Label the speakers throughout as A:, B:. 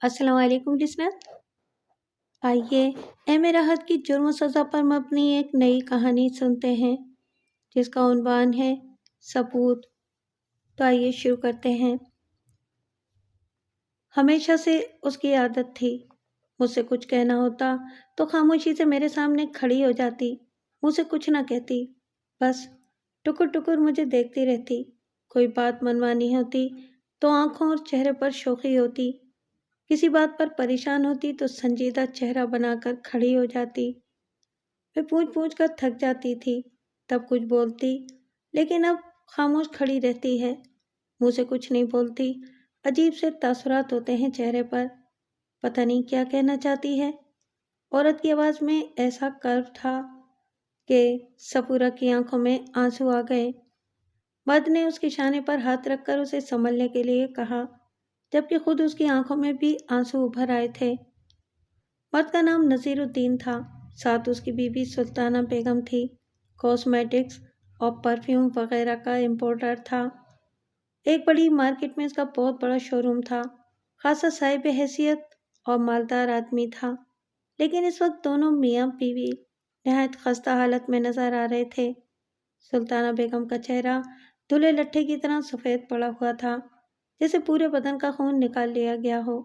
A: السلام علیکم لسنر، آئیے ایم راحت کی جرم و سزا پر مبنی ایک نئی کہانی سنتے ہیں جس کا عنوان ہے ثبوت۔ تو آئیے شروع کرتے ہیں۔ ہمیشہ سے اس کی عادت تھی، مجھ سے کچھ کہنا ہوتا تو خاموشی سے میرے سامنے کھڑی ہو جاتی، مجھ سے کچھ نہ کہتی، بس ٹکر ٹکر مجھے دیکھتی رہتی۔ کوئی بات منوانی ہوتی تو آنکھوں اور چہرے پر شوخی ہوتی، کسی بات پر پریشان ہوتی تو سنجیدہ چہرہ بنا کر کھڑی ہو جاتی۔ میں پوچھ پوچھ کر تھک جاتی تھی، تب کچھ بولتی، لیکن اب خاموش کھڑی رہتی ہے، منہ سے کچھ نہیں بولتی۔ عجیب سے تاثرات ہوتے ہیں چہرے پر، پتہ نہیں کیا کہنا چاہتی ہے۔ عورت کی آواز میں ایسا کرو تھا کہ صفورہ کی آنکھوں میں آنسو آ گئے۔ مرد نے اس کے شانے پر ہاتھ رکھ کر اسے سنبھلنے کے لیے کہا، جبکہ خود اس کی آنکھوں میں بھی آنسو ابھر آئے تھے۔ مرد کا نام نذیر الدین تھا، ساتھ اس کی بیوی سلطانہ بیگم تھی۔ کاسمیٹکس اور پرفیوم وغیرہ کا امپورٹر تھا۔ ایک بڑی مارکیٹ میں اس کا بہت بڑا شو روم تھا۔ خاصا صاحب حیثیت اور مالدار آدمی تھا، لیکن اس وقت دونوں میاں بیوی نہایت خستہ حالت میں نظر آ رہے تھے۔ سلطانہ بیگم کا چہرہ دھلے لٹھے کی طرح سفید پڑا ہوا تھا، جیسے پورے بدن کا خون نکال لیا گیا ہو۔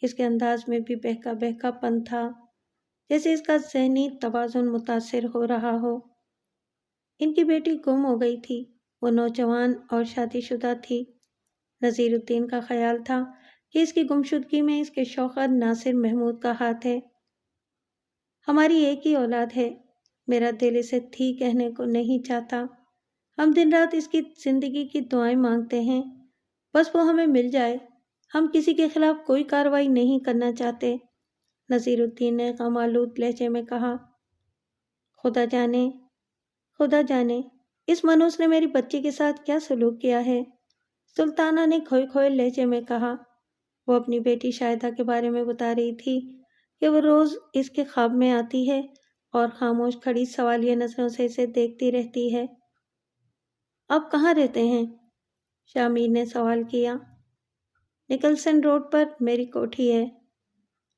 A: اس کے انداز میں بھی بہکا بہکا پن تھا، جیسے اس کا ذہنی توازن متاثر ہو رہا ہو۔ ان کی بیٹی گم ہو گئی تھی، وہ نوجوان اور شادی شدہ تھی۔ نذیر الدین کا خیال تھا کہ اس کی گمشدگی میں اس کے شوہر ناصر محمود کا ہاتھ ہے۔ ہماری ایک ہی اولاد ہے، میرا دل اسے تھی کہنے کو نہیں چاہتا۔ ہم دن رات اس کی زندگی کی دعائیں مانگتے ہیں، بس وہ ہمیں مل جائے۔ ہم کسی کے خلاف کوئی کارروائی نہیں کرنا چاہتے۔ نذیر الدین نے غم آلود لہجے میں کہا، خدا جانے، خدا جانے اس منحوس نے میری بچی کے ساتھ کیا سلوک کیا ہے۔ سلطانہ نے کھوئے کھوئے لہجے میں کہا۔ وہ اپنی بیٹی شاہدہ کے بارے میں بتا رہی تھی کہ وہ روز اس کے خواب میں آتی ہے اور خاموش کھڑی سوالیہ نظروں سے اسے دیکھتی رہتی ہے۔ آپ کہاں رہتے ہیں؟ شامیر نے سوال کیا۔ نکلسن روڈ پر میری کوٹھی ہے۔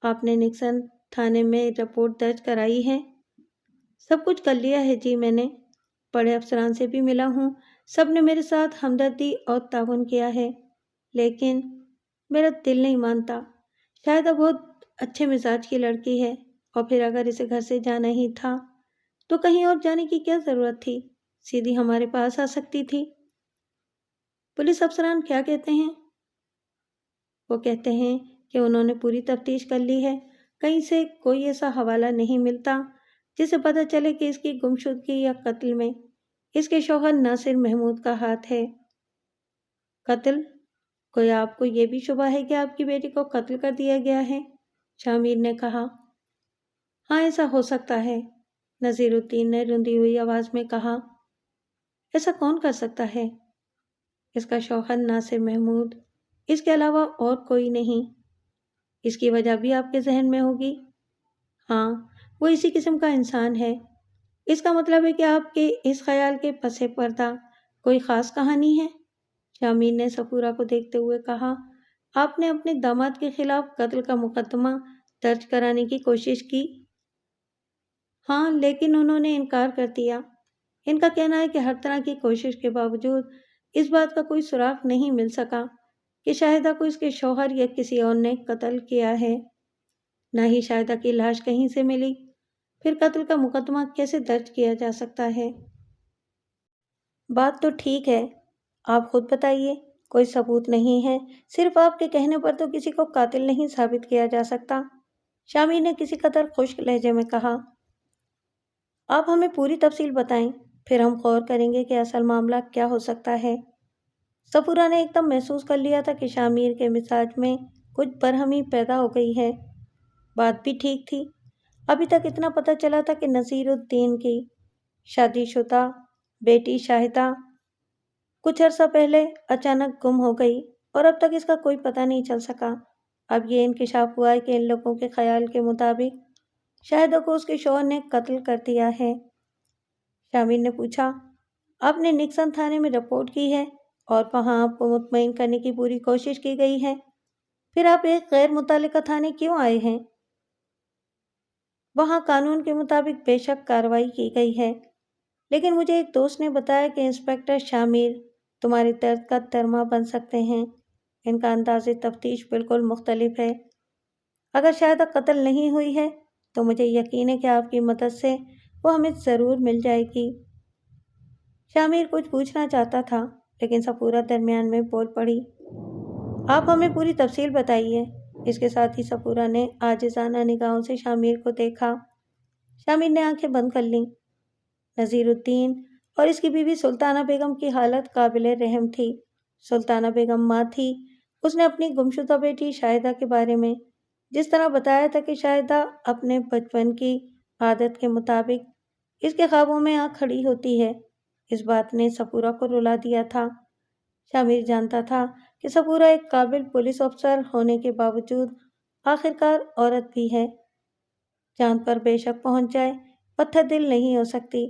A: آپ نے نکسن تھانے میں رپورٹ درج کرائی ہے؟ سب کچھ کر لیا ہے جی، میں نے بڑے افسران سے بھی ملا ہوں، سب نے میرے ساتھ ہمدردی اور تعاون کیا ہے، لیکن میرا دل نہیں مانتا۔ شاہدہ بہت اچھے مزاج کی لڑکی ہے، اور پھر اگر اسے گھر سے جانا ہی تھا تو کہیں اور جانے کی کیا ضرورت تھی، سیدھی ہمارے پاس آ سکتی تھی۔ پولیس افسران کیا کہتے ہیں؟ وہ کہتے ہیں کہ انہوں نے پوری تفتیش کر لی ہے، کہیں سے کوئی ایسا حوالہ نہیں ملتا جسے پتہ چلے کہ اس کی گمشدگی یا قتل میں اس کے شوہر ناصر محمود کا ہاتھ ہے۔ قتل؟ کوئی آپ کو یہ بھی شبہ ہے کہ آپ کی بیٹی کو قتل کر دیا گیا ہے؟ شامیر نے کہا۔ ہاں، ایسا ہو سکتا ہے، نذیر الدین نے رندی ہوئی آواز میں کہا۔ ایسا کون کر سکتا ہے؟ اس کا شوہر ناصر محمود، اس کے علاوہ اور کوئی نہیں۔ اس کی وجہ بھی آپ کے ذہن میں ہوگی؟ ہاں، وہ اسی قسم کا انسان ہے۔ اس کا مطلب ہے کہ آپ کے اس خیال کے پس پردہ کوئی خاص کہانی ہے؟ شامیر نے صفورہ کو دیکھتے ہوئے کہا۔ آپ نے اپنے داماد کے خلاف قتل کا مقدمہ درج کرانے کی کوشش کی؟ ہاں، لیکن انہوں نے انکار کر دیا۔ ان کا کہنا ہے کہ ہر طرح کی کوشش کے باوجود اس بات کا کوئی سراغ نہیں مل سکا کہ شاہدہ کو اس کے شوہر یا کسی اور نے قتل کیا ہے۔ نہ ہی شاہدہ کی لاش کہیں سے ملی، پھر قتل کا مقدمہ کیسے درج کیا جا سکتا ہے؟ بات تو ٹھیک ہے، آپ خود بتائیے، کوئی ثبوت نہیں ہے، صرف آپ کے کہنے پر تو کسی کو قاتل نہیں ثابت کیا جا سکتا، شامیر نے کسی قدر خشک لہجے میں کہا۔ آپ ہمیں پوری تفصیل بتائیں، پھر ہم غور کریں گے کہ اصل معاملہ کیا ہو سکتا ہے۔ صفورہ نے ایک دم محسوس کر لیا تھا کہ شامیر کے مزاج میں کچھ برہمی پیدا ہو گئی ہے۔ بات بھی ٹھیک تھی، ابھی تک اتنا پتہ چلا تھا کہ نذیر الدین کی شادی شدہ بیٹی شاہدہ کچھ عرصہ پہلے اچانک گم ہو گئی اور اب تک اس کا کوئی پتہ نہیں چل سکا۔ اب یہ انکشاف ہوا ہے کہ ان لوگوں کے خیال کے مطابق شاہدہ کو اس کے شوہر نے قتل کر دیا ہے۔ شامیر نے پوچھا، آپ نے نکسن تھانے میں رپورٹ کی ہے اور وہاں آپ کو مطمئن کرنے کی پوری کوشش کی گئی ہے؟ پھر آپ ایک غیر متعلقہ تھانے کیوں آئے ہیں؟ وہاں قانون کے مطابق بے شک کارروائی کی گئی ہے، لیکن مجھے ایک دوست نے بتایا کہ انسپکٹر شامیر تمہارے درد کا ترما بن سکتے ہیں۔ ان کا انداز تفتیش بالکل مختلف ہے۔ اگر شاہدہ قتل نہیں ہوئی ہے تو مجھے یقین ہے کہ آپ کی مدد سے وہ ہمیں ضرور مل جائے گی۔ شامیر کچھ پوچھنا چاہتا تھا لیکن سپورہ درمیان میں بول پڑی، آپ ہمیں پوری تفصیل بتائیے۔ اس کے ساتھ ہی سپورہ نے عاجزانہ نگاہوں سے شامیر کو دیکھا۔ شامیر نے آنکھیں بند کر لیں۔ نذیر الدین اور اس کی بیوی سلطانہ بیگم کی حالت قابل رحم تھی۔ سلطانہ بیگم ماں تھی۔ اس نے اپنی گمشدہ بیٹی شاہدہ کے بارے میں جس طرح بتایا تھا کہ شاہدہ اپنے بچپن کی عادت کے مطابق اس کے خوابوں میں آ کھڑی ہوتی ہے، اس بات نے سپورہ کو رلا دیا تھا۔ شامیر جانتا تھا کہ سپورہ ایک قابل پولیس افسر ہونے کے باوجود آخرکار عورت بھی ہے۔ چاند پر بے شک پہنچ جائے، پتھر دل نہیں ہو سکتی۔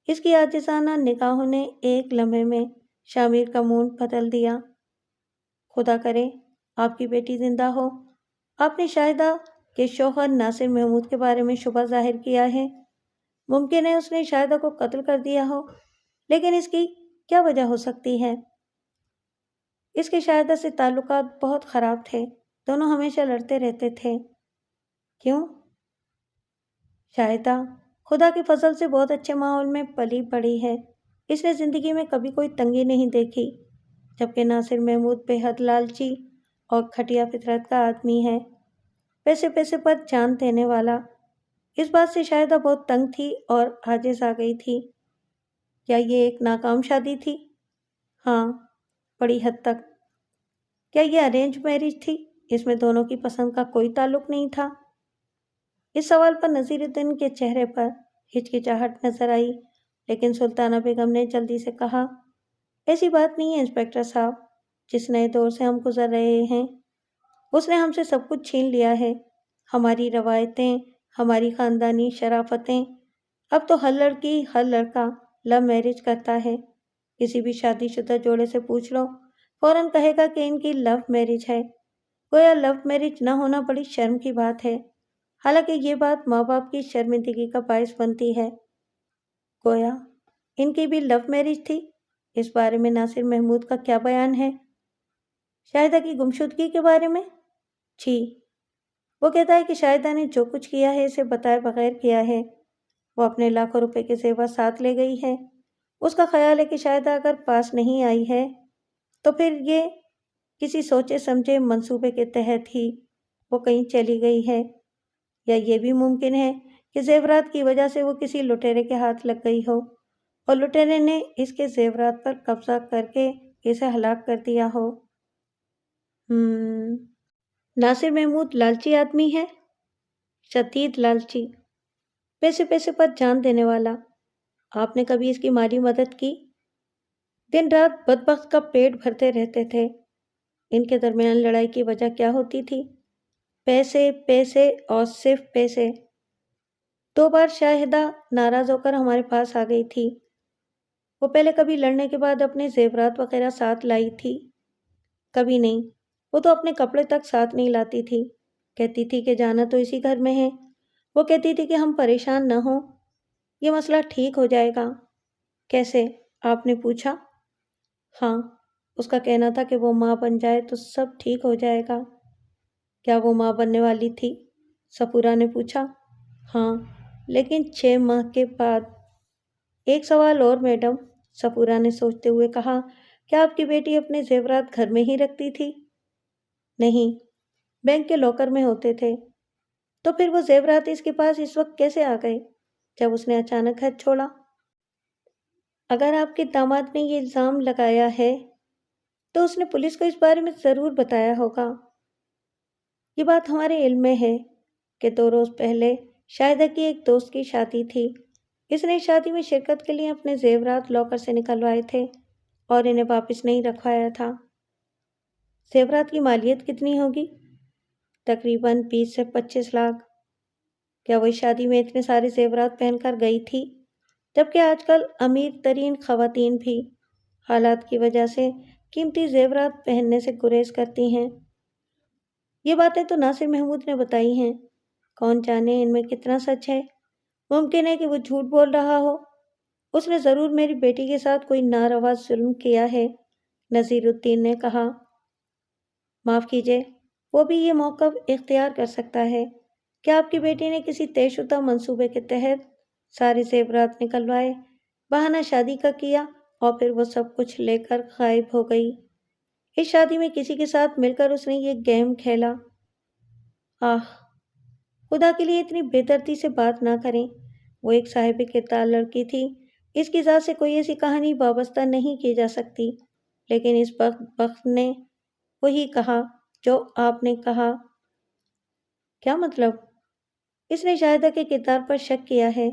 A: اس کی عاجزانہ نگاہوں نے ایک لمحے میں شامیر کا موڈ بدل دیا۔ خدا کرے آپ کی بیٹی زندہ ہو۔ آپ نے شاہدہ کے شوہر ناصر محمود کے بارے میں شبہ ظاہر کیا ہے۔ ممکن ہے اس نے شاہدہ کو قتل کر دیا ہو، لیکن اس کی کیا وجہ ہو سکتی ہے؟ اس کے شاہدہ سے تعلقات بہت خراب تھے، دونوں ہمیشہ لڑتے رہتے تھے۔ کیوں؟ شاہدہ خدا کے فضل سے بہت اچھے ماحول میں پلی بڑھی ہے۔ اس نے زندگی میں کبھی کوئی تنگی نہیں دیکھی، جبکہ ناصر محمود بے حد لالچی اور کھٹیا فطرت کا آدمی ہے، پیسے پیسے پر جان دینے والا۔ اس بات سے شاہدہ بہت تنگ تھی اور عاجز آ گئی تھی۔ کیا یہ ایک ناکام شادی تھی؟ ہاں، بڑی حد تک۔ کیا یہ ارینج میرج تھی؟ اس میں دونوں کی پسند کا کوئی تعلق نہیں تھا۔ اس سوال پر نذیر الدین کے چہرے پر ہچکچاہٹ نظر آئی، لیکن سلطانہ بیگم نے جلدی سے کہا، ایسی بات نہیں ہے انسپکٹر صاحب، جس نئے دور سے ہم گزر رہے ہیں اس نے ہم سے سب کچھ چھین لیا ہے، ہماری روایتیں، ہماری خاندانی شرافتیں۔ اب تو ہر لڑکی ہر لڑکا لو میرج کرتا ہے۔ کسی بھی شادی شدہ جوڑے سے پوچھ لو، فوراً کہے گا کہ ان کی لو میرج ہے۔ گویا لو میرج نہ ہونا بڑی شرم کی بات ہے، حالانکہ یہ بات ماں باپ کی شرمندگی کا باعث بنتی ہے۔ گویا ان کی بھی لو میرج تھی۔ اس بارے میں ناصر محمود کا کیا بیان ہے؟ شاہدہ کی گمشدگی کے بارے میں؟ جی، وہ کہتا ہے کہ شاہدہ نے جو کچھ کیا ہے اسے بتائے بغیر کیا ہے۔ وہ اپنے لاکھوں روپے کے زیور ساتھ لے گئی ہے۔ اس کا خیال ہے کہ شاہدہ اگر پاس نہیں آئی ہے تو پھر یہ کسی سوچے سمجھے منصوبے کے تحت ہی وہ کہیں چلی گئی ہے، یا یہ بھی ممکن ہے کہ زیورات کی وجہ سے وہ کسی لٹیرے کے ہاتھ لگ گئی ہو اور لٹیرے نے اس کے زیورات پر قبضہ کر کے اسے ہلاک کر دیا ہو۔ ناصر محمود لالچی آدمی ہے، شدید لالچی، پیسے پیسے پر جان دینے والا۔ آپ نے کبھی اس کی مالی مدد کی؟ دن رات بدبخت کا پیٹ بھرتے رہتے تھے۔ ان کے درمیان لڑائی کی وجہ کیا ہوتی تھی؟ پیسے پیسے اور صرف پیسے۔ 2 بار شاہدہ ناراض ہو کر ہمارے پاس آ گئی تھی۔ وہ پہلے کبھی لڑنے کے بعد اپنے زیورات وغیرہ ساتھ لائی تھی، کبھی نہیں۔ وہ تو اپنے کپڑے تک ساتھ نہیں لاتی تھی، کہتی تھی کہ جانا تو اسی گھر میں ہے۔ وہ کہتی تھی کہ ہم پریشان نہ ہوں، یہ مسئلہ ٹھیک ہو جائے گا۔ کیسے؟ آپ نے پوچھا۔ ہاں، اس کا کہنا تھا کہ وہ ماں بن جائے تو سب ٹھیک ہو جائے گا۔ کیا وہ ماں بننے والی تھی؟ سپورہ نے پوچھا۔ ہاں، لیکن 6 ماہ کے بعد۔ ایک سوال اور میڈم، سپورہ نے سوچتے ہوئے کہا، کیا آپ کی بیٹی اپنے زیورات گھر میں ہی رکھتی تھی؟ نہیں، بینک کے لاکر میں ہوتے تھے۔ تو پھر وہ زیورات اس کے پاس اس وقت کیسے آ گئے جب اس نے اچانک گھر چھوڑا؟ اگر آپ کے داماد نے یہ الزام لگایا ہے تو اس نے پولیس کو اس بارے میں ضرور بتایا ہوگا۔ یہ بات ہمارے علم میں ہے کہ 2 روز پہلے شاہدہ کی ایک دوست کی شادی تھی۔ اس نے شادی میں شرکت کے لیے اپنے زیورات لاکر سے نکلوائے تھے اور انہیں واپس نہیں رکھوایا تھا۔ زیورات کی مالیت کتنی ہوگی؟ تقریباً 20 سے 25 لاکھ۔ کیا وہ شادی میں اتنے سارے زیورات پہن کر گئی تھی؟ جبکہ آج کل امیر ترین خواتین بھی حالات کی وجہ سے قیمتی زیورات پہننے سے گریز کرتی ہیں۔ یہ باتیں تو ناصر محمود نے بتائی ہیں، کون جانے ان میں کتنا سچ ہے۔ ممکن ہے کہ وہ جھوٹ بول رہا ہو، اس نے ضرور میری بیٹی کے ساتھ کوئی ناروا ظلم کیا ہے، نذیر الدین نے کہا۔ معاف کیجیے، وہ بھی یہ موقف اختیار کر سکتا ہے۔ کیا آپ کی بیٹی نے کسی طے شدہ منصوبے کے تحت سارے زیورات نکلوائے، بہانہ شادی کا کیا اور پھر وہ سب کچھ لے کر غائب ہو گئی؟ اس شادی میں کسی کے ساتھ مل کر اس نے یہ گیم کھیلا؟ آہ، خدا کے لیے اتنی بے دردی سے بات نہ کریں۔ وہ ایک صاحب کردار لڑکی تھی، اس کی ذات سے کوئی ایسی کہانی وابستہ نہیں کی جا سکتی، لیکن اس بخت نے وہی کہا جو آپ نے کہا۔ کیا مطلب؟ اس نے شاہدہ کے کردار پر شک کیا ہے۔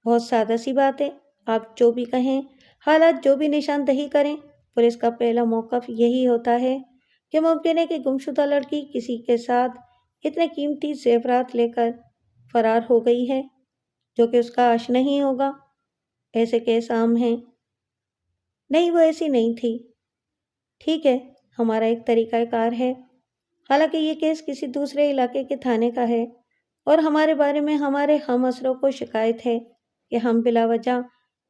A: بہت سادہ سی بات ہے، آپ جو بھی کہیں، حالات جو بھی نشاندہی کریں، پولیس کا پہلا موقف یہی ہوتا ہے کہ ممکن ہے کہ گمشدہ لڑکی کسی کے ساتھ اتنے قیمتی زیورات لے کر فرار ہو گئی ہے جو کہ اس کا عش نہیں ہوگا۔ ایسے کیس عام ہیں۔ نہیں، وہ ایسی نہیں تھی۔ ٹھیک ہے، ہمارا ایک طریقہ کار ہے۔ حالانکہ یہ کیس کسی دوسرے علاقے کے تھانے کا ہے اور ہمارے بارے میں ہمارے ہم اثروں کو شکایت ہے کہ ہم بلا وجہ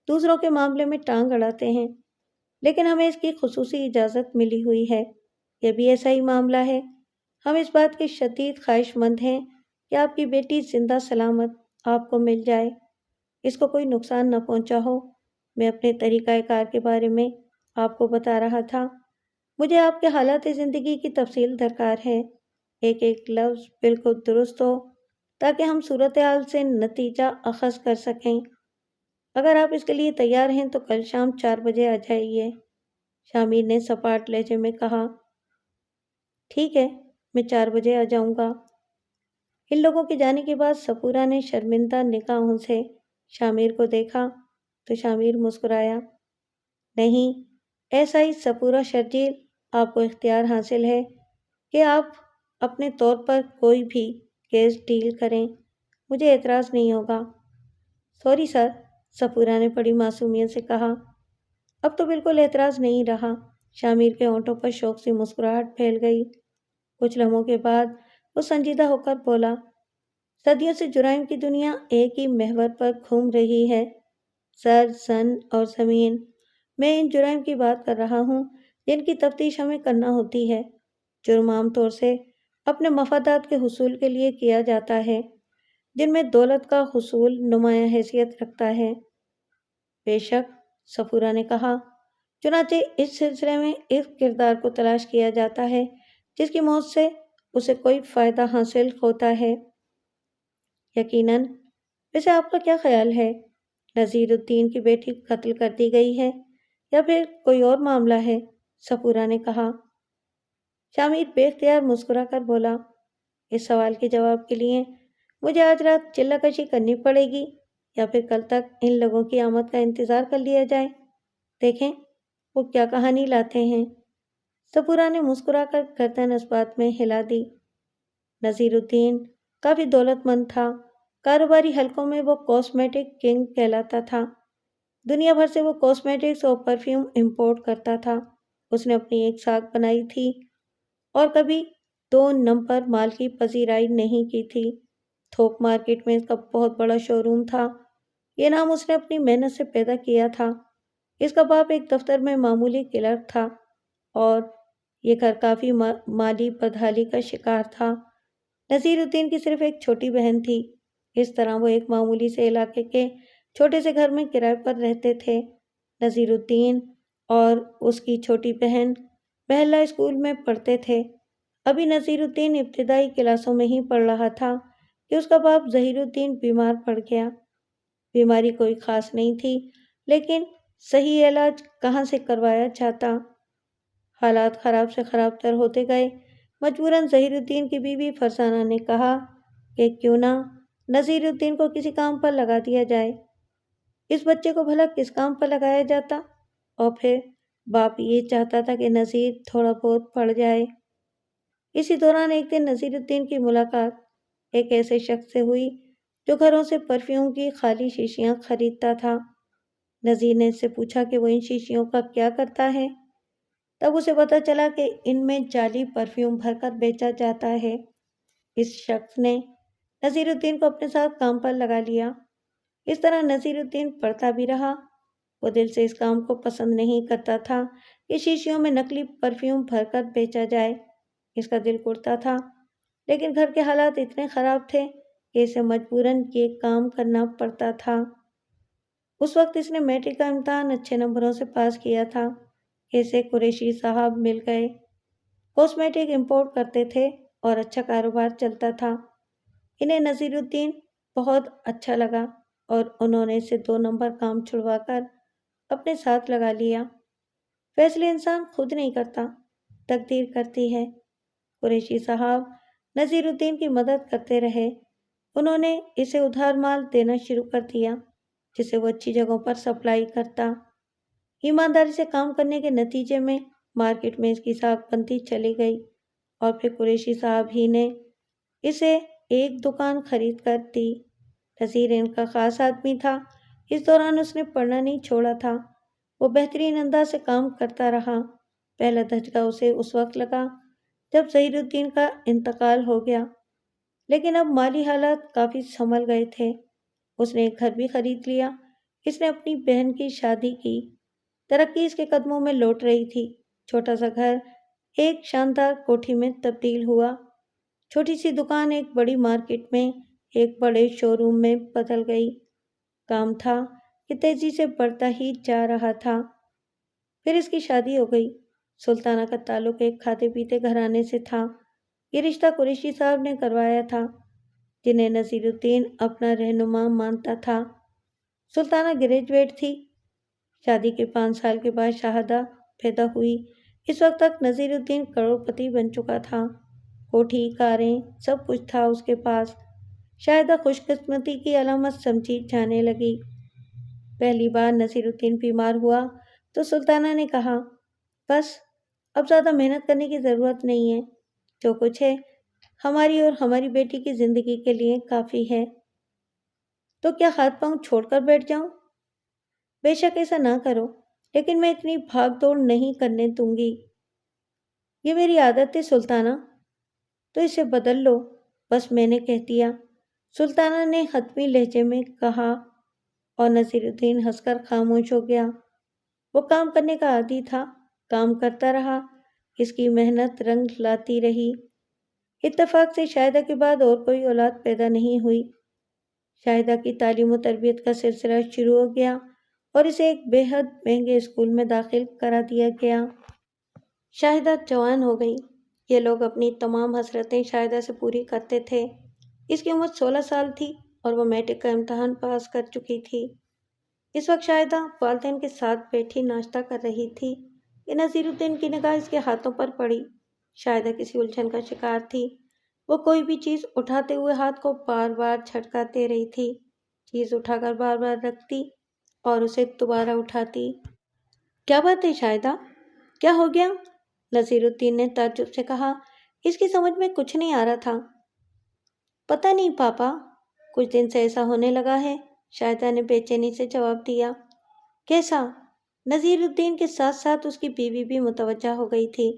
A: دوسروں کے معاملے میں ٹانگ اڑاتے ہیں، لیکن ہمیں اس کی خصوصی اجازت ملی ہوئی ہے۔ یہ بھی ایسا ہی معاملہ ہے۔ ہم اس بات کے شدید خواہش مند ہیں کہ آپ کی بیٹی زندہ سلامت آپ کو مل جائے، اس کو کوئی نقصان نہ پہنچا ہو۔ میں اپنے طریقہ کار کے بارے میں آپ کو بتا رہا تھا۔ مجھے آپ کے حالات زندگی کی تفصیل درکار ہے، ایک ایک لفظ بالکل درست ہو تاکہ ہم صورتحال سے نتیجہ اخذ کر سکیں۔ اگر آپ اس کے لیے تیار ہیں تو کل شام 4 بجے آ جائیے، شامیر نے سپاٹ لہجے میں کہا۔ ٹھیک ہے، میں 4 بجے آ جاؤں گا۔ ان لوگوں کے جانے کے بعد سپورہ نے شرمندہ نگاہوں سے شامیر کو دیکھا تو شامیر مسکرایا۔ نہیں، ایسا ہی سپورہ شرجیل، آپ کو اختیار حاصل ہے کہ آپ اپنے طور پر کوئی بھی کیس ڈیل کریں، مجھے اعتراض نہیں ہوگا۔ سوری سر، سپورہ نے بڑی معصومیت سے کہا۔ اب تو بالکل اعتراض نہیں رہا۔ شامیر کے ہونٹوں پر شوق سی مسکراہٹ پھیل گئی۔ کچھ لمحوں کے بعد وہ سنجیدہ ہو کر بولا، صدیوں سے جرائم کی دنیا ایک ہی محور پر گھوم رہی ہے، سر، زن اور زمین۔ میں ان جرائم کی بات کر رہا ہوں جن کی تفتیش ہمیں کرنا ہوتی ہے۔ جرم عام طور سے اپنے مفادات کے حصول کے لیے کیا جاتا ہے، جن میں دولت کا حصول نمایاں حیثیت رکھتا ہے۔ بے شک، سفورہ نے کہا، چنانچہ اس سلسلے میں اس کردار کو تلاش کیا جاتا ہے جس کی موت سے اسے کوئی فائدہ حاصل ہوتا ہے۔ یقیناً۔ ویسے آپ کا کیا خیال ہے، نذیر الدین کی بیٹی قتل کر دی گئی ہے یا پھر کوئی اور معاملہ ہے؟ سفورہ نے کہا۔ شامیر بے اختیار مسکرا کر بولا، اس سوال کے جواب کے لیے مجھے آج رات چلہ کشی کرنی پڑے گی یا پھر کل تک ان لوگوں کی آمد کا انتظار کر لیا جائے۔ دیکھیں وہ کیا کہانی لاتے ہیں۔ سفورہ نے مسکرا کر گردن اس بات میں ہلا دی۔ نذیر الدین کافی دولت مند تھا، کاروباری حلقوں میں وہ کاسمیٹک کنگ کہلاتا تھا۔ دنیا بھر سے وہ کاسمیٹکس اور پرفیوم امپورٹ کرتا تھا۔ اس نے اپنی ایک ساکھ بنائی تھی اور کبھی 2 نمبر مال کی پذیرائی نہیں کی تھی۔ تھوک مارکیٹ میں اس کا بہت بڑا شو روم تھا۔ یہ نام اس نے اپنی محنت سے پیدا کیا تھا۔ اس کا باپ ایک دفتر میں معمولی کلرک تھا اور یہ گھر کافی مالی بدحالی کا شکار تھا۔ نذیر الدین کی صرف ایک چھوٹی بہن تھی۔ اس طرح وہ ایک معمولی سے علاقے کے چھوٹے سے گھر میں کرائے پر رہتے تھے۔ نذیر الدین اور اس کی چھوٹی بہن محلہ اسکول میں پڑھتے تھے۔ ابھی نذیر الدین ابتدائی کلاسوں میں ہی پڑھ رہا تھا کہ اس کا باپ ظہیر الدین بیمار پڑ گیا۔ بیماری کوئی خاص نہیں تھی، لیکن صحیح علاج کہاں سے کروایا جاتا؟ حالات خراب سے خراب تر ہوتے گئے۔ مجبوراً ظہیر الدین کی بیوی فرزانہ نے کہا کہ کیوں نہ نذیر الدین کو کسی کام پر لگا دیا جائے۔ اس بچے کو بھلا کس کام پر لگایا جاتا؟ اور پھر باپ یہ چاہتا تھا کہ نذیر تھوڑا بہت پڑھ جائے۔ اسی دوران ایک دن نذیر الدین کی ملاقات ایک ایسے شخص سے ہوئی جو گھروں سے پرفیوم کی خالی شیشیاں خریدتا تھا۔ نذیر نے اس سے پوچھا کہ وہ ان شیشیوں کا کیا کرتا ہے۔ تب اسے پتہ چلا کہ ان میں جعلی پرفیوم بھر کر بیچا جاتا ہے۔ اس شخص نے نذیر الدین کو اپنے ساتھ کام پر لگا لیا۔ اس طرح نذیر الدین پڑھتا بھی رہا۔ وہ دل سے اس کام کو پسند نہیں کرتا تھا کہ شیشیوں میں نکلی پرفیوم بھر کر بیچا جائے۔ اس کا دل کرتا تھا، لیکن گھر کے حالات اتنے خراب تھے کہ اسے مجبوراً یہ کام کرنا پڑتا تھا۔ اس وقت اس نے میٹرک کا امتحان اچھے نمبروں سے پاس کیا تھا کہ اسے قریشی صاحب مل گئے۔ کاسمیٹک امپورٹ کرتے تھے اور اچھا کاروبار چلتا تھا۔ انہیں نذیر الدین بہت اچھا لگا اور انہوں نے اسے 2 نمبر کام چھڑوا کر اپنے ساتھ لگا لیا۔ فیصلے انسان خود نہیں کرتا، تقدیر کرتی ہے۔ قریشی صاحب نذیر الدین کی مدد کرتے رہے۔ انہوں نے اسے ادھار مال دینا شروع کر دیا جسے وہ اچھی جگہوں پر سپلائی کرتا۔ ایمانداری سے کام کرنے کے نتیجے میں مارکیٹ میں اس کی ساکھ بنتی چلی گئی اور پھر قریشی صاحب ہی نے اسے ایک دکان خرید کر دی۔ نذیر ان کا خاص آدمی تھا۔ اس دوران اس نے پڑھنا نہیں چھوڑا تھا۔ وہ بہترین انداز سے کام کرتا رہا۔ پہلا دھچکا اسے اس وقت لگا جب ظہیر الدین کا انتقال ہو گیا، لیکن اب مالی حالات کافی سنبھل گئے تھے۔ اس نے ایک گھر بھی خرید لیا۔ اس نے اپنی بہن کی شادی کی۔ ترقی اس کے قدموں میں لوٹ رہی تھی۔ چھوٹا سا گھر ایک شاندار کوٹھی میں تبدیل ہوا۔ چھوٹی سی دکان ایک بڑی مارکیٹ میں ایک بڑے شو روم میں بدل گئی۔ کام تھا کہ تیزی سے بڑھتا ہی جا رہا تھا۔ پھر اس کی شادی ہو گئی۔ سلطانہ کا تعلق ایک کھاتے پیتے گھرانے سے تھا۔ یہ رشتہ قریشی صاحب نے کروایا تھا، جنہیں نذیر الدین اپنا رہنما مانتا تھا۔ سلطانہ گریجویٹ تھی۔ شادی کے 5 سال کے بعد شاہدہ پیدا ہوئی۔ اس وقت تک نذیر الدین کروڑ پتی بن چکا تھا۔ کوٹھی، کاریں، سب کچھ تھا اس کے پاس۔ شاہدہ خوش قسمتی کی علامت سمجھی جانے لگی۔ پہلی بار نذیر الدین بیمار ہوا تو سلطانہ نے کہا، بس اب زیادہ محنت کرنے کی ضرورت نہیں ہے۔ جو کچھ ہے ہماری اور ہماری بیٹی کی زندگی کے لیے کافی ہے۔ تو کیا ہاتھ پاؤں چھوڑ کر بیٹھ جاؤں؟ بے شک ایسا نہ کرو، لیکن میں اتنی بھاگ دوڑ نہیں کرنے دوں گی۔ یہ میری عادت ہے سلطانہ، تو اسے بدل لو، بس میں نے کہہ دیا، سلطانہ نے حتمی لہجے میں کہا، اور نذیر الدین ہنس کر خاموش ہو گیا۔ وہ کام کرنے کا عادی تھا، کام کرتا رہا۔ اس کی محنت رنگ لاتی رہی۔ اتفاق سے شاہدہ کے بعد اور کوئی اولاد پیدا نہیں ہوئی۔ شاہدہ کی تعلیم و تربیت کا سلسلہ شروع ہو گیا اور اسے ایک بے حد مہنگے اسکول میں داخل کرا دیا گیا۔ شاہدہ جوان ہو گئی۔ یہ لوگ اپنی تمام حسرتیں شاہدہ سے پوری کرتے تھے۔ اس کی عمر 16 سال تھی اور وہ میٹرک کا امتحان پاس کر چکی تھی۔ اس وقت شاہدہ والدین کے ساتھ بیٹھی ناشتہ کر رہی تھی کہ نذیر الدین کی نگاہ اس کے ہاتھوں پر پڑی۔ شاہدہ کسی الجھن کا شکار تھی۔ وہ کوئی بھی چیز اٹھاتے ہوئے ہاتھ کو بار بار جھٹکاتے رہی تھی۔ چیز اٹھا کر بار بار رکھتی اور اسے دوبارہ اٹھاتی۔ کیا بات ہے شاہدہ؟ کیا ہو گیا؟ نذیر الدین نے تعجب سے کہا۔ اس کی سمجھ میں کچھ نہیں آ رہا تھا۔ پتہ نہیں پاپا، کچھ دن سے ایسا ہونے لگا ہے، شاہدہ نے بے چینی سے جواب دیا۔ کیسا؟ نذیر الدین کے ساتھ ساتھ اس کی بیوی بھی متوجہ ہو گئی تھی۔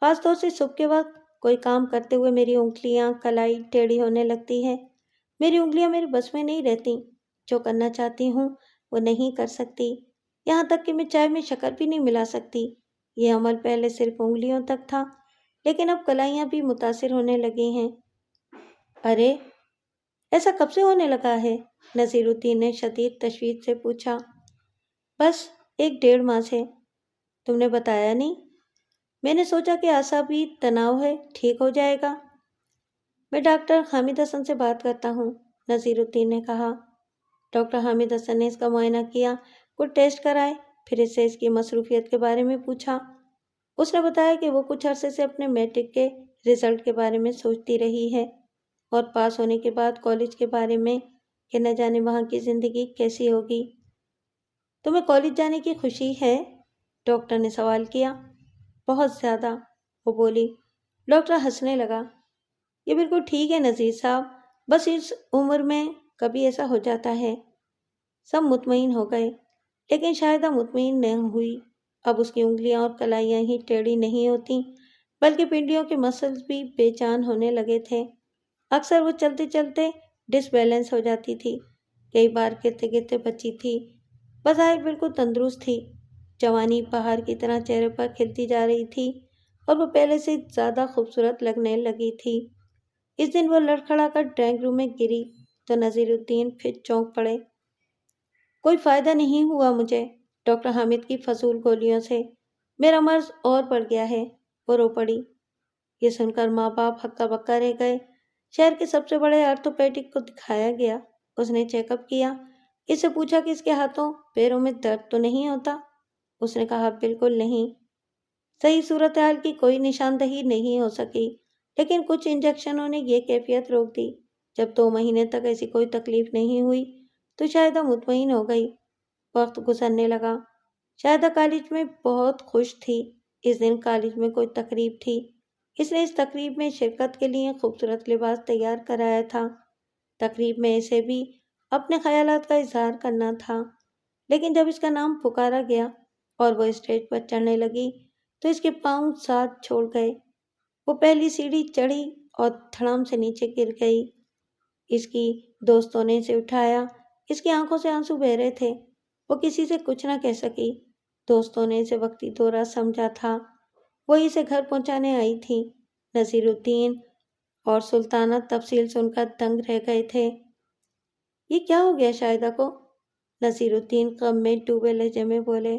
A: خاص طور سے صبح کے وقت کوئی کام کرتے ہوئے میری انگلیاں کلائی ٹیڑھی ہونے لگتی ہے۔ میری انگلیاں میرے بس میں نہیں رہتی۔ جو کرنا چاہتی ہوں وہ نہیں کر سکتی۔ یہاں تک کہ میں چائے میں شکر بھی نہیں ملا سکتی۔ یہ عمل پہلے صرف انگلیوں تک تھا، لیکن اب کلائیاں بھی متاثر ہونے لگی ہیں۔ ارے ایسا کب سے ہونے لگا ہے؟ نذیر الدین نے شدید تشویش سے پوچھا۔ بس 1-1.5 ماہ سے۔ تم نے بتایا نہیں؟ میں نے سوچا کہ اعصابی تناؤ ہے، ٹھیک ہو جائے گا۔ میں ڈاکٹر حامد حسن سے بات کرتا ہوں، نذیر الدین نے کہا۔ ڈاکٹر حامد حسن نے اس کا معائنہ کیا، کچھ ٹیسٹ کرائے، پھر اس سے اس کی مصروفیت کے بارے میں پوچھا۔ اس نے بتایا کہ وہ کچھ عرصے سے اپنے میٹرک کے رزلٹ کے بارے میں سوچتی رہی ہے اور پاس ہونے کے بعد کالج کے بارے میں کہ نہ جانے وہاں کی زندگی کیسی ہوگی۔ تمہیں کالج جانے کی خوشی ہے؟ ڈاکٹر نے سوال کیا۔ بہت زیادہ، وہ بولی۔ ڈاکٹر ہنسنے لگا۔ یہ بالکل ٹھیک ہے نذیر صاحب، بس اس عمر میں کبھی ایسا ہو جاتا ہے۔ سب مطمئن ہو گئے، لیکن شاہدہ مطمئن نہ ہوئی۔ اب اس کی انگلیاں اور کلائیاں ہی ٹیڑھی نہیں ہوتی بلکہ پنڈلیوں کے مسلز بھی بے جان ہونے لگے تھے۔ اکثر وہ چلتے چلتے ڈس بیلنس ہو جاتی تھی، کئی بار گرتے گرتے بچی تھی۔ بظاہر بالکل تندرست تھی، جوانی بہار کی طرح چہرے پر کھلتی جا رہی تھی اور وہ پہلے سے زیادہ خوبصورت لگنے لگی تھی۔ اس دن وہ لڑکھڑا کر ڈرائنگ روم میں گری تو نذیر الدین پھر چونک پڑے۔ کوئی فائدہ نہیں ہوا مجھے ڈاکٹر حامد کی فضول گولیوں سے، میرا مرض اور بڑھ گیا ہے، وہ رو پڑی۔ یہ سن کر ماں باپ ہکا بکا رہ گئے۔ شہر کے سب سے بڑے آرتھوپیڈک کو دکھایا گیا۔ اس نے چیک اپ کیا، اس سے پوچھا کہ اس کے ہاتھوں پیروں میں درد تو نہیں ہوتا؟ اس نے کہا بالکل نہیں۔ صحیح صورتحال کی کوئی نشاندہی نہیں ہو سکی، لیکن کچھ انجیکشنوں نے یہ کیفیت روک دی۔ جب 2 مہینے تک ایسی کوئی تکلیف نہیں ہوئی تو شاہدہ مطمئن ہو گئی۔ وقت گزرنے لگا۔ شاہدہ کالج میں بہت خوش تھی۔ اس دن کالج میں کوئی تقریب تھی، اس نے اس تقریب میں شرکت کے لیے خوبصورت لباس تیار کرایا تھا۔ تقریب میں اسے بھی اپنے خیالات کا اظہار کرنا تھا، لیکن جب اس کا نام پکارا گیا اور وہ اسٹیج پر چڑھنے لگی تو اس کے پاؤں ساتھ چھوڑ گئے۔ وہ پہلی سیڑھی چڑھی اور دھڑام سے نیچے گر گئی۔ اس کی دوستوں نے اسے اٹھایا، اس کی آنکھوں سے آنسو بہہ رہے تھے۔ وہ کسی سے کچھ نہ کہہ سکی۔ دوستوں نے اسے وقتی دورہ سمجھا تھا، وہی اسے گھر پہنچانے آئی تھی۔ نذیر الدین اور سلطانہ تفصیل سن کر دنگ رہ گئے تھے۔ یہ کیا ہو گیا شاہدہ کو؟ نذیر الدین غم میں ڈوبے لہجے میں بولے۔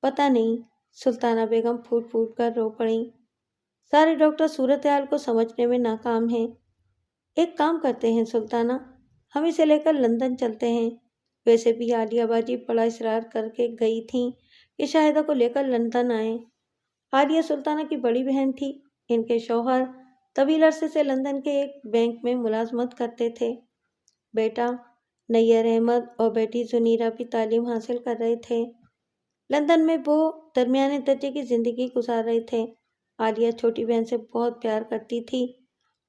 A: پتہ نہیں، سلطانہ بیگم پھوٹ پھوٹ کر رو پڑیں۔ سارے ڈاکٹر صورتحال کو سمجھنے میں ناکام ہیں۔ ایک کام کرتے ہیں سلطانہ، ہم اسے لے کر لندن چلتے ہیں۔ ویسے بھی عالیہ باجی بڑا اصرار کر کے گئی تھیں کہ شاہدہ کو لے کر لندن آئیں۔ عالیہ سلطانہ کی بڑی بہن تھی۔ ان کے شوہر طویل عرصے سے لندن کے ایک بینک میں ملازمت کرتے تھے۔ بیٹا نیر احمد اور بیٹی زنیرہ بھی تعلیم حاصل کر رہے تھے۔ لندن میں وہ درمیانے درجے کی زندگی گزار رہے تھے۔ عالیہ چھوٹی بہن سے بہت پیار کرتی تھی،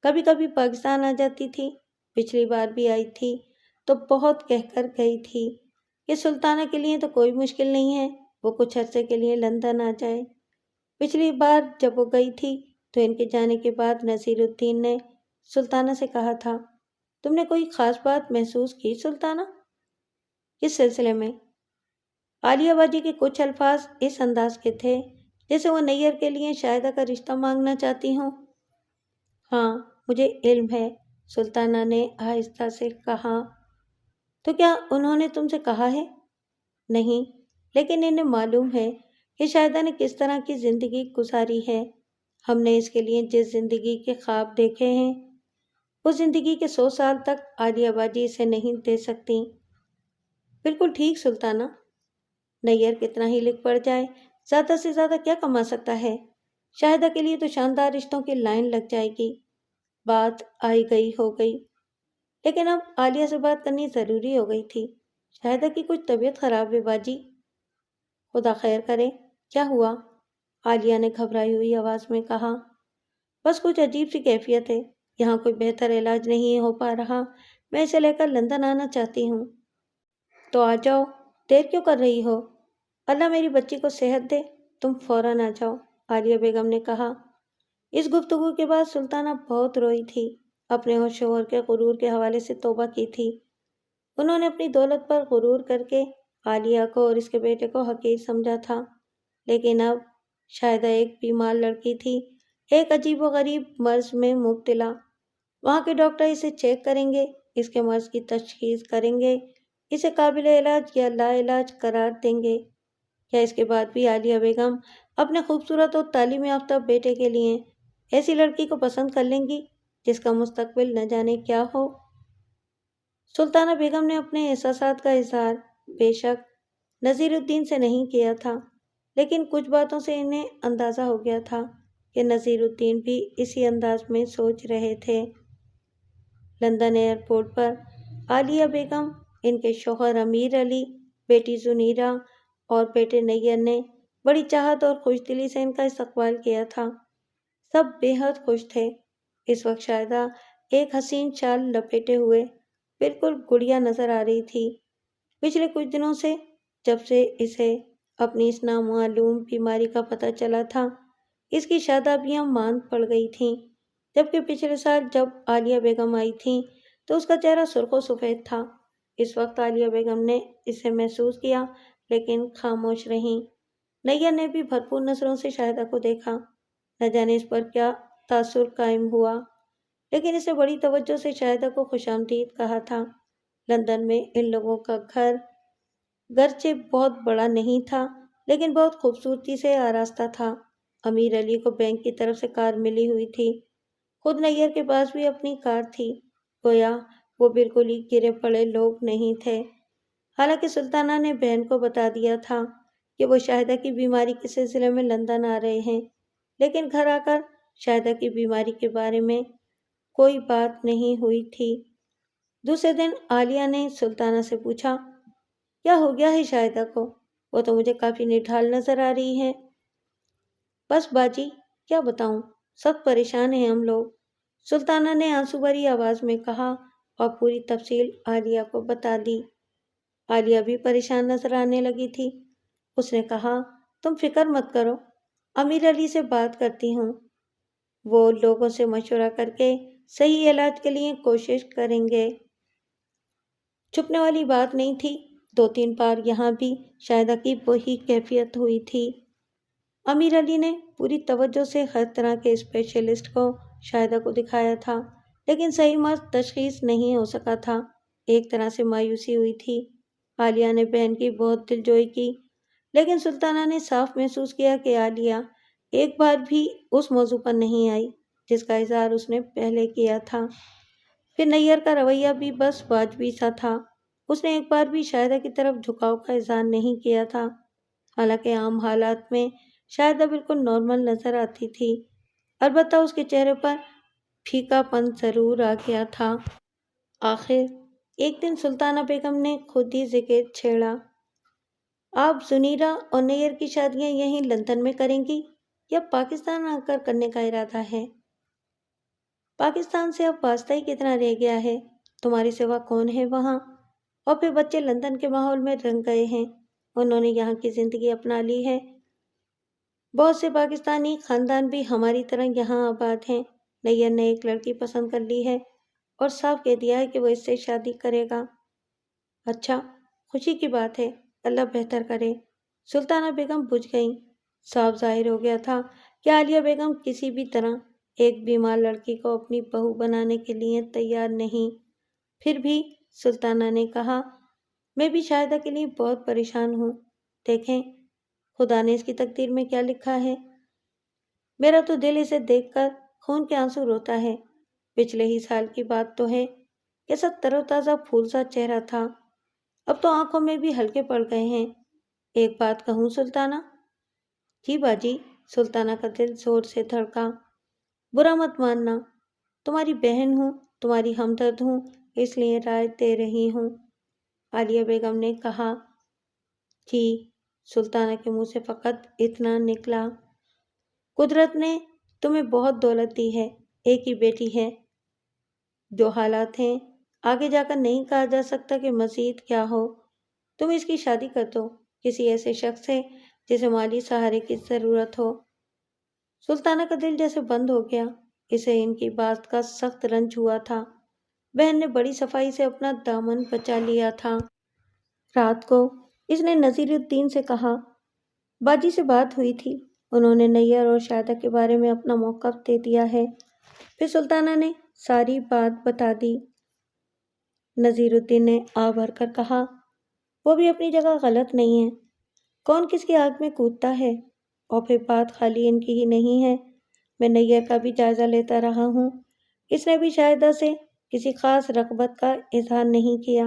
A: کبھی کبھی پاکستان آ جاتی تھی۔ پچھلی بار بھی آئی تھی تو بہت کہہ کر گئی تھی کہ سلطانہ کے لیے تو کوئی مشکل نہیں ہے، وہ کچھ عرصے کے لیے لندن آ جائے۔ پچھلی بار جب وہ گئی تھی تو ان کے جانے کے بعد نذیر الدین نے سلطانہ سے کہا تھا، تم نے کوئی خاص بات محسوس کی سلطانہ؟ کس سلسلے میں؟ عالیہ باجی کے کچھ الفاظ اس انداز کے تھے جیسے وہ نیر کے لیے شاہدہ کا رشتہ مانگنا چاہتی ہوں۔ ہاں مجھے علم ہے، سلطانہ نے آہستہ سے کہا۔ تو کیا انہوں نے تم سے کہا ہے؟ نہیں، لیکن انہیں معلوم ہے کہ شاہدہ نے کس طرح کی زندگی گزاری ہے۔ ہم نے اس کے لیے جس زندگی کے خواب دیکھے ہیں، اس زندگی کے 100 سال تک عالیہ باجی اسے نہیں دے سکتی۔ بالکل ٹھیک سلطانہ، نیر کتنا ہی لکھ پڑ جائے، زیادہ سے زیادہ کیا کما سکتا ہے؟ شاہدہ کے لیے تو شاندار رشتوں کی لائن لگ جائے گی۔ بات آئی گئی ہو گئی، لیکن اب عالیہ سے بات کرنی ضروری ہو گئی تھی۔ شاہدہ کی کچھ طبیعت خراب ہے باجی۔ خدا خیر کرے، کیا ہوا؟ عالیہ نے گھبرائی ہوئی آواز میں کہا۔ بس کچھ عجیب سی کیفیت ہے، یہاں کوئی بہتر علاج نہیں ہو پا رہا، میں اسے لے کر لندن آنا چاہتی ہوں۔ تو آ جاؤ، دیر کیوں کر رہی ہو؟ اللہ میری بچی کو صحت دے، تم فوراً آ جاؤ، عالیہ بیگم نے کہا۔ اس گفتگو کے بعد سلطانہ بہت روئی تھی، اپنے اور شوہر کے غرور کے حوالے سے توبہ کی تھی۔ انہوں نے اپنی دولت پر غرور کر کے عالیہ کو اور اس کے بیٹے کو حقیر سمجھا تھا، لیکن اب شاہدہ ایک بیمار لڑکی تھی، ایک عجیب و غریب مرض میں مبتلا۔ وہاں کے ڈاکٹر اسے چیک کریں گے، اس کے مرض کی تشخیص کریں گے، اسے قابل علاج یا لا علاج قرار دیں گے۔ کیا اس کے بعد بھی عالیہ بیگم اپنے خوبصورت اور تعلیم یافتہ بیٹے کے لیے ایسی لڑکی کو پسند کر لیں گی جس کا مستقبل نہ جانے کیا ہو؟ سلطانہ بیگم نے اپنے احساسات کا اظہار بے شک نذیر الدین سے نہیں کیا تھا، لیکن کچھ باتوں سے انہیں اندازہ ہو گیا تھا کہ نذیر الدین بھی اسی انداز میں سوچ رہے تھے۔ لندن ایئرپورٹ پر عالیہ بیگم، ان کے شوہر امیر علی، بیٹی زنیرہ اور بیٹے نیر نے بڑی چاہت اور خوش دلی سے ان کا استقبال کیا تھا۔ سب بے حد خوش تھے۔ اس وقت شاہدہ ایک حسین شال لپیٹے ہوئے بالکل گڑیا نظر آ رہی تھی۔ پچھلے کچھ دنوں سے جب سے اسے اپنی اس نامعلوم بیماری کا پتہ چلا تھا، اس کی شادابیاں ماند پڑ گئی تھیں، جبکہ پچھلے سال جب عالیہ بیگم آئی تھیں تو اس کا چہرہ سرخ و سفید تھا۔ اس وقت عالیہ بیگم نے اسے محسوس کیا لیکن خاموش رہیں۔ نیر نے بھی بھرپور نظروں سے شاہدہ کو دیکھا، نہ جانے اس پر کیا تاثر قائم ہوا، لیکن اسے بڑی توجہ سے شاہدہ کو خوش آمدید کہا تھا۔ لندن میں ان لوگوں کا گھر گرچہ بہت بڑا نہیں تھا لیکن بہت خوبصورتی سے آراستہ تھا۔ امیر علی کو بینک کی طرف سے کار ملی ہوئی تھی، خود نیر کے پاس بھی اپنی کار تھی، گویا وہ بالکل ہی گرے پڑے لوگ نہیں تھے۔ حالانکہ سلطانہ نے بہن کو بتا دیا تھا کہ وہ شاہدہ کی بیماری کے سلسلے میں لندن آ رہے ہیں، لیکن گھر آ کر شاہدہ کی بیماری کے بارے میں کوئی بات نہیں ہوئی تھی۔ دوسرے دن عالیہ نے سلطانہ سے پوچھا، کیا ہو گیا ہے شاہدہ کو؟ وہ تو مجھے کافی نڈھال نظر آ رہی ہے۔ بس باجی، کیا بتاؤں، سخت پریشان ہیں ہم لوگ، سلطانہ نے آنسو بھری آواز میں کہا اور پوری تفصیل عالیہ کو بتا دی۔ عالیہ بھی پریشان نظر آنے لگی تھی۔ اس نے کہا، تم فکر مت کرو، امیر علی سے بات کرتی ہوں، وہ لوگوں سے مشورہ کر کے صحیح علاج کے لیے کوشش کریں گے۔ چھپنے والی بات نہیں تھی، 2-3 بار یہاں بھی شاہدہ کی وہی کیفیت ہوئی تھی۔ امیر علی نے پوری توجہ سے ہر طرح کے اسپیشلسٹ کو شاہدہ کو دکھایا تھا، لیکن صحیح مرض تشخیص نہیں ہو سکا تھا۔ ایک طرح سے مایوسی ہوئی تھی۔ عالیہ نے بہن کی بہت دلجوئی کی، لیکن سلطانہ نے صاف محسوس کیا کہ عالیہ ایک بار بھی اس موضوع پر نہیں آئی جس کا اظہار اس نے پہلے کیا تھا۔ پھر نیر کا رویہ بھی بس واجبی سا تھا، اس نے ایک بار بھی شاہدہ کی طرف جھکاؤ کا اظہار نہیں کیا تھا، حالانکہ عام حالات میں شاہدہ بالکل نارمل نظر آتی تھی، البتہ اس کے چہرے پر پھیکا پن ضرور آ گیا تھا۔ آخر ایک دن سلطانہ بیگم نے خود ہی ذکر چھیڑا، آپ زنیرہ اور نیر کی شادیاں یہیں لندن میں کریں گی یا پاکستان آ کر کرنے کا ارادہ ہے؟ پاکستان سے اب واسطہ ہی کتنا رہ گیا ہے، تمہارے سوا کون ہے وہاں؟ اور پھر بچے لندن کے ماحول میں رنگ گئے ہیں، انہوں نے یہاں کی زندگی اپنا لی ہے۔ بہت سے پاکستانی خاندان بھی ہماری طرح یہاں آباد ہیں۔ نیر نے ایک لڑکی پسند کر لی ہے اور صاف کہہ دیا ہے کہ وہ اس سے شادی کرے گا۔ اچھا، خوشی کی بات ہے، اللہ بہتر کرے۔ سلطانہ بیگم بجھ گئیں۔ صاف ظاہر ہو گیا تھا کہ عالیہ بیگم کسی بھی طرح ایک بیمار لڑکی کو اپنی بہو بنانے کے لیے تیار نہیں۔ پھر بھی سلطانہ نے کہا، میں بھی شاہدہ کے لیے بہت پریشان ہوں، دیکھیں خدا نے اس کی تقدیر میں کیا لکھا ہے۔ میرا تو دل اسے دیکھ کر خون کے آنسو روتا ہے۔ پچھلے ہی سال کی بات تو ہے، کیسا تر و تازہ پھول سا چہرہ تھا، اب تو آنکھوں میں بھی ہلکے پڑ گئے ہیں۔ ایک بات کہوں سلطانہ؟ جی باجی، سلطانہ کا دل زور سے دھڑکا۔ برا مت ماننا، تمہاری بہن ہوں، تمہاری ہمدرد ہوں، اس لیے رائے دے رہی ہوں۔ عالیہ بیگم نے کہا، جی۔ سلطانہ کے منہ سے فقط اتنا نکلا، قدرت نے تمہیں بہت دولت دی ہے، ایک ہی بیٹی ہے، جو حالات ہیں آگے جا کر نہیں کہا جا سکتا کہ مزید کیا ہو، تم اس کی شادی کر دو کسی ایسے شخص سے جسے مالی سہارے کی ضرورت ہو۔ سلطانہ کا دل جیسے بند ہو گیا، اسے ان کی بات کا سخت رنج ہوا تھا۔ بہن نے بڑی صفائی سے اپنا دامن بچا لیا تھا۔ رات کو اس نے نذیر الدین سے کہا، باجی سے بات ہوئی تھی، انہوں نے نیر اور شاہدہ کے بارے میں اپنا موقف دے دیا ہے۔ پھر سلطانہ نے ساری بات بتا دی۔ نذیر الدین نے آ بھر کر کہا، وہ بھی اپنی جگہ غلط نہیں ہے، کون کس کی آگ میں کودتا ہے، اور پھر بات خالی ان کی ہی نہیں ہے، میں نیر کا بھی جائزہ لیتا رہا ہوں، اس نے بھی شاہدہ سے کسی خاص رغبت کا اظہار نہیں کیا۔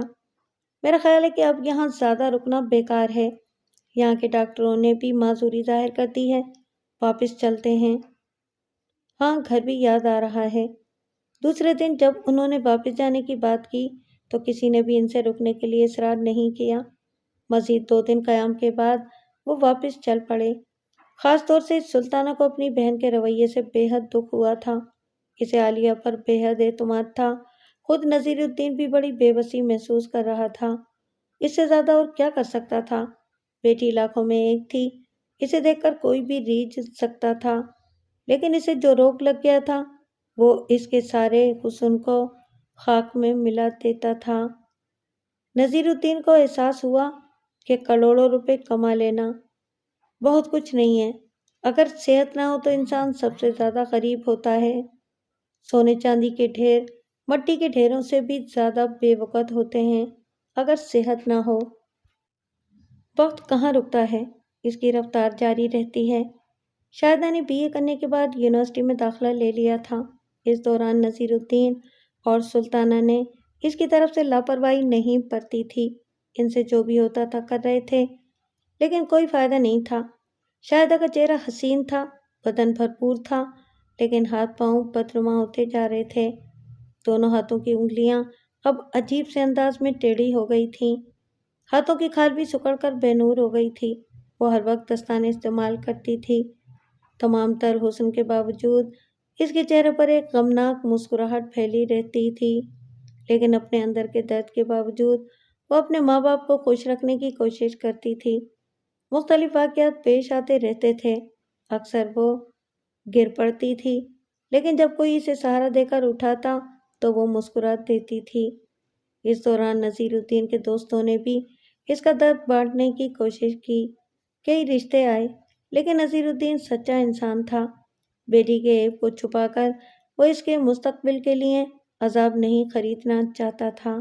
A: میرا خیال ہے کہ اب یہاں زیادہ رکنا بیکار ہے، یہاں کے ڈاکٹروں نے بھی معذوری ظاہر کر دی ہے، واپس چلتے ہیں۔ ہاں، گھر بھی یاد آ رہا ہے۔ دوسرے دن جب انہوں نے واپس جانے کی بات کی تو کسی نے بھی ان سے رکنے کے لیے اصرار نہیں کیا۔ مزید 2 دن قیام کے بعد وہ واپس چل پڑے۔ خاص طور سے سلطانہ کو اپنی بہن کے رویے سے بے حد دکھ ہوا تھا، اسے عالیہ پر بے حد اعتماد تھا۔ خود نذیر الدین بھی بڑی بے بسی محسوس کر رہا تھا، اس سے زیادہ اور کیا کر سکتا تھا؟ بیٹی لاکھوں میں ایک تھی، اسے دیکھ کر کوئی بھی ریجھ سکتا تھا، لیکن اسے جو روگ لگ گیا تھا وہ اس کے سارے حسن کو خاک میں ملا دیتا تھا۔ نذیر الدین کو احساس ہوا کہ کروڑوں روپے کما لینا بہت کچھ نہیں ہے، اگر صحت نہ ہو تو انسان سب سے زیادہ غریب ہوتا ہے۔ سونے چاندی کے ڈھیر مٹی کے ڈھیروں سے بھی زیادہ بے وقت ہوتے ہیں اگر صحت نہ ہو۔ وقت کہاں رکتا ہے، اس کی رفتار جاری رہتی ہے۔ شاہدہ نے BA کرنے کے بعد یونیورسٹی میں داخلہ لے لیا تھا۔ اس دوران نذیر الدین اور سلطانہ نے اس کی طرف سے لاپرواہی نہیں برتی تھی، ان سے جو بھی ہوتا تھا کر رہے تھے، لیکن کوئی فائدہ نہیں تھا۔ شاہدہ کا چہرہ حسین تھا، بدن بھرپور تھا، لیکن ہاتھ پاؤں بدنما ہوتے جا رہے تھے۔ دونوں ہاتھوں کی انگلیاں اب عجیب سے انداز میں ٹیڑھی ہو گئی تھیں، ہاتھوں کی کھال بھی سکڑ کر بے نور ہو گئی تھی۔ وہ ہر وقت دستانے استعمال کرتی تھی۔ تمام تر حسن کے باوجود اس کے چہرے پر ایک غمناک مسکراہٹ پھیلی رہتی تھی، لیکن اپنے اندر کے درد کے باوجود وہ اپنے ماں باپ کو خوش رکھنے کی کوشش کرتی تھی۔ مختلف واقعات پیش آتے رہتے تھے، اکثر وہ گر پڑتی تھی، لیکن جب کوئی اسے سہارا دے کر اٹھاتا تو وہ مسکرا دیتی تھی۔ اس دوران نذیر الدین کے دوستوں نے بھی اس کا درد بانٹنے کی کوشش کی، کئی رشتے آئے، لیکن نذیر الدین سچا انسان تھا۔ بیٹی کے عیب کو چھپا کر وہ اس کے مستقبل کے لیے عذاب نہیں خریدنا چاہتا تھا،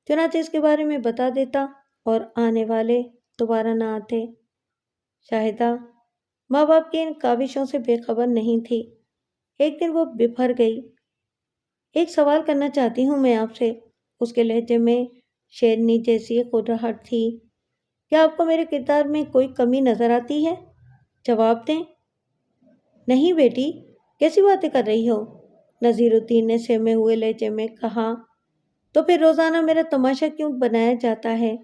A: چنانچہ اس کے بارے میں بتا دیتا اور آنے والے دوبارہ نہ آتے۔ شاہدہ ماں باپ کی ان کاوشوں سے بے خبر نہیں تھی۔ ایک دن وہ بفر گئی۔ ایک سوال کرنا چاہتی ہوں میں آپ سے، اس کے لہجے میں شیرنی جیسی قرہٹ تھی۔ کیا آپ کو میرے کردار میں کوئی کمی نظر آتی ہے؟ جواب دیں۔ نہیں بیٹی، کیسی باتیں کر رہی ہو؟ نذیر الدین نے سہمے ہوئے لہجے میں کہا۔ تو پھر روزانہ میرا تماشا کیوں بنایا جاتا ہے؟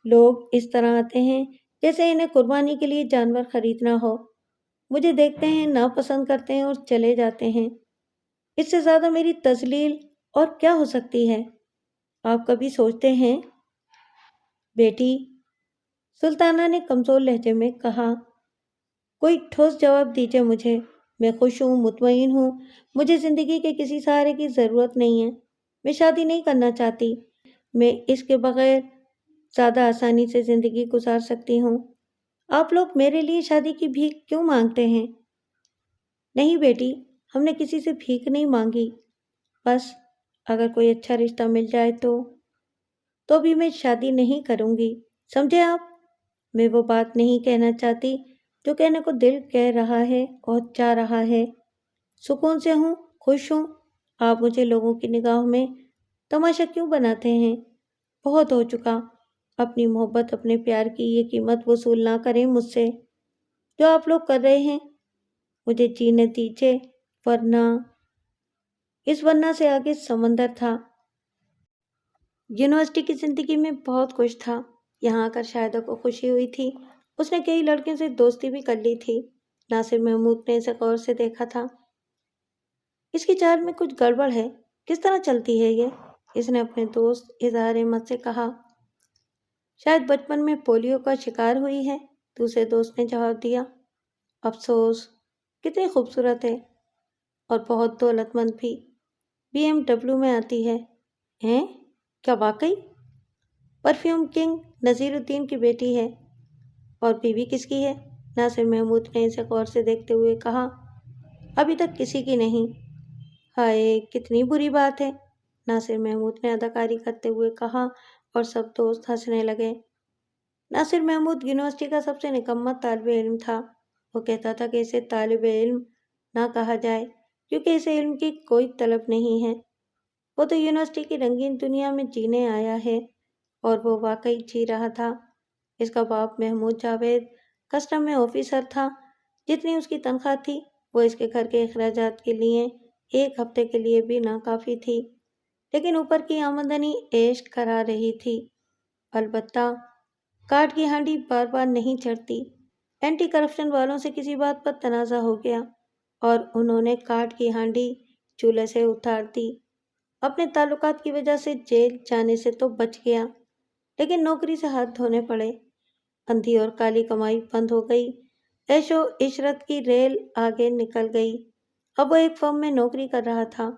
A: لوگ اس طرح آتے ہیں جیسے انہیں قربانی کے لیے جانور خریدنا ہو، مجھے دیکھتے ہیں، ناپسند کرتے ہیں اور چلے جاتے ہیں۔ اس سے زیادہ میری تذلیل اور کیا ہو سکتی ہے؟ آپ کبھی سوچتے ہیں؟ بیٹی، سلطانہ نے کمزور لہجے میں کہا، کوئی ٹھوس جواب دیجیے مجھے، میں خوش ہوں، مطمئن ہوں، مجھے زندگی کے کسی سہارے کی ضرورت نہیں ہے، میں شادی نہیں کرنا چاہتی، میں اس کے بغیر زیادہ آسانی سے زندگی گزار سکتی ہوں۔ آپ لوگ میرے لیے شادی کی بھیک کیوں مانگتے ہیں؟ نہیں بیٹی، ہم نے کسی سے بھیک نہیں مانگی، بس اگر کوئی اچھا رشتہ مل جائے تو بھی میں شادی نہیں کروں گی، سمجھے آپ؟ میں وہ بات نہیں کہنا چاہتی جو کہنے کو دل کہہ رہا ہے اور چاہ رہا ہے۔ سکون سے ہوں، خوش ہوں۔ آپ مجھے لوگوں کی نگاہوں میں تماشا کیوں بناتے ہیں؟ بہت ہو چکا۔ اپنی محبت، اپنے پیار کی یہ قیمت وصول نہ کریں مجھ سے جو آپ لوگ کر رہے ہیں۔ مجھے جینے دیجیے، ورنہ اس ورنہ سے آگے سمندر تھا۔ یونیورسٹی کی زندگی میں بہت کچھ تھا۔ یہاں آ کر شاہدہ کو خوشی ہوئی تھی۔ اس نے کئی لڑکیوں سے دوستی بھی کر لی تھی۔ ناصر محمود نے اسے غور سے دیکھا تھا۔ اس کی چال میں کچھ گڑبڑ ہے، کس طرح چلتی ہے یہ؟ اس نے اپنے دوست اظہار احمد سے کہا۔ شاید بچپن میں پولیو کا شکار ہوئی ہے، دوسرے دوست نے جواب دیا۔ افسوس، کتنی خوبصورت ہے اور بہت دولت مند بھی، BMW میں آتی ہے۔ ہیں؟ کیا واقعی؟ پرفیوم کنگ نذیر الدین کی بیٹی ہے۔ اور بیوی کس کی ہے؟ ناصر محمود نے اسے غور سے دیکھتے ہوئے کہا۔ ابھی تک کسی کی نہیں۔ ہائے، کتنی بری بات ہے، ناصر محمود نے اداکاری کرتے ہوئے کہا اور سب دوست ہنسنے لگے۔ ناصر محمود یونیورسٹی کا سب سے نکما طالب علم تھا۔ وہ کہتا تھا کہ اسے طالب علم نہ کہا جائے کیونکہ اسے علم کی کوئی طلب نہیں ہے۔ وہ تو یونیورسٹی کی رنگین دنیا میں جینے آیا ہے، اور وہ واقعی جی رہا تھا۔ اس کا باپ محمود جاوید کسٹم میں آفیسر تھا۔ جتنی اس کی تنخواہ تھی وہ اس کے گھر کے اخراجات کے لیے ایک ہفتے کے لیے بھی ناکافی تھی، لیکن اوپر کی آمدنی عیش کرا رہی تھی۔ البتہ کاٹ کی ہانڈی بار بار نہیں چڑھتی۔ اینٹی کرپشن والوں سے کسی بات پر تنازع ہو گیا اور انہوں نے کاٹ کی ہانڈی چولہے سے اتار دی۔ اپنے تعلقات کی وجہ سے جیل جانے سے تو بچ گیا، لیکن نوکری سے ہاتھ دھونے پڑے۔ اندھی اور کالی کمائی بند ہو گئی۔ عیش و عشرت کی ریل آگے نکل گئی۔ اب وہ ایک فرم میں نوکری کر رہا تھا۔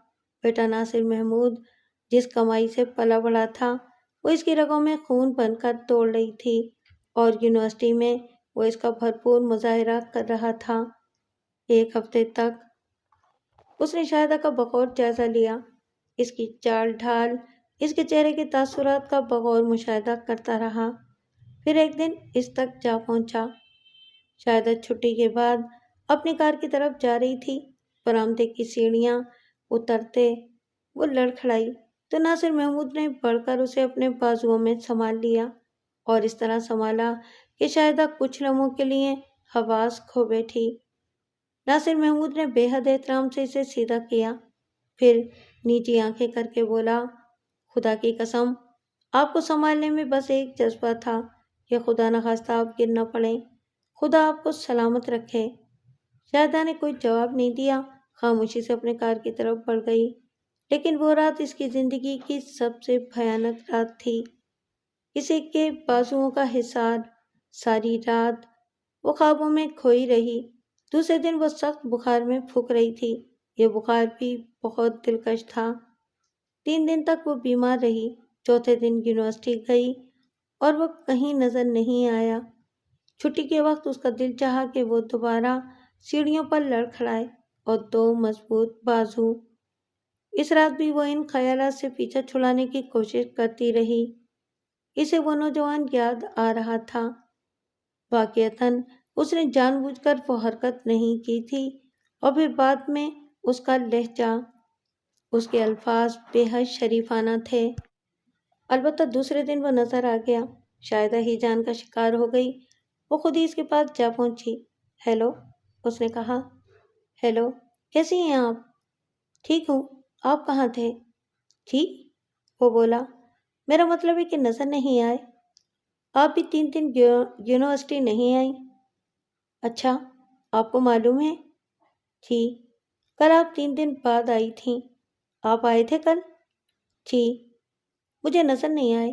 A: بیٹا ناصر محمود جس کمائی سے پلا بڑھا تھا وہ اس کی رگوں میں خون بن کر دوڑ رہی تھی، اور یونیورسٹی میں وہ اس کا بھرپور مظاہرہ کر رہا تھا۔ ایک ہفتے تک اس نے شاہدہ کا بغور جائزہ لیا، اس کی چال ڈھال، اس کے چہرے کے تاثرات کا بغور مشاہدہ کرتا رہا۔ پھر ایک دن اس تک جا پہنچا۔ شاہدہ چھٹی کے بعد اپنی کار کی طرف جا رہی تھی۔ برآمدے کی سیڑھیاں اترتے وہ لڑکھڑائی تو ناصر محمود نے بڑھ کر اسے اپنے بازوؤں میں سنبھال لیا، اور اس طرح سنبھالا کہ شاہدہ کچھ لمحوں کے لیے حواس کھو بیٹھی۔ ناصر محمود نے بے حد احترام سے اسے سیدھا کیا، پھر نیچی آنکھیں کر کے بولا، خدا کی قسم آپ کو سنبھالنے میں بس ایک جذبہ تھا کہ خدا نخواستہ آپ گر نہ پڑیں، خدا آپ کو سلامت رکھے۔ شاہدہ نے کوئی جواب نہیں دیا، خاموشی سے اپنے کار کی طرف بڑھ گئی۔ لیکن وہ رات اس کی زندگی کی سب سے بھیانک رات تھی۔ کسی کے بازوؤں کا حصار، ساری رات وہ خوابوں میں کھوئی رہی۔ دوسرے دن وہ سخت بخار میں پھونک رہی تھی۔ یہ بخار بھی بہت دلکش تھا۔ 3 دن تک وہ بیمار رہی۔ چوتھے دن یونیورسٹی گئی اور وہ کہیں نظر نہیں آیا۔ چھٹی کے وقت اس کا دل چاہا کہ وہ دوبارہ سیڑھیوں پر لڑکھڑائے، اور 2 مضبوط بازو۔ اس رات بھی وہ ان خیالات سے پیچھا چھڑانے کی کوشش کرتی رہی۔ اسے وہ نوجوان یاد آ رہا تھا۔ واقعتاً اس نے جان بوجھ کر وہ حرکت نہیں کی تھی، اور پھر بعد میں اس کا لہجہ، اس کے الفاظ بے حد شریفانہ تھے۔ البتہ دوسرے دن وہ نظر آ گیا۔ شاہدہ ہی جان کا شکار ہو گئی۔ وہ خود ہی اس کے پاس جا پہنچی۔ ہیلو، اس نے کہا۔ ہیلو، کیسی ہیں آپ؟ ٹھیک ہوں، آپ کہاں تھے؟ جی، وہ بولا، میرا مطلب ہے کہ نظر نہیں آئے۔ آپ بھی 3 دن یونیورسٹی نہیں آئیں؟ اچھا، آپ کو معلوم ہے؟ جی، کل آپ 3 دن بعد آئی تھیں۔ آپ آئے تھے کل؟ جی، مجھے نظر نہیں آئے۔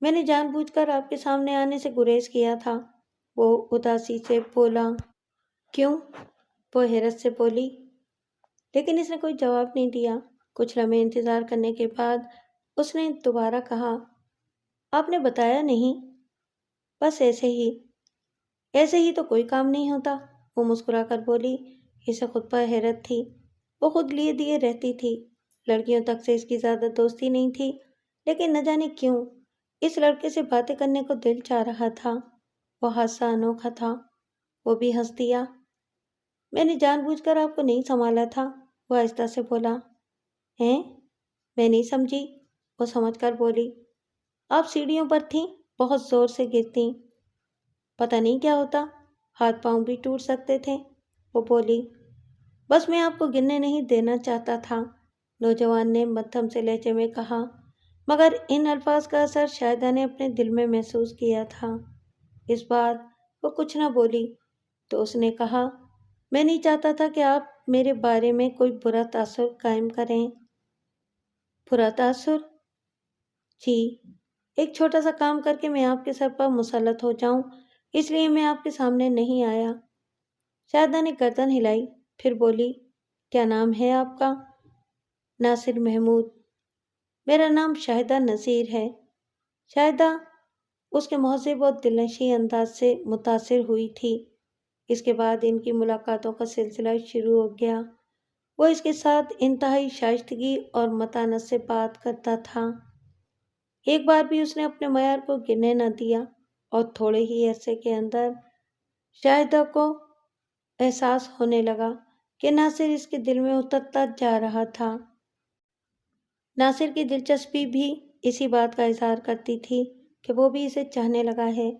A: میں نے جان بوجھ کر آپ کے سامنے آنے سے گریز کیا تھا، وہ اداسی سے بولا۔ کیوں؟ وہ حیرت سے بولی۔ لیکن اس نے کوئی جواب نہیں دیا۔ کچھ لمحے انتظار کرنے کے بعد اس نے دوبارہ کہا، آپ نے بتایا نہیں؟ بس ایسے ہی۔ ایسے ہی تو کوئی کام نہیں ہوتا، وہ مسکرا کر بولی۔ اسے خود پر حیرت تھی۔ وہ خود لیے دیے رہتی تھی۔ لڑکیوں تک سے اس کی زیادہ دوستی نہیں تھی، لیکن نہ جانے کیوں اس لڑکے سے باتیں کرنے کو دل چاہ رہا تھا۔ وہ حادثہ انوکھا تھا۔ وہ بھی ہنس دیا۔ میں نے جان بوجھ کر آپ کو نہیں سنبھالا تھا، وہ آہستہ سے بولا۔ ہیں؟ میں نہیں سمجھی، وہ سمجھ کر بولی۔ آپ سیڑھیوں پر تھیں، بہت زور سے گرتیں۔ پتہ نہیں کیا ہوتا، ہاتھ پاؤں بھی ٹوٹ سکتے تھے، وہ بولی۔ بس میں آپ کو گرنے نہیں دینا چاہتا تھا، نوجوان نے مدھم سے لہجے میں کہا، مگر ان الفاظ کا اثر شاہدہ نے اپنے دل میں محسوس کیا تھا۔ اس بار وہ کچھ نہ بولی تو اس نے کہا، میں نہیں چاہتا تھا کہ آپ میرے بارے میں کوئی برا تاثر قائم کریں۔ برا تاثر؟ جی، ایک چھوٹا سا کام کر کے میں آپ کے سر پر مسلط ہو جاؤں، اس لیے میں آپ کے سامنے نہیں آیا۔ شاہدہ نے گردن ہلائی، پھر بولی، کیا نام ہے آپ کا؟ ناصر محمود۔ میرا نام شاہدہ نذیر ہے۔ شاہدہ اس کے مہذب اور دلنشین انداز سے متاثر ہوئی تھی۔ اس کے بعد ان کی ملاقاتوں کا سلسلہ شروع ہو گیا۔ وہ اس کے ساتھ انتہائی شائستگی اور متانت سے بات کرتا تھا۔ ایک بار بھی اس نے اپنے معیار کو گرنے نہ دیا، اور تھوڑے ہی عرصے کے اندر شاہدہ کو احساس ہونے لگا کہ ناصر اس کے دل میں اترتا جا رہا تھا۔ ناصر کی دلچسپی بھی اسی بات کا اظہار کرتی تھی کہ وہ بھی اسے چاہنے لگا ہے۔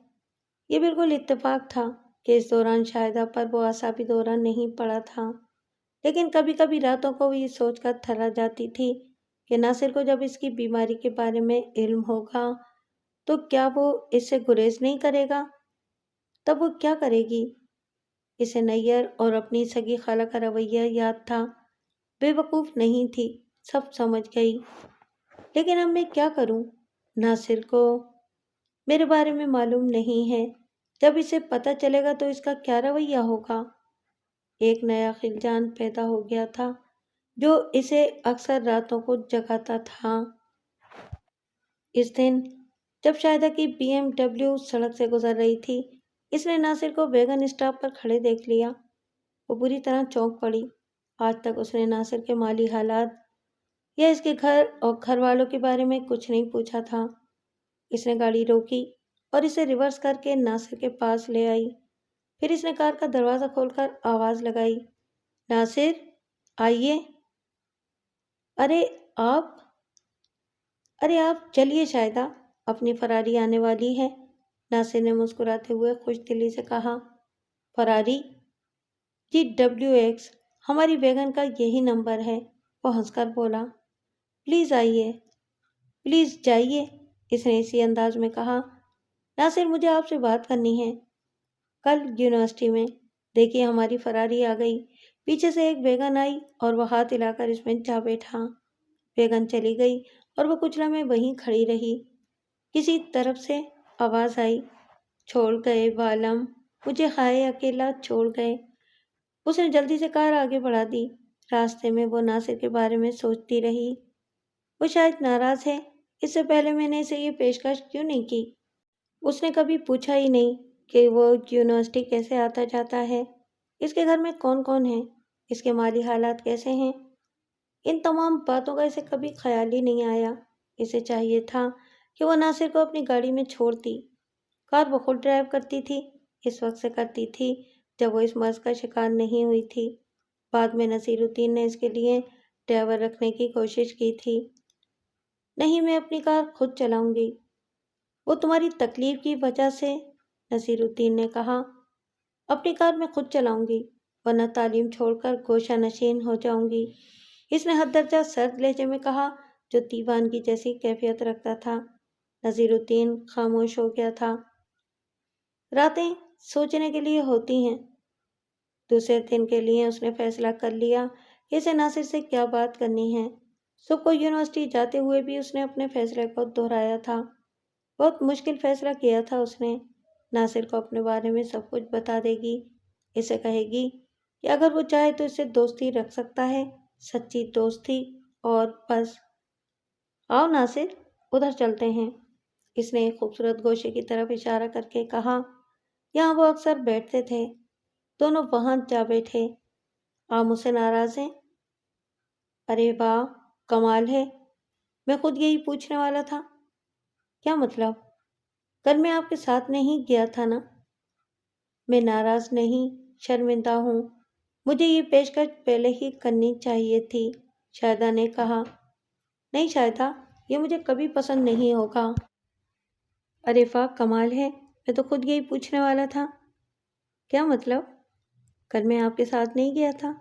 A: یہ بالکل اتفاق تھا کہ اس دوران شاہدہ پر وہ اعصابی دورہ نہیں پڑا تھا، لیکن کبھی کبھی راتوں کو وہ یہ سوچ کر تھرا جاتی تھی کہ ناصر کو جب اس کی بیماری کے بارے میں علم ہوگا تو کیا وہ اس سے گریز نہیں کرے گا؟ تب وہ کیا کرے گی؟ اسے نیئر اور اپنی سگی خالہ کا رویہ یاد تھا۔ بے وقوف نہیں تھی، سب سمجھ گئی۔ لیکن اب میں کیا کروں؟ ناصر کو میرے بارے میں معلوم نہیں ہے، جب اسے پتہ چلے گا تو اس کا کیا رویہ ہوگا؟ ایک نیا خلجان پیدا ہو گیا تھا جو اسے اکثر راتوں کو جگاتا تھا۔ اس دن جب شاہدہ کی BMW سڑک سے گزر رہی تھی، اس نے ناصر کو ویگن اسٹاپ پر کھڑے دیکھ لیا۔ وہ بری طرح چونک پڑی۔ آج تک اس نے ناصر کے مالی حالات یا اس کے گھر اور گھر والوں کے بارے میں کچھ نہیں پوچھا تھا۔ اس نے گاڑی روکی اور اسے ریورس کر کے ناصر کے پاس لے آئی۔ پھر اس نے کار کا دروازہ کھول کر آواز لگائی، ناصر آئیے۔ ارے آپ چلیے شاہدہ، اپنی فراری آنے والی ہے، ناصر نے مسکراتے ہوئے خوش دلی سے کہا۔ فراری؟ جی WX، ہماری ویگن کا یہی نمبر ہے، وہ ہنس کر بولا۔ پلیز آئیے، پلیز جائیے، اس نے اسی انداز میں کہا۔ ناصر مجھے آپ سے بات کرنی ہے۔ کل یونیورسٹی میں دیکھیے ہماری فراری آ گئی۔ پیچھے سے ایک ویگن آئی اور وہ ہاتھ ہلا کر اس میں جا بیٹھا۔ ویگن چلی گئی اور وہ کچھ لمحے وہیں کھڑی رہی۔ کسی طرف سے آواز آئی، چھوڑ گئے بالم، مجھے ہائے اکیلا چھوڑ گئے۔ اس نے جلدی سے کار آگے بڑھا دی۔ راستے میں وہ ناصر کے بارے میں سوچتی رہی۔ وہ شاید ناراض ہے، اس سے پہلے میں نے اسے یہ پیشکش کیوں نہیں کی؟ اس نے کبھی پوچھا ہی نہیں کہ وہ یونیورسٹی کیسے آتا جاتا ہے، اس کے گھر میں کون کون ہے، اس کے مالی حالات کیسے ہیں۔ ان تمام باتوں کا اسے کبھی خیال ہی نہیں آیا۔ اسے چاہیے تھا کہ وہ ناصر کو اپنی گاڑی میں چھوڑتی۔ کار وہ خود ڈرائیو کرتی تھی، اس وقت سے کرتی تھی جب وہ اس مرض کا شکار نہیں ہوئی تھی۔ بعد میں نصیر الدین نے اس کے لیے ڈرائیور رکھنے کی کوشش کی تھی۔ نہیں، میں اپنی کار خود چلاؤں گی۔ وہ تمہاری تکلیف کی وجہ سے، نصیر الدین نے کہا۔ اپنی کار میں خود چلاؤں گی، ورنہ تعلیم چھوڑ کر گوشہ نشین ہو جاؤں گی، اس نے حد درجہ سرد لہجے میں کہا جو دیوانگی جیسی کیفیت رکھتا تھا۔ نصیر الدین خاموش ہو گیا تھا۔ راتیں سوچنے کے لیے ہوتی ہیں۔ دوسرے دن کے لیے اس نے فیصلہ کر لیا کہ اسے ناصر سے کیا بات کرنی ہے۔ صبح کو یونیورسٹی جاتے ہوئے بھی اس نے اپنے فیصلے کو دہرایا تھا۔ بہت مشکل فیصلہ کیا تھا اس نے۔ ناصر کو اپنے بارے میں سب کچھ بتا دے گی، اسے کہے گی کہ اگر وہ چاہے تو اس سے دوستی رکھ سکتا ہے، سچی دوستی، اور بس۔ آؤ ناصر، ادھر چلتے ہیں، اس نے ایک خوبصورت گوشے کی طرف اشارہ کر کے کہا۔ یہاں وہ اکثر بیٹھتے تھے۔ دونوں وہاں جا بیٹھے۔ آپ مجھ سے ناراض ہیں؟ ارے واہ، کمال ہے، میں خود یہی پوچھنے والا تھا۔ کیا مطلب؟ کل میں آپ کے ساتھ نہیں گیا تھا نا؟ میں ناراض نہیں، شرمندہ ہوں، مجھے یہ پیشکش پہلے ہی کرنی چاہیے تھی، شاہدہ نے کہا۔ نہیں شاہدہ، یہ مجھے کبھی پسند نہیں ہوگا۔ ارے واہ، کمال ہے، میں تو خود یہی پوچھنے والا تھا۔ کیا مطلب؟ کل میں آپ کے ساتھ نہیں گیا تھا۔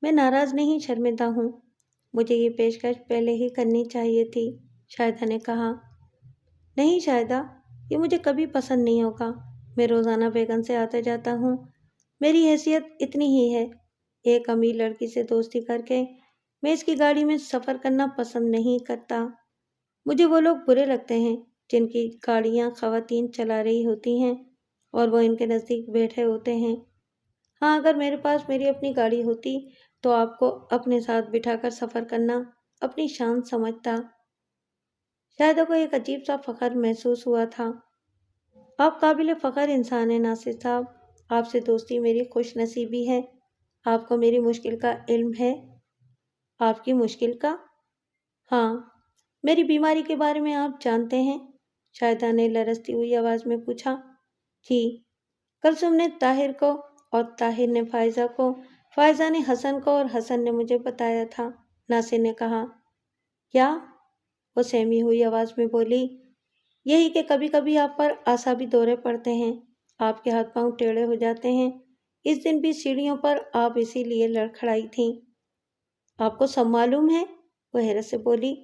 A: میں ناراض نہیں، شرمندہ ہوں، مجھے یہ پیشکش پہلے ہی کرنی چاہیے تھی، شاہدہ نے کہا۔ نہیں شاہدہ، یہ مجھے کبھی پسند نہیں ہوگا، میں روزانہ بیگن سے آتا جاتا ہوں، میری حیثیت اتنی ہی ہے۔ ایک امیر لڑکی سے دوستی کر کے میں اس کی گاڑی میں سفر کرنا پسند نہیں کرتا۔ مجھے وہ لوگ برے لگتے ہیں جن کی گاڑیاں خواتین چلا رہی ہوتی ہیں اور وہ ان کے نزدیک بیٹھے ہوتے ہیں۔ ہاں، اگر میرے پاس میری اپنی گاڑی ہوتی تو آپ کو اپنے ساتھ بٹھا کر سفر کرنا اپنی شان سمجھتا۔ شاہدہ کو ایک عجیب سا فخر محسوس ہوا تھا۔ آپ قابل فخر انسان ہیں ناصر صاحب، آپ سے دوستی میری خوش نصیبی ہے۔ آپ کو میری مشکل کا علم ہے؟ آپ کی مشکل کا؟ ہاں، میری بیماری کے بارے میں آپ جانتے ہیں؟ شاہدہ نے لرزتی ہوئی آواز میں پوچھا۔ جی، کل تم نے طاہر کو اور طاہر نے فائزہ کو، فائزہ نے حسن کو اور حسن نے مجھے بتایا تھا، ناصر نے کہا۔ کیا؟ وہ سہمی ہوئی آواز میں بولی۔ یہی کہ کبھی کبھی آپ پر اعصابی دورے پڑتے ہیں، آپ کے ہاتھ پاؤں ٹیڑھے ہو جاتے ہیں، اس دن بھی سیڑھیوں پر آپ اسی لیے لڑکھڑائی تھیں۔ آپ کو سب معلوم ہے؟ وہ حیرت سے بولی۔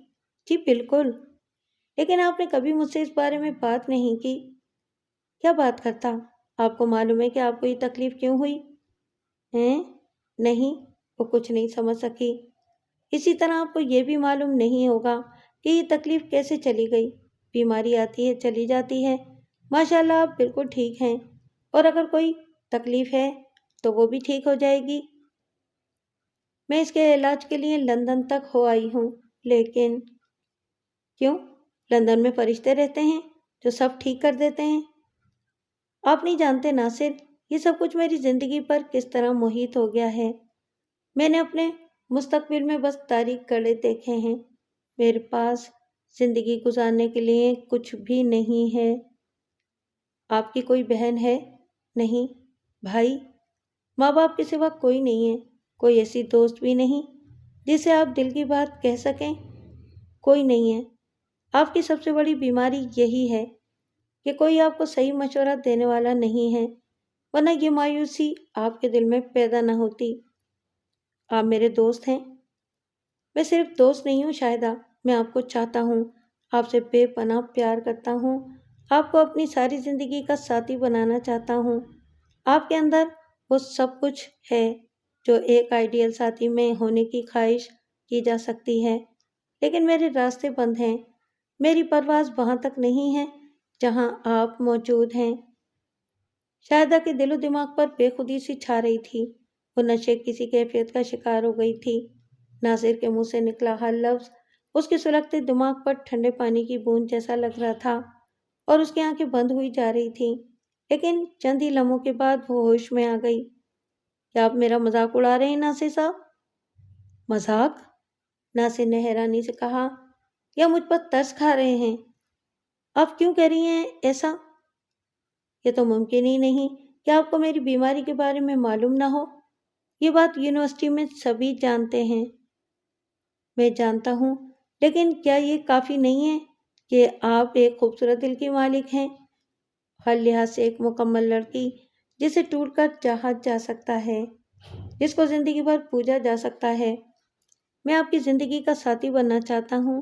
A: جی بالکل، لیکن آپ نے کبھی مجھ سے اس بارے میں بات نہیں کی۔ کیا بات کرتا؟ آپ کو معلوم ہے کہ آپ کو یہ تکلیف کیوں ہوئی؟ نہیں، وہ کچھ نہیں سمجھ سکی۔ اسی طرح آپ کو یہ بھی معلوم نہیں ہوگا کہ یہ تکلیف کیسے چلی گئی۔ بیماری آتی ہے، چلی جاتی ہے، ماشاءاللہ آپ بالکل ٹھیک ہیں، اور اگر کوئی تکلیف ہے تو وہ بھی ٹھیک ہو جائے گی۔ میں اس کے علاج کے لیے لندن تک ہو آئی ہوں، لیکن کیوں؟ لندن میں فرشتے رہتے ہیں جو سب ٹھیک کر دیتے ہیں؟ آپ نہیں جانتے ناصر، یہ سب کچھ میری زندگی پر کس طرح محیط ہو گیا ہے۔ میں نے اپنے مستقبل میں بس تاریک گڑھے دیکھے ہیں۔ میرے پاس زندگی گزارنے کے لیے کچھ بھی نہیں ہے۔ آپ کی کوئی بہن ہے؟ نہیں۔ بھائی؟ ماں باپ کے سوا کوئی نہیں ہے؟ کوئی ایسی دوست بھی نہیں جسے آپ دل کی بات کہہ سکیں؟ کوئی نہیں ہے۔ آپ کی سب سے بڑی بیماری یہی ہے کہ کوئی آپ کو صحیح مشورہ دینے والا نہیں ہے، ورنہ یہ مایوسی آپ کے دل میں پیدا نہ ہوتی۔ آپ میرے دوست ہیں۔ میں صرف دوست نہیں ہوں شاہدہ، میں آپ کو چاہتا ہوں، آپ سے بے پناہ پیار کرتا ہوں، آپ کو اپنی ساری زندگی کا ساتھی بنانا چاہتا ہوں۔ آپ کے اندر وہ سب کچھ ہے جو ایک آئیڈیل ساتھی میں ہونے کی خواہش کی جا سکتی ہے، لیکن میرے راستے بند ہیں۔ میری پرواز وہاں تک نہیں ہے جہاں آپ موجود ہیں۔ شاہدہ کے دل و دماغ پر بے خودی سی چھا رہی تھی۔ وہ نشے کسی کیفیت کا شکار ہو گئی تھی۔ ناصر کے منہ سے نکلا ہر لفظ اس کے سلگتے دماغ پر ٹھنڈے پانی کی بوند جیسا لگ رہا تھا، اور اس کی آنکھیں بند ہوئی جا رہی تھیں، لیکن چند ہی لمحوں کے بعد وہ ہوش میں آ گئی۔ کیا آپ میرا مذاق اڑا رہے ہیں ناصر صاحب؟ مذاق؟ ناصر نے حیرانی سے کہا، یا مجھ پر ترس کھا رہے ہیں؟ آپ کیوں کہہ رہی ہیں ایسا؟ یہ تو ممکن ہی نہیں کہ آپ کو میری بیماری کے بارے میں معلوم نہ ہو۔ یہ بات یونیورسٹی میں سبھی جانتے ہیں۔ میں جانتا ہوں، لیکن کیا یہ کافی نہیں ہے کہ آپ ایک خوبصورت دل کی مالک ہیں، ہر لحاظ سے ایک مکمل لڑکی جسے ٹوٹ کر چاہا جا سکتا ہے، جس کو زندگی بھر پوجا جا سکتا ہے۔ میں آپ کی زندگی کا ساتھی بننا چاہتا ہوں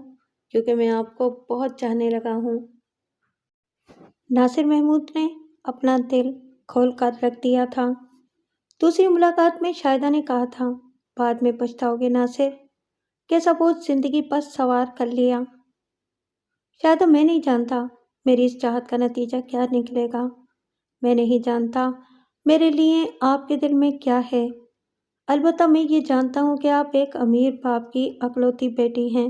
A: کیونکہ میں آپ کو بہت چاہنے لگا ہوں۔ ناصر محمود نے اپنا دل کھول کر رکھ دیا تھا۔ دوسری ملاقات میں شاہدہ نے کہا تھا، بعد میں پچھتاؤ گے ناصر، کیسا بوجھ زندگی پر سوار کر لیا۔ شاہدہ، میں نہیں جانتا میری اس چاہت کا نتیجہ کیا نکلے گا۔ میں نہیں جانتا میرے لیے آپ کے دل میں کیا ہے۔ البتہ میں یہ جانتا ہوں کہ آپ ایک امیر باپ کی اکلوتی بیٹی ہیں۔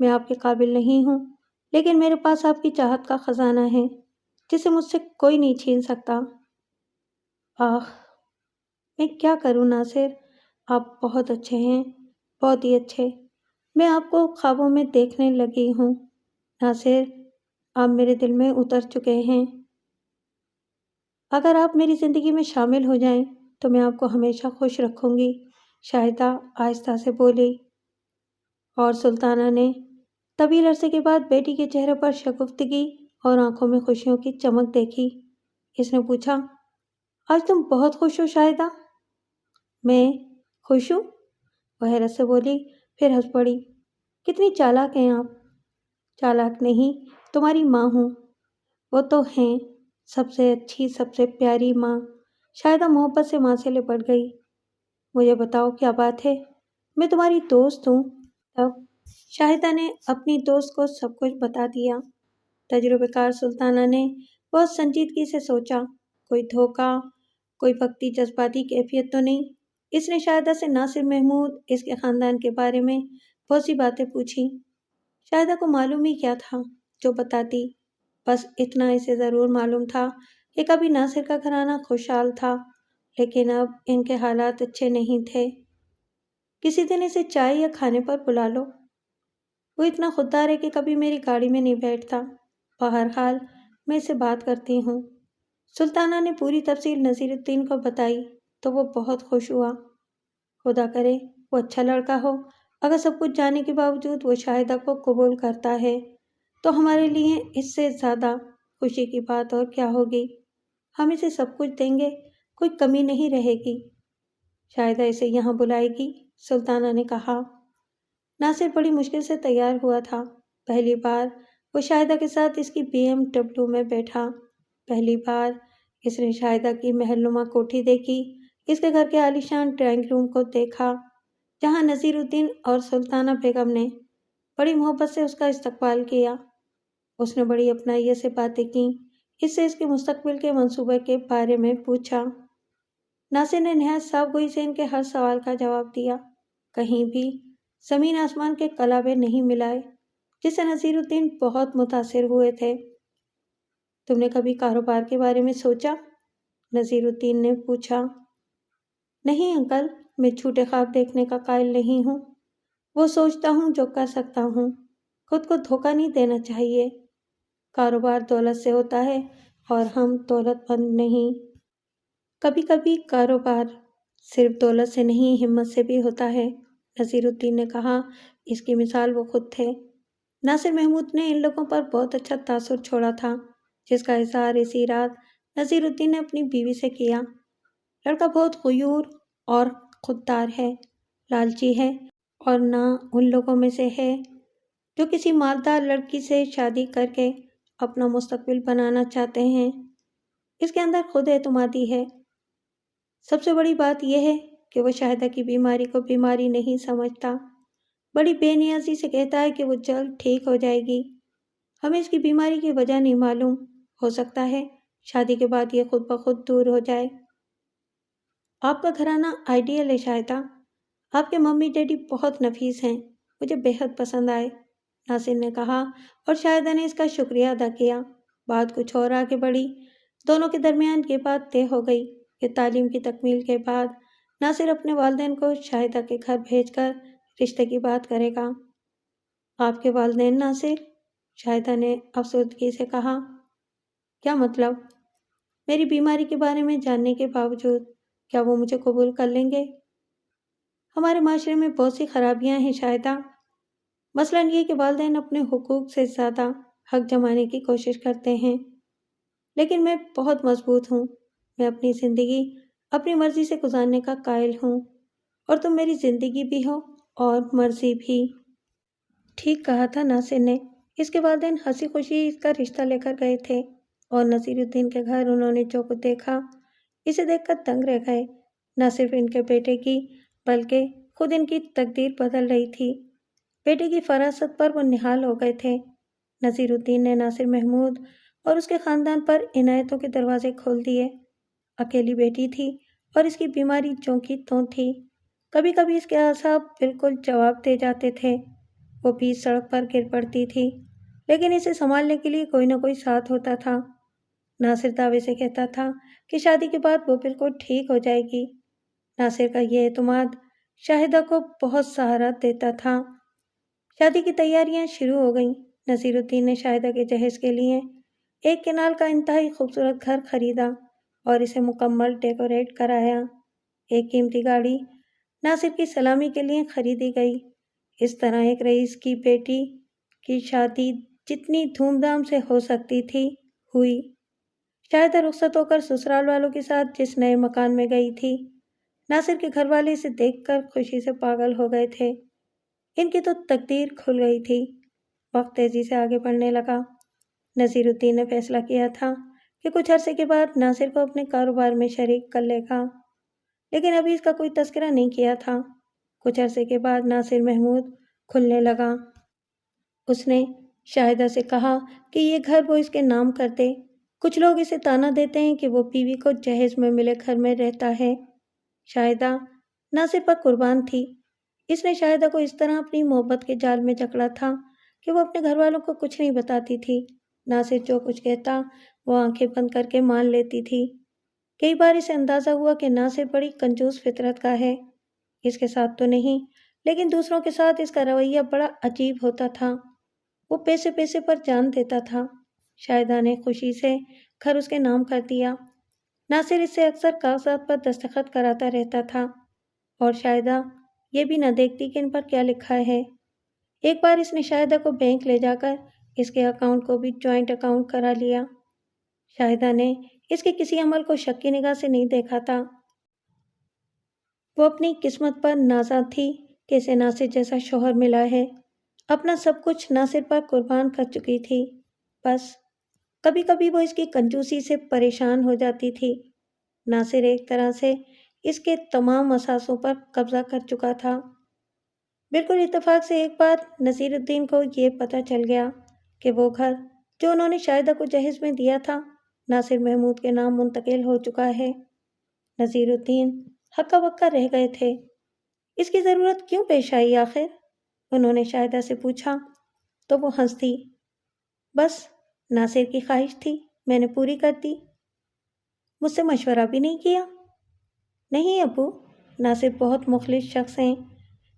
A: میں آپ کے قابل نہیں ہوں، لیکن میرے پاس آپ کی چاہت کا خزانہ ہے جسے مجھ سے کوئی نہیں چھین سکتا۔ آہ، میں کیا کروں ناصر، آپ بہت اچھے ہیں، بہت ہی اچھے۔ میں آپ کو خوابوں میں دیکھنے لگی ہوں۔ ناصر، آپ میرے دل میں اتر چکے ہیں۔ اگر آپ میری زندگی میں شامل ہو جائیں تو میں آپ کو ہمیشہ خوش رکھوں گی، شاہدہ آہستہ سے بولی۔ اور سلطانہ نے طویل عرصے کے بعد بیٹی کے چہرے پر شگفتگی اور آنکھوں میں خوشیوں کی چمک دیکھی۔ اس نے پوچھا، آج تم بہت خوش ہو شاہدہ؟ میں خوش ہوں؟ وہ حیرت سے بولی، پھر ہنس پڑی۔ کتنی چالاک ہیں آپ۔ چالاک نہیں، تمہاری ماں ہوں۔ وہ تو ہیں، سب سے اچھی، سب سے پیاری ماں۔ شاہدہ محبت سے ماں سے لپٹ گئی۔ مجھے بتاؤ کیا بات ہے، میں تمہاری دوست ہوں۔ تب شاہدہ نے اپنی دوست کو سب کچھ بتا دیا۔ تجربہ کار سلطانہ نے بہت سنجیدگی سے سوچا، کوئی دھوکہ، کوئی وقتی جذباتی کیفیت تو نہیں۔ اس نے شاہدہ سے ناصر محمود، اس کے خاندان کے بارے میں بہت سی باتیں پوچھی۔ شاہدہ کو معلوم ہی کیا تھا جو بتاتی، بس اتنا اسے ضرور معلوم تھا کہ کبھی ناصر کا گھرانہ خوشحال تھا، لیکن اب ان کے حالات اچھے نہیں تھے۔ کسی دن اسے چائے یا کھانے پر بلا لو۔ وہ اتنا خوددار ہے کہ کبھی میری گاڑی میں نہیں بیٹھتا۔ بہرحال میں اسے بات کرتی ہوں۔ سلطانہ نے پوری تفصیل نصیر الدین کو بتائی تو وہ بہت خوش ہوا۔ خدا کرے وہ اچھا لڑکا ہو۔ اگر سب کچھ جانے کے باوجود وہ شاہدہ کو قبول کرتا ہے تو ہمارے لیے اس سے زیادہ خوشی کی بات اور کیا ہوگی۔ ہم اسے سب کچھ دیں گے، کوئی کمی نہیں رہے گی۔ شاہدہ اسے یہاں بلائے گی، سلطانہ نے کہا۔ ناصر بڑی مشکل سے تیار ہوا تھا۔ پہلی بار وہ شاہدہ کے ساتھ اس کی BMW میں بیٹھا۔ پہلی بار اس نے شاہدہ کی محل نما کوٹھی دیکھی، اس کے گھر کے عالیشان ڈرائنگ روم کو دیکھا، جہاں نصیر الدین اور سلطانہ بیگم نے بڑی محبت سے اس کا استقبال کیا۔ اس نے بڑی اپنائیت سے باتیں کیں، اس سے اس کے مستقبل کے منصوبے کے بارے میں پوچھا۔ ناصر نے نہایت صاف گوئی سے ان کے ہر سوال کا جواب دیا، کہیں بھی زمین آسمان کے کلابے نہیں ملائے، جس سے نصیر الدین بہت متاثر ہوئے تھے۔ تم نے کبھی کاروبار کے بارے میں سوچا؟ نصیر الدین نے پوچھا۔ نہیں انکل، میں جھوٹے خواب دیکھنے کا قائل نہیں ہوں۔ وہ سوچتا ہوں جو کر سکتا ہوں۔ خود کو دھوکہ نہیں دینا چاہیے۔ کاروبار دولت سے ہوتا ہے اور ہم دولت مند نہیں۔ کبھی کبھی کاروبار صرف دولت سے نہیں، ہمت سے بھی ہوتا ہے، نصیر الدین نے کہا۔ اس کی مثال وہ خود تھے۔ ناصر محمود نے ان لوگوں پر بہت اچھا تاثر چھوڑا تھا، جس کا اظہار اسی رات نصیر الدین نے اپنی بیوی سے کیا۔ لڑکا بہت غیور اور خوددار ہے، لالچی ہے، اور نہ ان لوگوں میں سے ہے جو کسی مالدار لڑکی سے شادی کر کے اپنا مستقبل بنانا چاہتے ہیں۔ اس کے اندر خود اعتمادی ہے۔ سب سے بڑی بات یہ ہے کہ وہ شاہدہ کی بیماری کو بیماری نہیں سمجھتا، بڑی بے نیازی سے کہتا ہے کہ وہ جلد ٹھیک ہو جائے گی۔ ہمیں اس کی بیماری کی وجہ نہیں معلوم، ہو سکتا ہے شادی کے بعد یہ خود بخود دور ہو جائے۔ آپ کا گھرانہ آئیڈیل ہے شاہدہ، آپ کے ممی ڈیڈی بہت نفیس ہیں، مجھے بہت پسند آئے، ناصر نے کہا، اور شاہدہ نے اس کا شکریہ ادا کیا۔ بات کچھ اور آگے بڑھی۔ دونوں کے درمیان یہ بات طے ہو گئی کہ تعلیم کی تکمیل کے بعد ناصر اپنے والدین کو شاہدہ کے گھر بھیج کر رشتے کی بات کرے گا۔ آپ کے والدین ناصر؟ شاہدہ نے افسردگی سے کہا۔ کیا مطلب؟ میری بیماری کے بارے میں جاننے کے باوجود کیا وہ مجھے قبول کر لیں گے؟ ہمارے معاشرے میں بہت سی خرابیاں ہیں شاہدہ، مثلاً یہ کہ والدین اپنے حقوق سے زیادہ حق جمانے کی کوشش کرتے ہیں، لیکن میں بہت مضبوط ہوں، میں اپنی زندگی اپنی مرضی سے گزارنے کا قائل ہوں، اور تم میری زندگی بھی ہو اور مرضی بھی۔ ٹھیک کہا تھا ناصر نے۔ اس کے والدین ہنسی خوشی اس کا رشتہ لے کر گئے تھے، اور نصیر الدین کے گھر انہوں نے جو کچھ دیکھا، اسے دیکھ کر دنگ رہ گئے۔ نہ صرف ان کے بیٹے کی بلکہ خود ان کی تقدیر بدل رہی تھی۔ بیٹے کی فراست پر وہ نہال ہو گئے تھے۔ نصیر الدین نے ناصر محمود اور اس کے خاندان پر عنایتوں کے دروازے کھول دیے۔ اکیلی بیٹی تھی اور اس کی بیماری جوں کی توں تھی۔ کبھی کبھی اس کے اعصاب بالکل جواب دے جاتے تھے، وہ بیچ سڑک پر گر پڑتی تھی، لیکن اسے سنبھالنے کے لیے کوئی نہ کوئی ساتھ ہوتا تھا۔ ناصر دعوے سے کہتا تھا کہ شادی کے بعد وہ بالکل ٹھیک ہو جائے گی۔ ناصر کا یہ اعتماد شاہدہ کو بہت سہارا دیتا تھا۔ شادی کی تیاریاں شروع ہو گئیں۔ نصیر الدین نے شاہدہ کے جہیز کے لیے ایک کنال کا انتہائی خوبصورت گھر خریدا اور اسے مکمل ڈیکوریٹ کرایا۔ ایک قیمتی گاڑی ناصر کی سلامی کے لیے خریدی گئی۔ اس طرح ایک رئیس کی بیٹی کی شادی جتنی دھوم دھام سے ہو سکتی تھی ہوئی۔ شاہدہ رخصت ہو کر سسرال والوں کے ساتھ جس نئے مکان میں گئی تھی، ناصر کے گھر والے اسے دیکھ کر خوشی سے پاگل ہو گئے تھے۔ ان کی تو تقدیر کھل گئی تھی۔ وقت تیزی سے آگے بڑھنے لگا۔ نصیر الدین نے فیصلہ کیا تھا کہ کچھ عرصے کے بعد ناصر کو اپنے کاروبار میں شریک کر لے گا، لیکن ابھی اس کا کوئی تذکرہ نہیں کیا تھا۔ کچھ عرصے کے بعد ناصر محمود کھلنے لگا۔ اس نے شاہدہ سے کہا کہ یہ گھر وہ اس کے نام کر دے۔ کچھ لوگ اسے طعنہ دیتے ہیں کہ وہ بیوی کو جہیز میں ملے گھر میں رہتا ہے۔ شاہدہ ناصر پر قربان تھی۔ اس نے شاہدہ کو اس طرح اپنی محبت کے جال میں جکڑا تھا کہ وہ اپنے گھر والوں کو کچھ نہیں بتاتی تھی۔ ناصر جو کچھ کہتا وہ آنکھیں بند کر کے مان لیتی تھی۔ کئی بار اسے اندازہ ہوا کہ ناصر بڑی کنجوس فطرت کا ہے، اس کے ساتھ تو نہیں، لیکن دوسروں کے ساتھ اس کا رویہ بڑا عجیب ہوتا تھا۔ وہ پیسے پیسے پر جان دیتا تھا۔ شاہدہ نے خوشی سے گھر اس کے نام کر دیا۔ ناصر اس سے اکثر کاغذات پر دستخط کراتا رہتا تھا، اور شاہدہ یہ بھی نہ دیکھتی کہ ان پر کیا لکھا ہے۔ ایک بار اس نے شاہدہ کو بینک لے جا کر اس کے اکاؤنٹ کو بھی جوائنٹ اکاؤنٹ کرا لیا۔ شاہدہ نے اس کے کسی عمل کو شک کی نگاہ سے نہیں دیکھا تھا۔ وہ اپنی قسمت پر نازاں تھی کہ اسے ناصر جیسا شوہر ملا ہے۔ اپنا سب کچھ ناصر پر قربان کر چکی تھی، بس کبھی کبھی وہ اس کی کنجوسی سے پریشان ہو جاتی تھی۔ ناصر ایک طرح سے اس کے تمام اثاثوں پر قبضہ کر چکا تھا۔ بالکل اتفاق سے ایک بار نصیر الدین کو یہ پتہ چل گیا کہ وہ گھر جو انہوں نے شاہدہ کو جہیز میں دیا تھا ناصر محمود کے نام منتقل ہو چکا ہے۔ نذیر الدین ہکا بکا رہ گئے تھے۔ اس کی ضرورت کیوں پیش آئی آخر؟ انہوں نے شاہدہ سے پوچھا تو وہ ہنس دی۔ بس ناصر کی خواہش تھی، میں نے پوری کر دی۔ مجھ سے مشورہ بھی نہیں کیا؟ نہیں ابو، ناصر بہت مخلص شخص ہیں،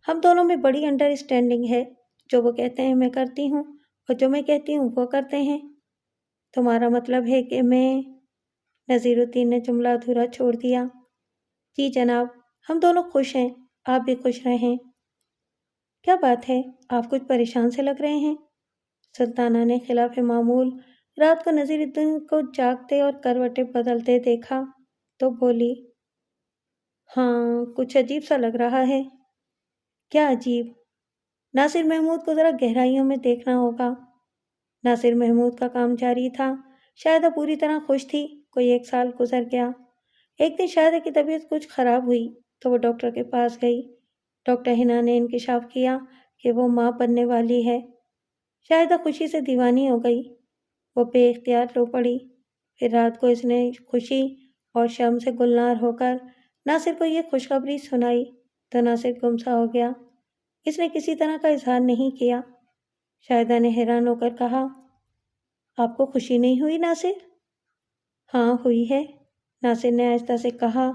A: ہم دونوں میں بڑی انڈرسٹینڈنگ ہے، جو وہ کہتے ہیں میں کرتی ہوں اور جو میں کہتی ہوں وہ کرتے ہیں۔ تمہارا مطلب ہے کہ میں… نذیر الدین نے جملہ ادھورا چھوڑ دیا۔ جی جناب، ہم دونوں خوش ہیں، آپ بھی خوش رہیں۔ کیا بات ہے، آپ کچھ پریشان سے لگ رہے ہیں؟ سلطانہ نے خلاف معمول رات کو نذیر الدین کو جاگتے اور کروٹیں بدلتے دیکھا تو بولی، ہاں کچھ عجیب سا لگ رہا ہے۔ کیا عجیب؟ ناصر محمود کو ذرا گہرائیوں میں دیکھنا ہوگا۔ ناصر محمود کا کام جاری تھا، شاہدہ پوری طرح خوش تھی۔ کوئی 1 سال گزر گیا۔ ایک دن شاہدہ کی طبیعت کچھ خراب ہوئی تو وہ ڈاکٹر کے پاس گئی۔ ڈاکٹر ہنا نے انکشاف کیا کہ وہ ماں بننے والی ہے۔ شاہدہ خوشی سے دیوانی ہو گئی، وہ بے اختیار رو پڑی۔ پھر رات کو اس نے خوشی اور شرم سے گلنار ہو کر ناصر کو یہ خوشخبری سنائی تو ناصر گمسا ہو گیا۔ اس نے کسی طرح کا اظہار نہیں کیا۔ شاہدہ نے حیران ہو کر کہا، آپ کو خوشی نہیں ہوئی ناصر؟ ہاں ہوئی ہے، ناصر نے آہستہ سے کہا۔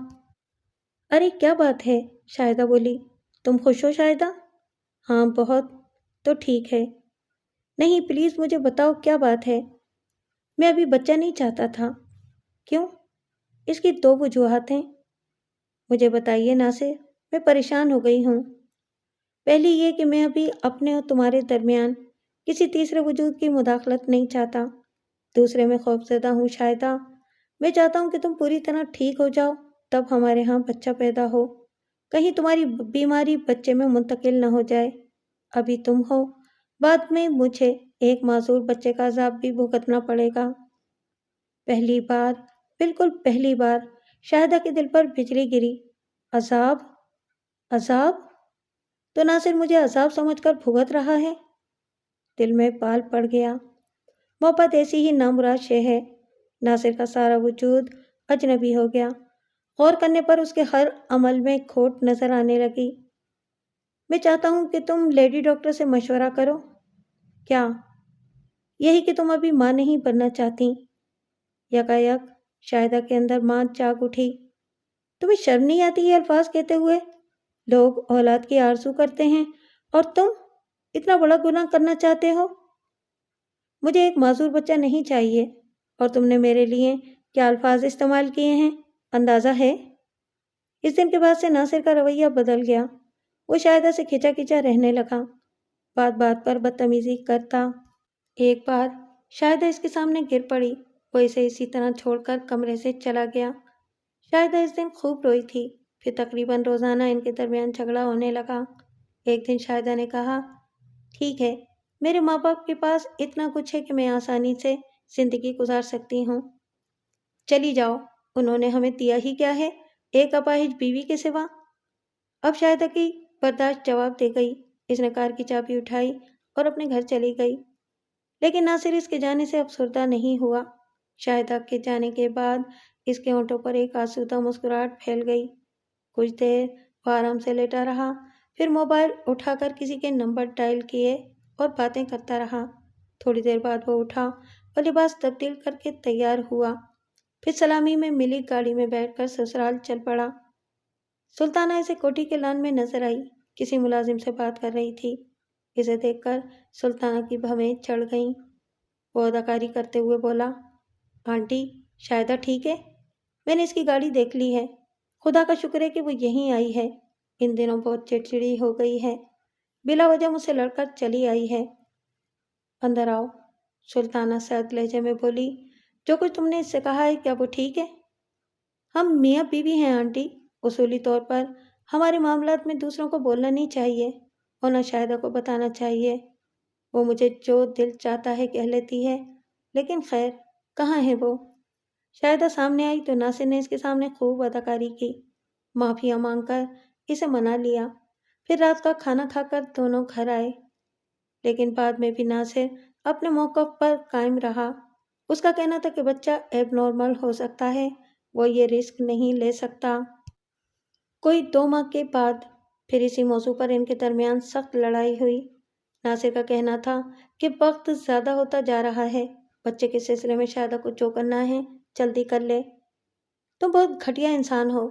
A: ارے کیا بات ہے؟ شاہدہ بولی۔ تم خوش ہو شاہدہ؟ ہاں بہت۔ تو ٹھیک ہے۔ نہیں پلیز مجھے بتاؤ کیا بات ہے؟ میں ابھی بچہ نہیں چاہتا تھا۔ کیوں؟ اس کی 2 وجوہات ہیں۔ مجھے بتائیے ناصر، میں پریشان ہو گئی ہوں۔ پہلی یہ کہ میں ابھی اپنے اور تمہارے درمیان کسی تیسرے وجود کی مداخلت نہیں چاہتا۔ دوسرے میں خوفزدہ ہوں شاہدہ، میں چاہتا ہوں کہ تم پوری طرح ٹھیک ہو جاؤ، تب ہمارے ہاں بچہ پیدا ہو۔ کہیں تمہاری بیماری بچے میں منتقل نہ ہو جائے۔ ابھی تم ہو، بعد میں مجھے ایک معذور بچے کا عذاب بھی بھگتنا پڑے گا۔ پہلی بار، بالکل پہلی بار، شاہدہ کے دل پر بجلی گری۔ عذاب؟ عذاب؟ تو ناصر مجھے عذاب سمجھ کر بھگت رہا ہے؟ دل میں بال پڑ گیا۔ محبت ایسی ہی نامراد شے ہے۔ ناصر کا سارا وجود اجنبی ہو گیا۔ غور کرنے پر اس کے ہر عمل میں کھوٹ نظر آنے لگی۔ میں چاہتا ہوں کہ تم لیڈی ڈاکٹر سے مشورہ کرو۔ کیا؟ یہی کہ تم ابھی ماں نہیں بننا چاہتی۔ یکایک شاہدہ کے اندر ماں جاگ اٹھی۔ تمہیں شرم نہیں آتی یہ الفاظ کہتے ہوئے؟ لوگ اولاد کی آرزو کرتے ہیں اور تم اتنا بڑا گناہ کرنا چاہتے ہو؟ مجھے ایک معذور بچہ نہیں چاہیے، اور تم نے میرے لیے کیا الفاظ استعمال کیے ہیں اندازہ ہے؟ اس دن کے بعد سے ناصر کا رویہ بدل گیا۔ وہ شاہدہ سے کھچا کھچا رہنے لگا، بات بات پر بدتمیزی کرتا۔ ایک بار شاہدہ اس کے سامنے گر پڑی، وہ اسے اسی طرح چھوڑ کر کمرے سے چلا گیا۔ شاہدہ اس دن خوب روئی تھی، پھر تقریباً روزانہ ان کے درمیان جھگڑا ہونے لگا۔ ایک دن شاہدہ نے کہا، ٹھیک ہے، میرے ماں باپ کے پاس اتنا کچھ ہے کہ میں آسانی سے زندگی گزار سکتی ہوں۔ چلی جاؤ، انہوں نے ہمیں دیا ہی کیا ہے، ایک اپاہج بیوی کے سوا۔ اب شاہدہ کی برداشت جواب دے گئی۔ اس نے کار کی چابی اٹھائی اور اپنے گھر چلی گئی۔ لیکن ناصر اس کے جانے سے افسردہ نہیں ہوا۔ شاہدہ کے جانے کے بعد اس کے ہونٹوں پر ایک آسودہ مسکراہٹ پھیل گئی۔ کچھ دیر وہ آرام سے لیٹا رہا، پھر موبائل اٹھا کر کسی کے نمبر ڈائل کیے اور باتیں کرتا رہا۔ تھوڑی دیر بعد وہ اٹھا اور لباس تبدیل کر کے تیار ہوا، پھر سلامی میں ملی گاڑی میں بیٹھ کر سسرال چل پڑا۔ سلطانہ اسے کوٹھی کے لان میں نظر آئی، کسی ملازم سے بات کر رہی تھی۔ اسے دیکھ کر سلطانہ کی بھویں چڑھ گئیں۔ وہ اداکاری کرتے ہوئے بولا، آنٹی شاہدہ ٹھیک ہے؟ میں نے اس کی گاڑی دیکھ لی ہے، خدا کا شکر ہے کہ وہ یہیں آئی ہے۔ ان دنوں بہت چڑچڑی ہو گئی ہے، بلا وجہ مجھ سے لڑ کر چلی آئی ہے۔ اندر آؤ، سلطانہ سرد لہجے میں بولی، جو کچھ تم نے اس سے کہا ہے کیا وہ ٹھیک ہے؟ ہم میاں بیوی ہیں آنٹی، اصولی طور پر ہمارے معاملات میں دوسروں کو بولنا نہیں چاہیے اور نہ شاہدہ کو بتانا چاہیے۔ وہ مجھے جو دل چاہتا ہے کہہ لیتی ہے، لیکن خیر کہاں ہے وہ؟ شاہدہ سامنے آئی تو ناصر نے اس کے سامنے خوب اداکاری کی، معافیا مانگ کر اسے منا لیا۔ پھر رات کا کھانا کھا کر دونوں گھر آئے، لیکن بعد میں بھی ناصر اپنے موقف پر قائم رہا۔ اس کا کہنا تھا کہ بچہ ایب نارمل ہو سکتا ہے، وہ یہ رسک نہیں لے سکتا۔ کوئی 2 ماہ کے بعد پھر اسی موضوع پر ان کے درمیان سخت لڑائی ہوئی۔ ناصر کا کہنا تھا کہ وقت زیادہ ہوتا جا رہا ہے، بچے کے سلسلے میں شاہدہ کو جو کرنا ہے جلدی کر لے۔ تم بہت گھٹیا انسان ہو،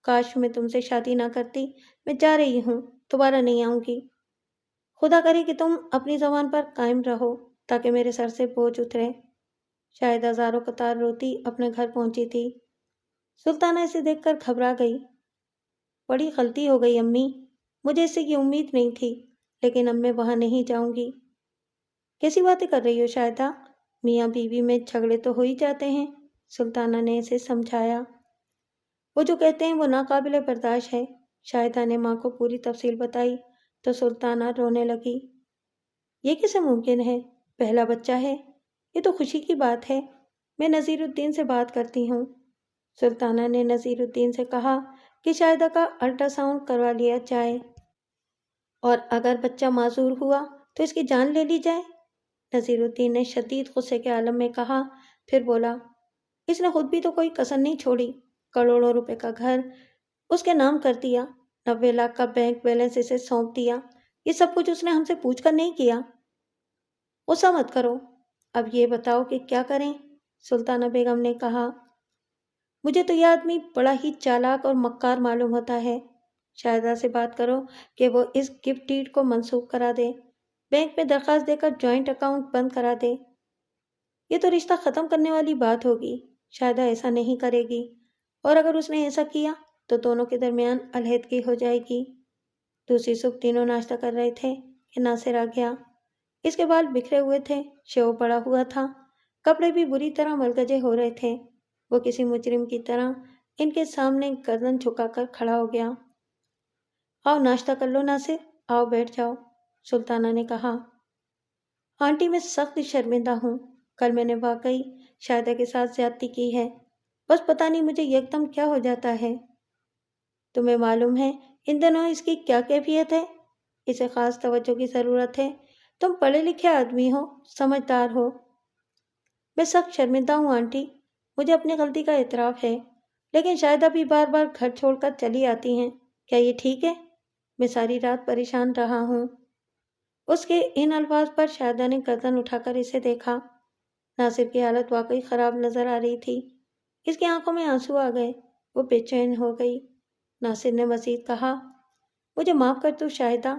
A: کاش میں تم سے شادی نہ کرتی، میں جا رہی ہوں، دوبارہ نہیں آؤں گی۔ خدا کرے کہ تم اپنی زبان پر قائم رہو تاکہ میرے سر سے بوجھ اترے۔ شاہدہ زاروں قطار روتی اپنے گھر پہنچی تھی۔ سلطانہ اسے دیکھ کر گھبرا گئی۔ بڑی غلطی ہو گئی امی، مجھے اس سے یہ امید نہیں تھی، لیکن اب میں وہاں نہیں جاؤں گی۔ کیسی باتیں کر رہی ہو شاہدہ، میاں بیوی میں جھگڑے تو ہو ہی جاتے ہیں، سلطانہ نے اسے سمجھایا۔ وہ جو کہتے ہیں وہ ناقابل برداشت ہے۔ شاہدہ نے ماں کو پوری تفصیل بتائی تو سلطانہ رونے لگی۔ یہ کیسے ممکن ہے؟ پہلا بچہ ہے، یہ تو خوشی کی بات ہے، میں نذیر الدین سے بات کرتی ہوں۔ سلطانہ نے نذیر الدین سے کہا کہ شاہدہ کا الٹرا ساؤنڈ کروا لیا جائے، اور اگر بچہ معذور ہوا تو اس کی جان لے لی جائے۔ نذیر الدین نے شدید غصے کے عالم میں کہا، پھر بولا، اس نے خود بھی تو کوئی کسر نہیں چھوڑی، کروڑوں روپے کا گھر اس کے نام کر دیا، 90 لاکھ کا بینک بیلنس اسے سونپ دیا، یہ سب کچھ اس نے ہم سے پوچھ کر نہیں کیا۔ غصہ مت کرو، اب یہ بتاؤ کہ کیا کریں؟ سلطانہ بیگم نے کہا، مجھے تو یہ آدمی بڑا ہی چالاک اور مکار معلوم ہوتا ہے۔ شاہدہ سے بات کرو کہ وہ اس گفٹ ڈیڈ کو منسوخ کرا دے، بینک میں درخواست دے کر جوائنٹ اکاؤنٹ بند کرا دے۔ یہ تو رشتہ ختم کرنے والی بات ہوگی، شاہدہ ایسا نہیں کرے گی، اور اگر اس نے ایسا کیا تو دونوں کے درمیان علیحدگی ہو جائے گی۔ دوسری صبح تینوں ناشتہ کر رہے تھے کہ ناصر آ گیا۔ اس کے بال بکھرے ہوئے تھے، شیو پڑا ہوا تھا، کپڑے بھی بری طرح ملگجے ہو رہے تھے۔ وہ کسی مجرم کی طرح ان کے سامنے گردن جھکا کر کھڑا ہو گیا۔ آؤ ناشتہ کر لو ناصر، آؤ بیٹھ جاؤ، سلطانہ نے کہا۔ آنٹی میں سخت شرمندہ ہوں، کل میں نے واقعی شاہدہ کے ساتھ زیادتی کی ہے، بس پتہ نہیں مجھے یکدم کیا ہو جاتا ہے۔ تمہیں معلوم ہے ان دنوں اس کی کیا کیفیت ہے؟ اسے خاص توجہ کی ضرورت ہے، تم پڑھے لکھے آدمی ہو، سمجھدار ہو۔ میں سخت شرمندہ ہوں آنٹی، مجھے اپنی غلطی کا اعتراف ہے، لیکن شاہدہ بھی بار بار گھر چھوڑ کر چلی آتی ہیں، کیا یہ ٹھیک ہے؟ میں ساری رات پریشان رہا ہوں۔ اس کے ان الفاظ پر شاہدہ نے گردن اٹھا کر اسے دیکھا۔ ناصر کی حالت واقعی خراب نظر آ رہی تھی، اس کی آنکھوں میں آنسو آ گئے، وہ بے چین ہو گئی۔ ناصر نے مزید کہا، مجھے معاف کر دو شاہدہ،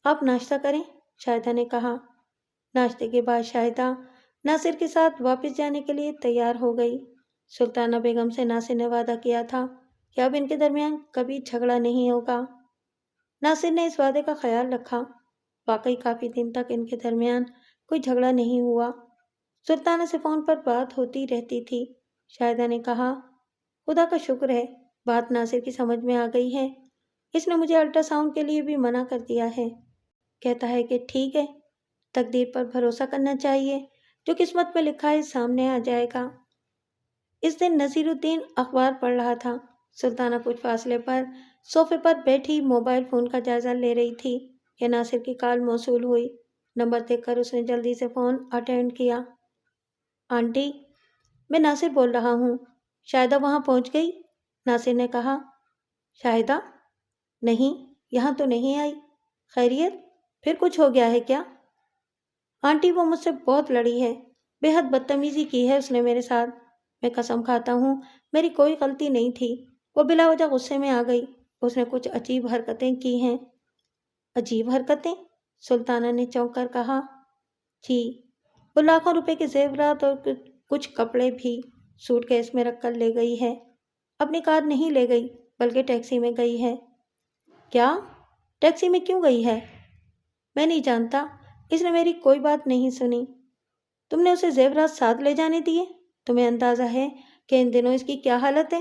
A: آپ ناشتہ کریں، شاہدہ نے کہا۔ ناشتے کے بعد شاہدہ ناصر کے ساتھ واپس جانے کے لیے تیار ہو گئی۔ سلطانہ بیگم سے ناصر نے وعدہ کیا تھا کہ اب ان کے درمیان کبھی جھگڑا نہیں ہوگا۔ ناصر نے اس وعدے کا خیال رکھا، واقعی کافی دن تک ان کے درمیان کوئی جھگڑا نہیں ہوا۔ سلطانہ سے فون پر بات ہوتی رہتی تھی۔ شاہدہ نے کہا، خدا کا شکر ہے بات ناصر کی سمجھ میں آ گئی ہے، اس نے مجھے الٹرا ساؤنڈ کے لیے بھی منع کر دیا ہے، کہتا ہے کہ ٹھیک ہے، تقدیر پر بھروسہ کرنا چاہیے، جو قسمت میں لکھا ہے سامنے آ جائے گا۔ اس دن نذیر الدین اخبار پڑھ رہا تھا۔ سلطانہ کچھ فاصلے پر صوفے پر بیٹھی موبائل فون کا جائزہ لے رہی تھی کہ ناصر کی کال موصول ہوئی۔ نمبر دیکھ کر اس نے جلدی سے فون اٹینڈ کیا۔ آنٹی، میں ناصر بول رہا ہوں، شاہدہ وہاں پہنچ گئی؟ ناصر نے کہا۔ شاہدہ؟ نہیں، یہاں تو نہیں آئی۔ خیریت؟ پھر کچھ ہو گیا ہے کیا؟ آنٹی وہ مجھ سے بہت لڑی ہے، بے حد بدتمیزی کی ہے اس نے میرے ساتھ، میں قسم کھاتا ہوں میری کوئی غلطی نہیں تھی، وہ بلا وجہ غصے میں آ گئی، اس نے کچھ عجیب حرکتیں کی ہیں۔ عجیب حرکتیں؟ سلطانہ نے چونک کر کہا۔ جی، وہ لاکھوں روپے کے زیورات اور کچھ کپڑے بھی سوٹ کیس میں رکھ کر لے گئی ہے، اپنی کار نہیں لے گئی بلکہ ٹیکسی میں گئی ہے۔ کیا؟ ٹیکسی میں کیوں گئی ہے؟ میں نہیں جانتا، اس نے میری کوئی بات نہیں سنی۔ تم نے اسے زیورات ساتھ لے جانے دیے؟ تمہیں اندازہ ہے کہ ان دنوں اس کی کیا حالت ہے؟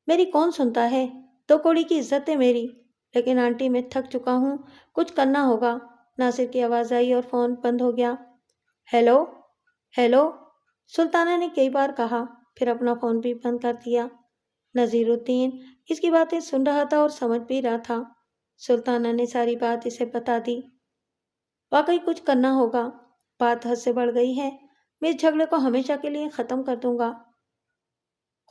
A: میری کون سنتا ہے، 2 کوڑی کی عزت ہے میری، لیکن آنٹی میں تھک چکا ہوں، کچھ کرنا ہوگا۔ ناصر کی آواز آئی اور فون بند ہو گیا۔ ہیلو، ہیلو، سلطانہ نے کئی بار کہا، پھر اپنا فون بھی بند کر دیا۔ نذیر الدین اس کی باتیں سن رہا تھا اور سمجھ بھی رہا تھا۔ سلطانہ نے ساری بات اسے بتا دی۔ واقعی کچھ کرنا ہوگا، بات حد سے بڑھ گئی ہے، میں اس جھگڑے کو ہمیشہ کے لیے ختم کر دوں گا۔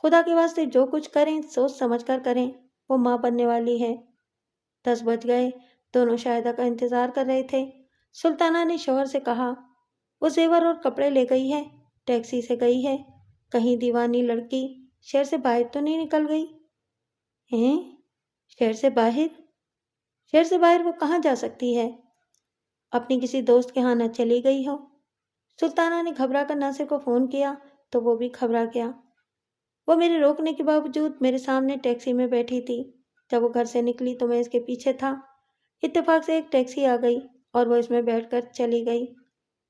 A: خدا کے واسطے جو کچھ کریں سوچ سمجھ کر کریں، وہ ماں بننے والی ہے۔ 10 بج گئے، دونوں شاہدہ کا انتظار کر رہے تھے۔ سلطانہ نے شوہر سے کہا، وہ زیور اور کپڑے لے گئی ہے، ٹیکسی سے گئی ہے، کہیں دیوانی لڑکی شہر سے باہر تو نہیں نکل گئی؟ ہیں؟ شہر سے باہر؟ شہر سے باہر وہ کہاں جا سکتی ہے؟ اپنی کسی دوست کے ہاں نہ چلی گئی ہو؟ سلطانہ نے گھبرا کر ناصر کو فون کیا تو وہ بھی گھبرا گیا۔ وہ میرے روکنے کے باوجود میرے سامنے ٹیکسی میں بیٹھی تھی۔ جب وہ گھر سے نکلی تو میں اس کے پیچھے تھا۔ اتفاق سے ایک ٹیکسی آ گئی اور وہ اس میں بیٹھ کر چلی گئی۔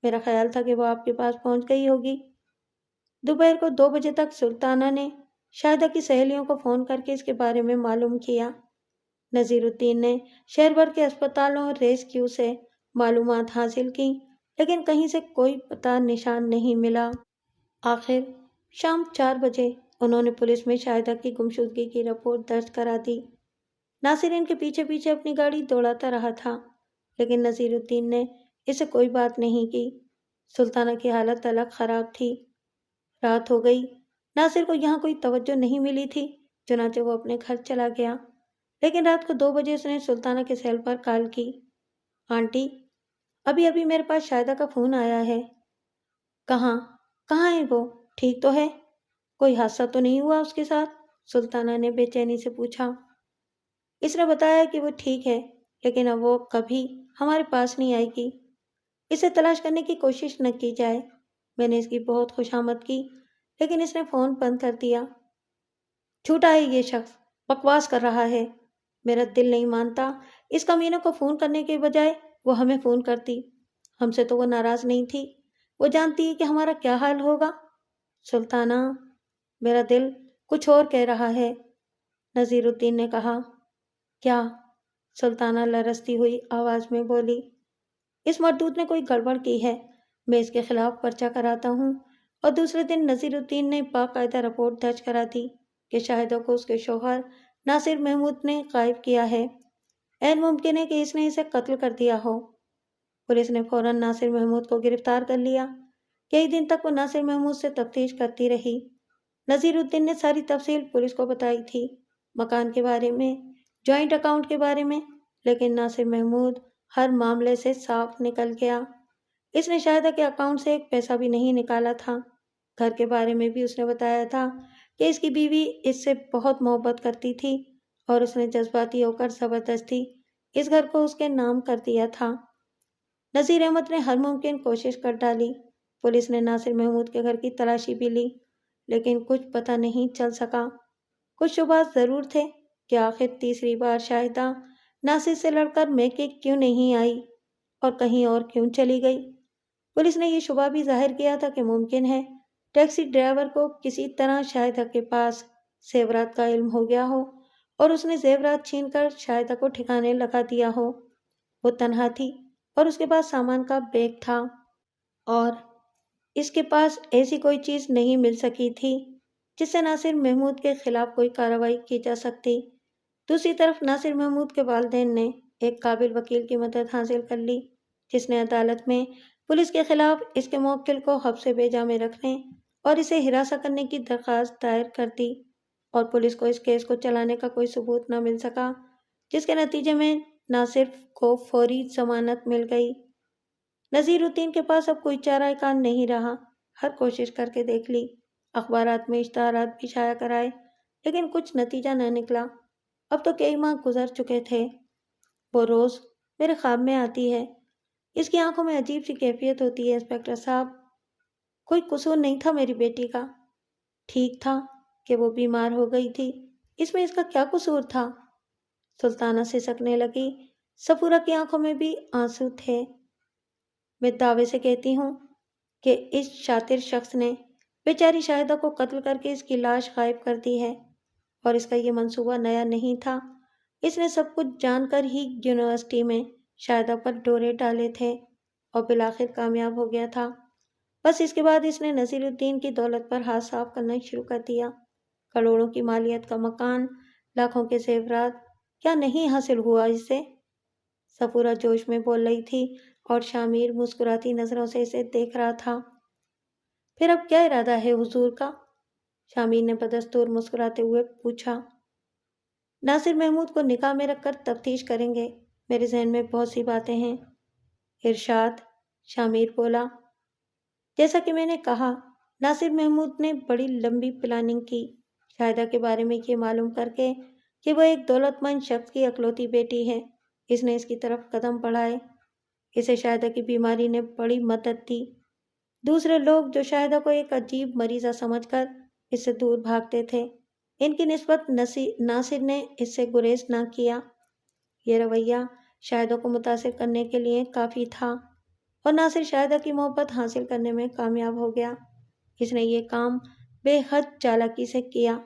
A: میرا خیال تھا کہ وہ آپ کے پاس پہنچ گئی ہوگی۔ دوپہر کو 2 بجے تک سلطانہ نے شاہدہ کی سہیلیوں کو فون کر کے اس کے بارے میں معلوم کیا۔ نذیر الدین نے شہر بھر کے اسپتالوں اور ریسکیو سے معلومات حاصل کی، لیکن کہیں سے کوئی پتہ نشان نہیں ملا۔ آخر شام 4 بجے انہوں نے پولیس میں شاہدہ کی گمشدگی کی رپورٹ درج کرا دی۔ ناصر ان کے پیچھے پیچھے اپنی گاڑی دوڑاتا رہا تھا، لیکن نذیر الدین نے اسے کوئی بات نہیں کی۔ سلطانہ کی حالت الگ خراب تھی۔ رات ہو گئی۔ ناصر کو یہاں کوئی توجہ نہیں ملی تھی، چنانچہ وہ اپنے گھر چلا گیا۔ لیکن رات کو 2 بجے اس نے سلطانہ کے سیل پر کال کی۔ آنٹی، ابھی میرے پاس شاہدہ کا فون آیا ہے۔ کہاں ہے وہ؟ ٹھیک تو ہے؟ کوئی حادثہ تو نہیں ہوا اس کے ساتھ؟ سلطانہ نے بے چینی سے پوچھا۔ اس نے بتایا کہ وہ ٹھیک ہے، لیکن اب وہ کبھی ہمارے پاس نہیں آئے گی۔ اسے تلاش کرنے کی کوشش نہ کی جائے۔ میں نے اس کی بہت خوشامد کی، لیکن اس نے فون بند کر دیا۔ جھوٹا ہے یہ شخص، بکواس کر رہا ہے۔ میرا دل نہیں مانتا، اس کمینے کو فون کرنے کے بجائے وہ ہمیں فون کرتی۔ ہم سے تو وہ ناراض نہیں تھی، وہ جانتی ہے کہ ہمارا کیا حال ہوگا۔ سلطانہ، میرا دل کچھ اور کہہ رہا ہے، نذیر الدین نے کہا۔ کیا؟ سلطانہ لرزتی ہوئی آواز میں بولی۔ اس مردود نے کوئی گڑبڑ کی ہے، میں اس کے خلاف پرچہ کراتا ہوں۔ اور دوسرے دن نذیر الدین نے باقاعدہ رپورٹ درج کرا دی کہ شاہدہ کو اس کے شوہر ناصر محمود نے غائب کیا ہے۔ عین ممکن ہے کہ اس نے اسے قتل کر دیا ہو۔ پولیس نے فوراً ناصر محمود کو گرفتار کر لیا۔ کئی دن تک وہ ناصر محمود سے تفتیش کرتی رہی۔ نذیر الدین نے ساری تفصیل پولیس کو بتائی تھی، مکان کے بارے میں، جوائنٹ اکاؤنٹ کے بارے میں، لیکن ناصر محمود ہر معاملے سے صاف نکل گیا۔ اس نے شاہدہ کے اکاؤنٹ سے ایک پیسہ بھی نہیں نکالا تھا۔ گھر کے بارے میں بھی اس نے بتایا تھا کہ اس کی بیوی اس سے بہت محبت کرتی تھی اور اس نے جذباتی ہو کر زبردستی اس گھر کو اس کے نام کر دیا تھا۔ نذیر احمد نے ہر ممکن کوشش کر ڈالی۔ پولیس نے ناصر محمود کے گھر کی تلاشی بھی لی، لیکن کچھ پتہ نہیں چل سکا۔ کچھ شبہات ضرور تھے کہ آخر تیسری بار شاہدہ ناصر سے لڑ کر میکے کیوں نہیں آئی اور کہیں اور کیوں چلی گئی۔ پولیس نے یہ شبہ بھی ظاہر کیا تھا کہ ممکن ہے ٹیکسی ڈرائیور کو کسی طرح شاہدہ کے پاس زیورات کا علم ہو گیا ہو اور اس نے زیورات چھین کر شاہدہ کو ٹھکانے لگا دیا ہو۔ وہ تنہا تھی اور اس کے پاس سامان کا بیگ تھا اور اس کے پاس ایسی کوئی چیز نہیں مل سکی تھی جس سے ناصر محمود کے خلاف کوئی کارروائی کی جا سکتی۔ دوسری طرف ناصر محمود کے والدین نے ایک قابل وکیل کی مدد حاصل کر لی، جس نے عدالت میں پولیس کے خلاف اس کے موکل کو حبس بیجا میں رکھنے اور اسے ہراساں کرنے کی درخواست دائر کر دی، اور پولیس کو اس کیس کو چلانے کا کوئی ثبوت نہ مل سکا، جس کے نتیجے میں ناصر کو فوری ضمانت مل گئی۔ نذیر الدین کے پاس اب کوئی چارہ کار نہیں رہا۔ ہر کوشش کر کے دیکھ لی، اخبارات میں اشتہارات بھی شائع کرائے، لیکن کچھ نتیجہ نہ نکلا۔ اب تو کئی ماہ گزر چکے تھے۔ وہ روز میرے خواب میں آتی ہے۔ اس کی آنکھوں میں عجیب سی کیفیت ہوتی ہے۔ انسپکٹر صاحب، کوئی قصور نہیں تھا میری بیٹی کا۔ ٹھیک تھا کہ وہ بیمار ہو گئی تھی، اس میں اس کا کیا قصور تھا؟ سلطانہ سسکنے لگی۔ صفورہ کی آنکھوں میں بھی آنسو تھے۔ میں دعوے سے کہتی ہوں کہ اس شاطر شخص نے بیچاری شاہدہ کو قتل کر کے اس کی لاش غائب کر دی ہے، اور اس کا یہ منصوبہ نیا نہیں تھا۔ اس نے سب کچھ جان کر ہی یونیورسٹی میں شاہدہ پر ڈورے ڈالے تھے اور بالآخر کامیاب ہو گیا تھا۔ بس اس کے بعد اس نے نذیر الدین کی دولت پر ہاتھ صاف کرنا شروع کر دیا۔ کروڑوں کی مالیت کا مکان، لاکھوں کے زیورات، کیا نہیں حاصل ہوا اسے؟ صفورہ جوش میں بول رہی تھی اور شامیر مسکراتی نظروں سے اسے دیکھ رہا تھا۔ پھر اب کیا ارادہ ہے حضور کا؟ شامیر نے بدستور مسکراتے ہوئے پوچھا۔ ناصر محمود کو نکاح میں رکھ کر تفتیش کریں گے، میرے ذہن میں بہت سی باتیں ہیں۔ ارشاد، شامیر بولا۔ جیسا کہ میں نے کہا، ناصر محمود نے بڑی لمبی پلاننگ کی، شاہدہ کے بارے میں یہ معلوم کر کے کہ وہ ایک دولت مند شخص کی اکلوتی بیٹی ہے، اس نے اس کی طرف قدم بڑھائے۔ اسے شاہدہ کی بیماری نے بڑی مدد دی۔ دوسرے لوگ جو شاہدہ کو ایک عجیب مریضہ سمجھ کر اس سے دور بھاگتے تھے، ان کی نسبت ناصر نے اس سے گریز نہ کیا۔ یہ رویہ شاہدہ کو متاثر کرنے کے لیے کافی تھا اور ناصر شاہدہ کی محبت حاصل کرنے میں کامیاب ہو گیا۔ اس نے یہ کام بے حد چالاکی سے کیا،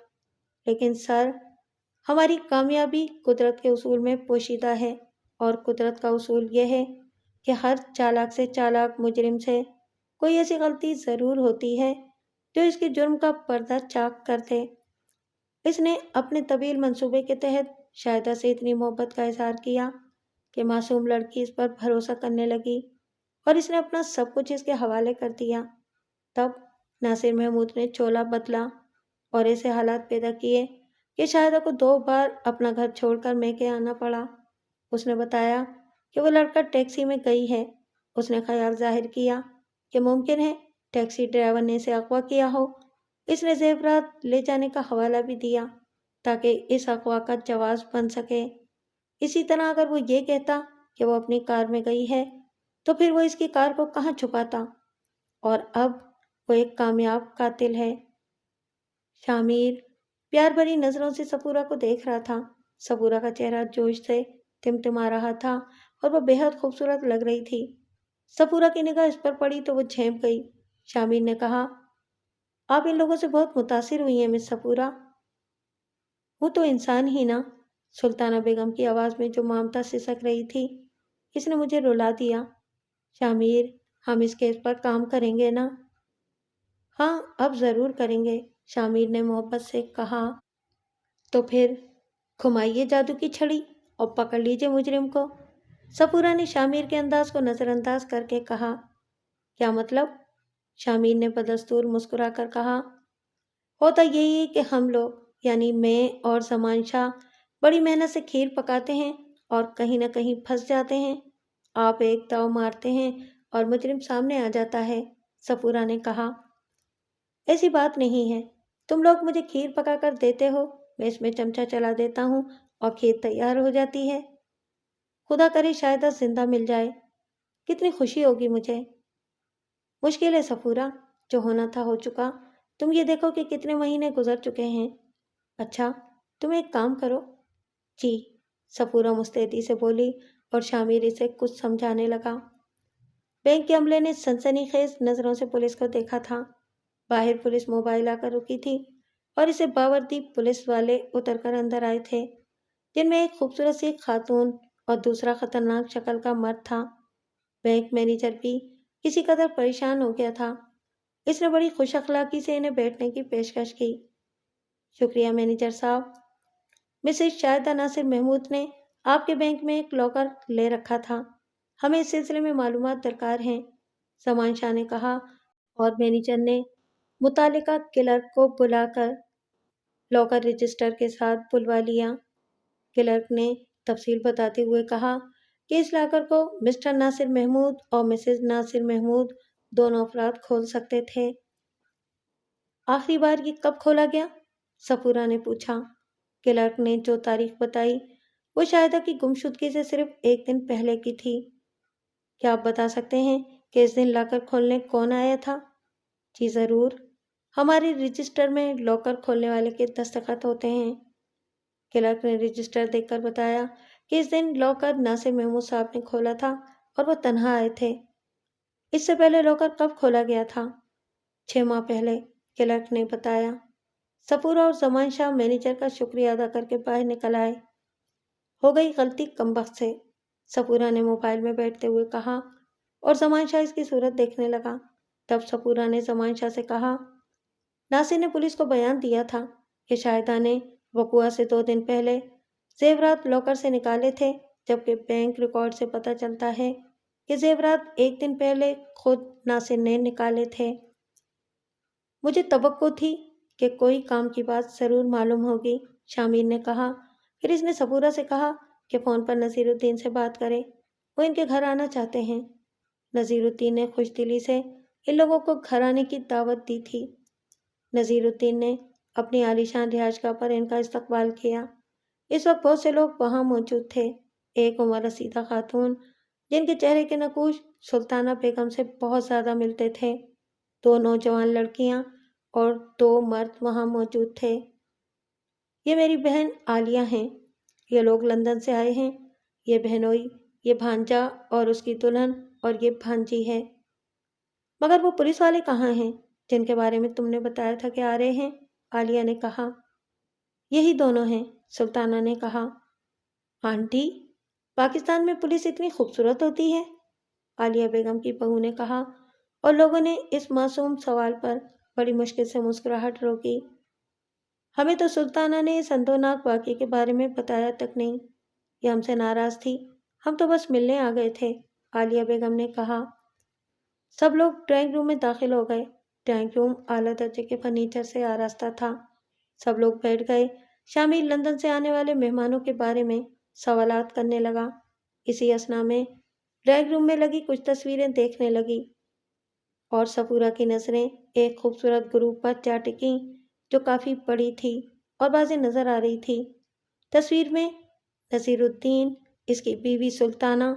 A: لیکن سر، ہماری کامیابی قدرت کے اصول میں پوشیدہ ہے، اور قدرت کا اصول یہ ہے کہ ہر چالاک سے چالاک مجرم سے کوئی ایسی غلطی ضرور ہوتی ہے جو اس کے جرم کا پردہ چاک کر دے۔ اس نے اپنے طویل منصوبے کے تحت شاہدہ سے اتنی محبت کا اظہار کیا کہ معصوم لڑکی اس پر بھروسہ کرنے لگی اور اس نے اپنا سب کچھ اس کے حوالے کر دیا۔ تب ناصر محمود نے چولہ بدلا اور ایسے حالات پیدا کیے کہ شاہدہ کو 2 بار اپنا گھر چھوڑ کر میکے آنا پڑا۔ اس نے بتایا کہ وہ لڑکا ٹیکسی میں گئی ہے۔ اس نے خیال ظاہر کیا کہ ممکن ہے ٹیکسی ڈرائیور نے اسے اغوا کیا ہو۔ اس نے زیورات لے جانے کا حوالہ بھی دیا تاکہ اس اغوا کا جواز بن سکے۔ اسی طرح اگر وہ یہ کہتا کہ وہ اپنی کار میں گئی ہے تو پھر وہ اس کی کار کو کہاں چھپاتا؟ اور اب وہ ایک کامیاب قاتل ہے۔ شامیر پیار بھری نظروں سے صفورہ کو دیکھ رہا تھا۔ صفورہ کا چہرہ جوش سے ٹمٹما رہا تھا اور وہ بے حد خوبصورت لگ رہی تھی۔ صفورہ کی نگاہ اس پر پڑی تو وہ جھینپ گئی۔ شامیر نے کہا، آپ ان لوگوں سے بہت متاثر ہوئی ہیں مس صفورہ؟ وہ تو انسان ہی نا۔ سلطانہ بیگم کی آواز میں جو ممتا سسک رہی تھی، اس نے مجھے رلا دیا۔ شامیر، ہم اس کیس پر کام کریں گے نا؟ ہاں، اب ضرور کریں گے، شامیر نے محبت سے کہا۔ تو پھر گھمائیے جادو کی چھڑی اور پکڑ لیجیے مجرم کو، صفورہ نے شامیر کے انداز کو نظر انداز کر کے کہا۔ کیا مطلب؟ شامیر نے بدستور مسکرا کر کہا، ہوتا یہی ہے کہ ہم لوگ، یعنی میں اور زمان شاہ، بڑی محنت سے کھیر پکاتے ہیں اور کہیں نہ کہیں پھنس جاتے ہیں۔ آپ ایک داؤ مارتے ہیں اور مجرم سامنے آ جاتا ہے، صفورہ نے کہا۔ ایسی بات نہیں ہے، تم لوگ مجھے کھیر پکا کر دیتے ہو، میں اس میں چمچہ چلا دیتا ہوں اور کھیر تیار ہو جاتی ہے۔ خدا کرے شاید زندہ مل جائے، کتنی خوشی ہوگی مجھے۔ مشکل ہے صفورہ، جو ہونا تھا ہو چکا، تم یہ دیکھو کہ کتنے مہینے گزر چکے ہیں۔ اچھا، تم ایک کام کرو۔ جی، صفورہ مستعدی سے بولی اور شامیر اسے کچھ سمجھانے لگا۔ بینک کے عملے نے سنسنی خیز نظروں سے پولیس کو دیکھا تھا۔ باہر پولیس موبائل آ کر رکی تھی اور اسے باوردی پولیس والے اتر کر اندر آئے تھے، جن میں ایک خوبصورت سی خاتون اور دوسرا خطرناک شکل کا مرد تھا۔ بینک مینیجر بھی کسی قدر پریشان ہو گیا تھا۔ اس نے بڑی خوش اخلاقی سے انہیں بیٹھنے کی پیشکش کی۔ شکریہ مینیجر صاحب، مسز شاہدہ ناصر محمود نے آپ کے بینک میں ایک لاکر لے رکھا تھا، ہمیں اس سلسلے میں معلومات درکار ہیں، زمان شاہ نے کہا، اور مینیجر نے متعلقہ کلرک کو بلا کر لاکر رجسٹر کے ساتھ بلوا لیا۔ کلرک نے تفصیل بتاتے ہوئے کہا کہ اس لاکر کو مسٹر ناصر محمود اور مسز ناصر محمود دونوں افراد کھول سکتے تھے۔ آخری بار یہ کب کھولا گیا؟ صفورہ نے پوچھا۔ کلرک نے جو تاریخ بتائی وہ شاہدہ کی گمشدگی سے صرف 1 دن پہلے کی تھی۔ کیا آپ بتا سکتے ہیں کہ اس دن لاکر کھولنے کون آیا تھا؟ جی ضرور، ہمارے رجسٹر میں لاکر کھولنے والے کے دستخط ہوتے ہیں۔ کلرک نے رجسٹر دیکھ کر بتایا کہ اس دن لاکر ناصر محمود صاحب نے کھولا تھا اور وہ تنہا آئے تھے۔ اس سے پہلے لاکر کب کھولا گیا تھا؟ 6 ماہ پہلے، کلرک نے بتایا۔ صفورہ اور زمان شاہ مینیجر کا شکریہ ادا کر کے باہر نکل آئے۔ ہو گئی غلطی کمبخت سے، صفورہ نے موبائل میں بیٹھتے ہوئے کہا، اور زمان شاہ اس کی صورت دیکھنے لگا۔ تب صفورہ نے زمان شاہ سے کہا، ناصر نے پولیس کو بیان دیا تھا کہ شاہدہ نے وقوعہ سے 2 دن پہلے زیورات لاکر سے نکالے تھے، جبکہ بینک ریکارڈ سے پتہ چلتا ہے کہ زیورات 1 دن پہلے خود ناصر نے نکالے تھے۔ مجھے توقع تھی کہ کوئی کام کی بات ضرور معلوم ہوگی، شامر نے کہا۔ پھر اس نے صبورہ سے کہا کہ فون پر نصیر الدین سے بات کرے، وہ ان کے گھر آنا چاہتے ہیں۔ نصیر الدین نے خوش دلی سے ان لوگوں کو گھر آنے کی دعوت دی تھی۔ نصیر الدین نے اپنی عالیشان رہائش گاہ پر ان کا استقبال کیا۔ اس وقت بہت سے لوگ وہاں موجود تھے۔ ایک عمر رسیدہ خاتون جن کے چہرے کے نقوش سلطانہ بیگم سے بہت زیادہ ملتے تھے، 2 نوجوان لڑکیاں اور 2 مرد وہاں موجود تھے۔ یہ میری بہن عالیہ ہیں، یہ لوگ لندن سے آئے ہیں، یہ بہنوئی، یہ بھانجا اور اس کی دلہن اور یہ بھانجی ہے۔ مگر وہ پولیس والے کہاں ہیں جن کے بارے میں تم نے بتایا تھا کہ آ رہے ہیں؟ عالیہ نے کہا۔ یہی دونوں ہیں، سلطانہ نے کہا۔ آنٹی، پاکستان میں پولیس اتنی خوبصورت ہوتی ہے؟ عالیہ بیگم کی بہو نے کہا، اور لوگوں نے اس معصوم سوال پر بڑی مشکل سے مسکراہٹ روکی۔ ہمیں تو سلطانہ نے اس اندوناک واقعے کے بارے میں بتایا تک نہیں۔ یہ ہم سے ناراض تھی، ہم تو بس ملنے آ گئے تھے، عالیہ بیگم نے کہا۔ سب لوگ ڈرائنگ روم میں داخل ہو گئے۔ ڈرائنگ روم اعلیٰ درجے کے فرنیچر سے آراستہ تھا۔ سب لوگ بیٹھ گئے۔ شامل لندن سے آنے والے مہمانوں کے بارے میں سوالات کرنے لگا۔ اسی اثنا میں ڈرائنگ روم میں لگی کچھ تصویریں دیکھنے لگی اور صفورہ کی نظریں ایک خوبصورت گروپ پر جا ٹکیں جو کافی بڑی تھی اور واضح نظر آ رہی تھی۔ تصویر میں نصیر الدین، اس کی بیوی سلطانہ،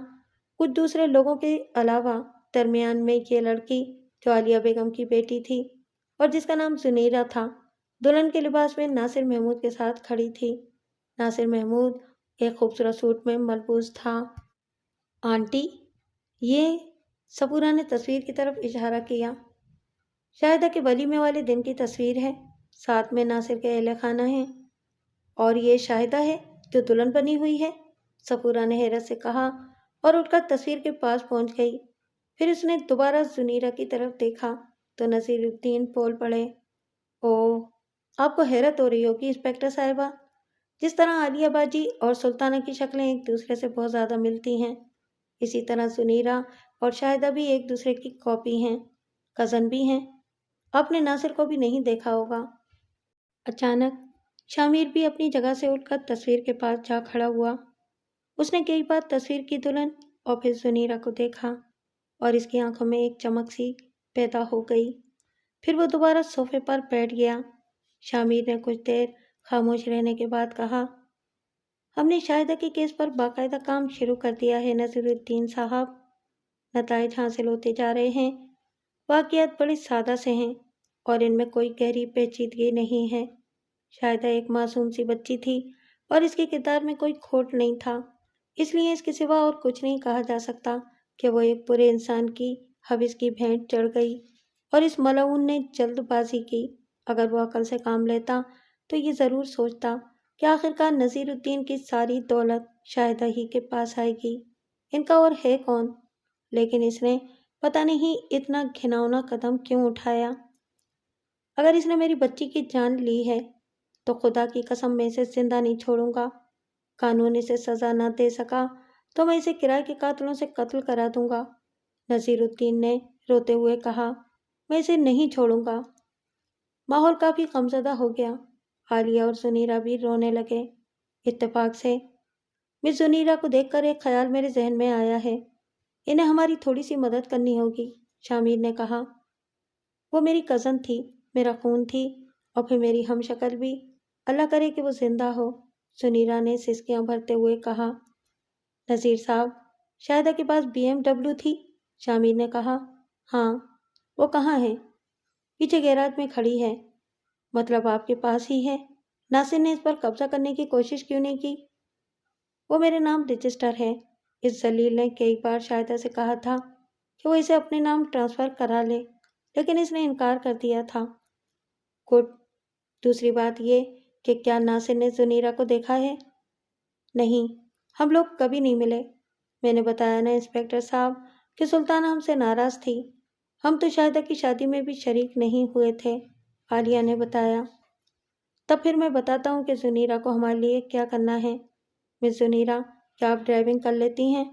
A: کچھ دوسرے لوگوں کے علاوہ درمیان میں یہ لڑکی جو عالیہ بیگم کی بیٹی تھی اور جس کا نام زنیرہ تھا، دلہن کے لباس میں ناصر محمود کے ساتھ کھڑی تھی۔ ناصر محمود ایک خوبصورت سوٹ میں ملبوس تھا۔ آنٹی، یہ صبورہ نے تصویر کی طرف اشارہ کیا۔ شاہدہ کے ولیمے والے دن کی تصویر ہے، ساتھ میں ناصر کے اہل خانہ ہیں، اور یہ شاہدہ ہے جو دلہن بنی ہوئی ہے، صبورہ نے حیرت سے کہا اور اٹھ کر تصویر کے پاس پہنچ گئی۔ پھر اس نے دوبارہ زنیرہ کی طرف دیکھا تو نصیر الدین بول پڑے، اوہ، آپ کو حیرت ہو رہی ہوگی انسپکٹر صاحبہ، جس طرح عالیہ باجی اور سلطانہ کی شکلیں ایک دوسرے سے بہت زیادہ ملتی ہیں، اسی طرح زنیرہ اور شاہدہ بھی ایک دوسرے کی کاپی ہیں، کزن بھی ہیں۔ آپ نے ناصر کو بھی نہیں دیکھا ہوگا۔ اچانک شامر بھی اپنی جگہ سے اٹھ کر تصویر کے پاس جا کھڑا ہوا۔ اس نے کئی بار تصویر کی دلہن اور پھر زنیرہ کو دیکھا اور اس کی آنکھوں میں ایک چمک سی پیدا ہو گئی۔ پھر وہ دوبارہ صوفے پر بیٹھ گیا۔ شامر نے کچھ دیر خاموش رہنے کے بعد کہا، ہم نے شاہدہ کے کیس پر باقاعدہ کام شروع کر دیا ہے نصیر الدین صاحب، نتائج حاصل ہوتے جا رہے ہیں۔ واقعات بڑے سادہ سے ہیں اور ان میں کوئی گہری پیچیدگی نہیں ہے۔ شاہدہ ایک معصوم سی بچی تھی اور اس کے کردار میں کوئی کھوٹ نہیں تھا، اس لیے اس کے سوا اور کچھ نہیں کہا جا سکتا کہ وہ ایک برے انسان کی حوث کی بھینٹ چڑھ گئی اور اس ملعون نے جلد بازی کی۔ اگر وہ عقل سے کام لیتا تو یہ ضرور سوچتا کہ آخرکار نصیر الدین کی ساری دولت شاہدہ ہی کے پاس آئے گی، ان کا اور ہے کون؟ لیکن اس نے پتہ نہیں اتنا گھناؤنا قدم کیوں اٹھایا۔ اگر اس نے میری بچی کی جان لی ہے تو خدا کی قسم میں اسے زندہ نہیں چھوڑوں گا۔ قانون اسے سزا نہ دے سکا تو میں اسے کرائے کے قاتلوں سے قتل کرا دوں گا، نصیر الدین نے روتے ہوئے کہا۔ میں اسے نہیں چھوڑوں گا۔ ماحول کافی غمزدہ ہو گیا۔ عالیہ اور زنیرہ بھی رونے لگے۔ اتفاق سے مس زنیرہ کو دیکھ کر ایک خیال میرے ذہن میں آیا ہے، انہیں ہماری تھوڑی سی مدد کرنی ہوگی، شامر نے کہا۔ وہ میری کزن تھی، میرا خون تھی اور پھر میری ہم شکل بھی، اللہ کرے کہ وہ زندہ ہو، زنیرہ نے سسکیاں بھرتے ہوئے کہا۔ نذیر صاحب، شاہدہ کے پاس BMW تھی، شامر نے کہا۔ ہاں، وہ کہاں ہے؟ پیچھے گیراج میں کھڑی ہے۔ مطلب آپ کے پاس ہی ہے؟ ناصر نے اس پر قبضہ کرنے کی کوشش کیوں نہیں کی؟ وہ میرے نام رجسٹر ہے۔ اس ذلیل نے کئی بار شاہدہ سے کہا تھا کہ وہ اسے اپنے نام ٹرانسفر کرا لے، لیکن اس نے انکار کر دیا تھا۔ گڈ۔ دوسری بات یہ کہ کیا ناصر نے زنیرہ کو دیکھا ہے؟ نہیں، ہم لوگ کبھی نہیں ملے۔ میں نے بتایا نا انسپکٹر صاحب کہ سلطانہ ہم سے ناراض تھی، ہم تو شاہدہ کی شادی میں بھی شریک نہیں ہوئے تھے، عالیہ نے بتایا۔ تب پھر میں بتاتا ہوں کہ زنیرہ کو ہمارے لیے کیا کرنا ہے۔ مس زنیرہ، کیا آپ ڈرائیونگ کر لیتی ہیں؟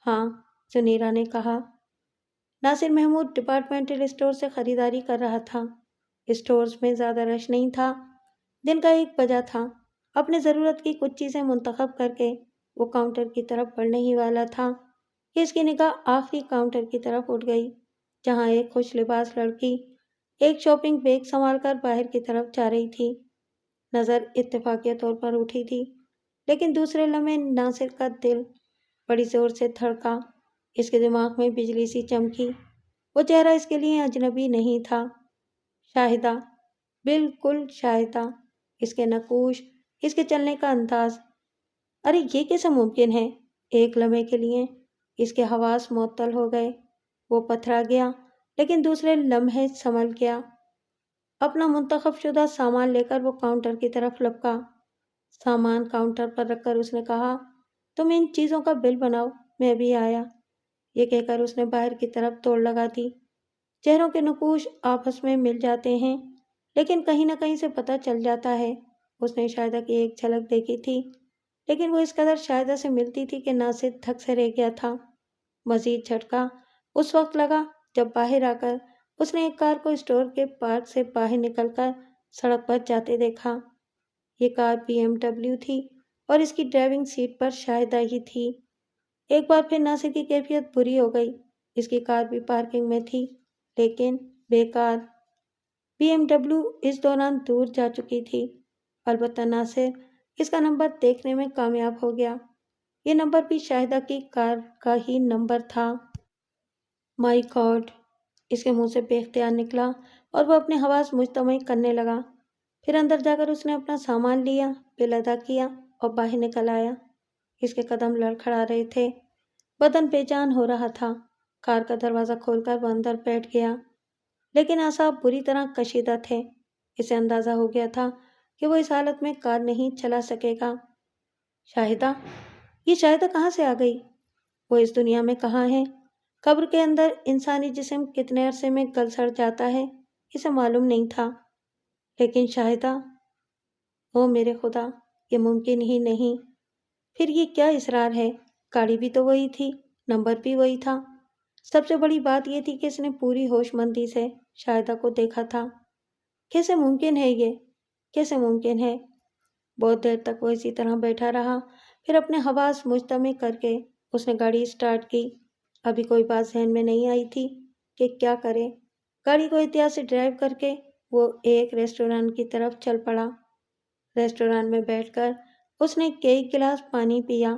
A: ہاں، زنیرہ نے کہا۔ ناصر محمود ڈپارٹمنٹل اسٹور سے خریداری کر رہا تھا۔ اسٹورز میں زیادہ رش نہیں تھا۔ دن کا 1 بجا تھا۔ اپنے ضرورت کی کچھ چیزیں منتخب کر کے وہ کاؤنٹر کی طرف بڑھنے ہی والا تھا کہ اس کی نگاہ آخری کاؤنٹر کی طرف اٹھ گئی، جہاں ایک خوش لباس لڑکی ایک شاپنگ بیگ سنبھال کر باہر کی طرف جا رہی تھی۔ نظر اتفاقیہ طور پر اٹھی تھی، لیکن دوسرے لمحے ناصر کا دل بڑی زور سے دھڑکا۔ اس کے دماغ میں بجلی سی چمکی۔ وہ چہرہ اس کے لیے اجنبی نہیں تھا۔ شاہدہ، بالکل شاہدہ، اس کے نقوش، اس کے چلنے کا انداز۔ ارے یہ کیسے ممکن ہے؟ ایک لمحے کے لیے اس کے حواس معطل ہو گئے۔ وہ پتھرا گیا، لیکن دوسرے لمحے سنبھل گیا۔ اپنا منتخب شدہ سامان لے کر وہ کاؤنٹر کی طرف لپکا۔ سامان کاؤنٹر پر رکھ کر اس نے کہا، تم ان چیزوں کا بل بناؤ، میں بھی آیا۔ یہ کہہ کر اس نے باہر کی طرف دوڑ لگا دی۔ چہروں کے نقوش آپس میں مل جاتے ہیں، لیکن کہیں نہ کہیں سے پتہ چل جاتا ہے۔ اس نے شاہدہ کی ایک جھلک دیکھی تھی، لیکن وہ اس قدر شاہدہ سے ملتی تھی کہ ناصر دھک سے رہ گیا تھا۔ مزید جھٹکا اس وقت لگا جب باہر آ کر اس نے ایک کار کو اسٹور کے پارک سے باہر نکل کر سڑک پر جاتے دیکھا۔ یہ کار BMW تھی اور اس کی ڈرائیونگ سیٹ پر شاہدہ ہی تھی۔ ایک بار پھر ناصر کی کیفیت بری ہو گئی۔ اس کی کار بھی پارکنگ میں تھی، لیکن بیکار۔ BMW اس دوران دور جا چکی تھی۔ البتہ ناصر اس کا نمبر دیکھنے میں کامیاب ہو گیا۔ یہ نمبر بھی شاہدہ کی کار کا ہی نمبر تھا۔ مائی گاڈ! اس کے منہ سے بے اختیار نکلا اور وہ اپنے حواس مجتمع کرنے لگا۔ پھر اندر جا کر اس نے اپنا سامان لیا، بل ادا کیا اور باہر نکل آیا۔ اس کے قدم لڑکھڑا رہے تھے، بدن بے جان ہو رہا تھا۔ کار کا دروازہ کھول کر وہ اندر بیٹھ گیا، لیکن اعصاب بری طرح کشیدہ تھے۔ اسے اندازہ ہو گیا تھا کہ وہ اس حالت میں کار نہیں چلا سکے گا۔ شاہدہ؟ یہ شاہدہ کہاں سے آ گئی؟ وہ اس دنیا میں کہاں ہے؟ قبر کے اندر انسانی جسم کتنے عرصے میں گل سڑ جاتا ہے، اسے معلوم نہیں تھا۔ لیکن شاہدہ، او میرے خدا، یہ ممکن ہی نہیں۔ پھر یہ کیا اصرار ہے؟ گاڑی بھی تو وہی تھی، نمبر بھی وہی تھا۔ سب سے بڑی بات یہ تھی کہ اس نے پوری ہوش مندی سے شاہدہ کو دیکھا تھا۔ کیسے ممکن ہے یہ؟ کیسے ممکن ہے؟ بہت دیر تک وہ اسی طرح بیٹھا رہا، پھر اپنے حواس مجتمع کر کے اس نے گاڑی اسٹارٹ کی۔ ابھی کوئی بات ذہن میں نہیں آئی تھی کہ کیا کرے۔ گاڑی کو احتیاط سے ڈرائیو کر کے وہ ایک ریسٹورانٹ کی طرف چل پڑا۔ ریسٹورانٹ میں بیٹھ کر اس نے کئی گلاس پانی پیا،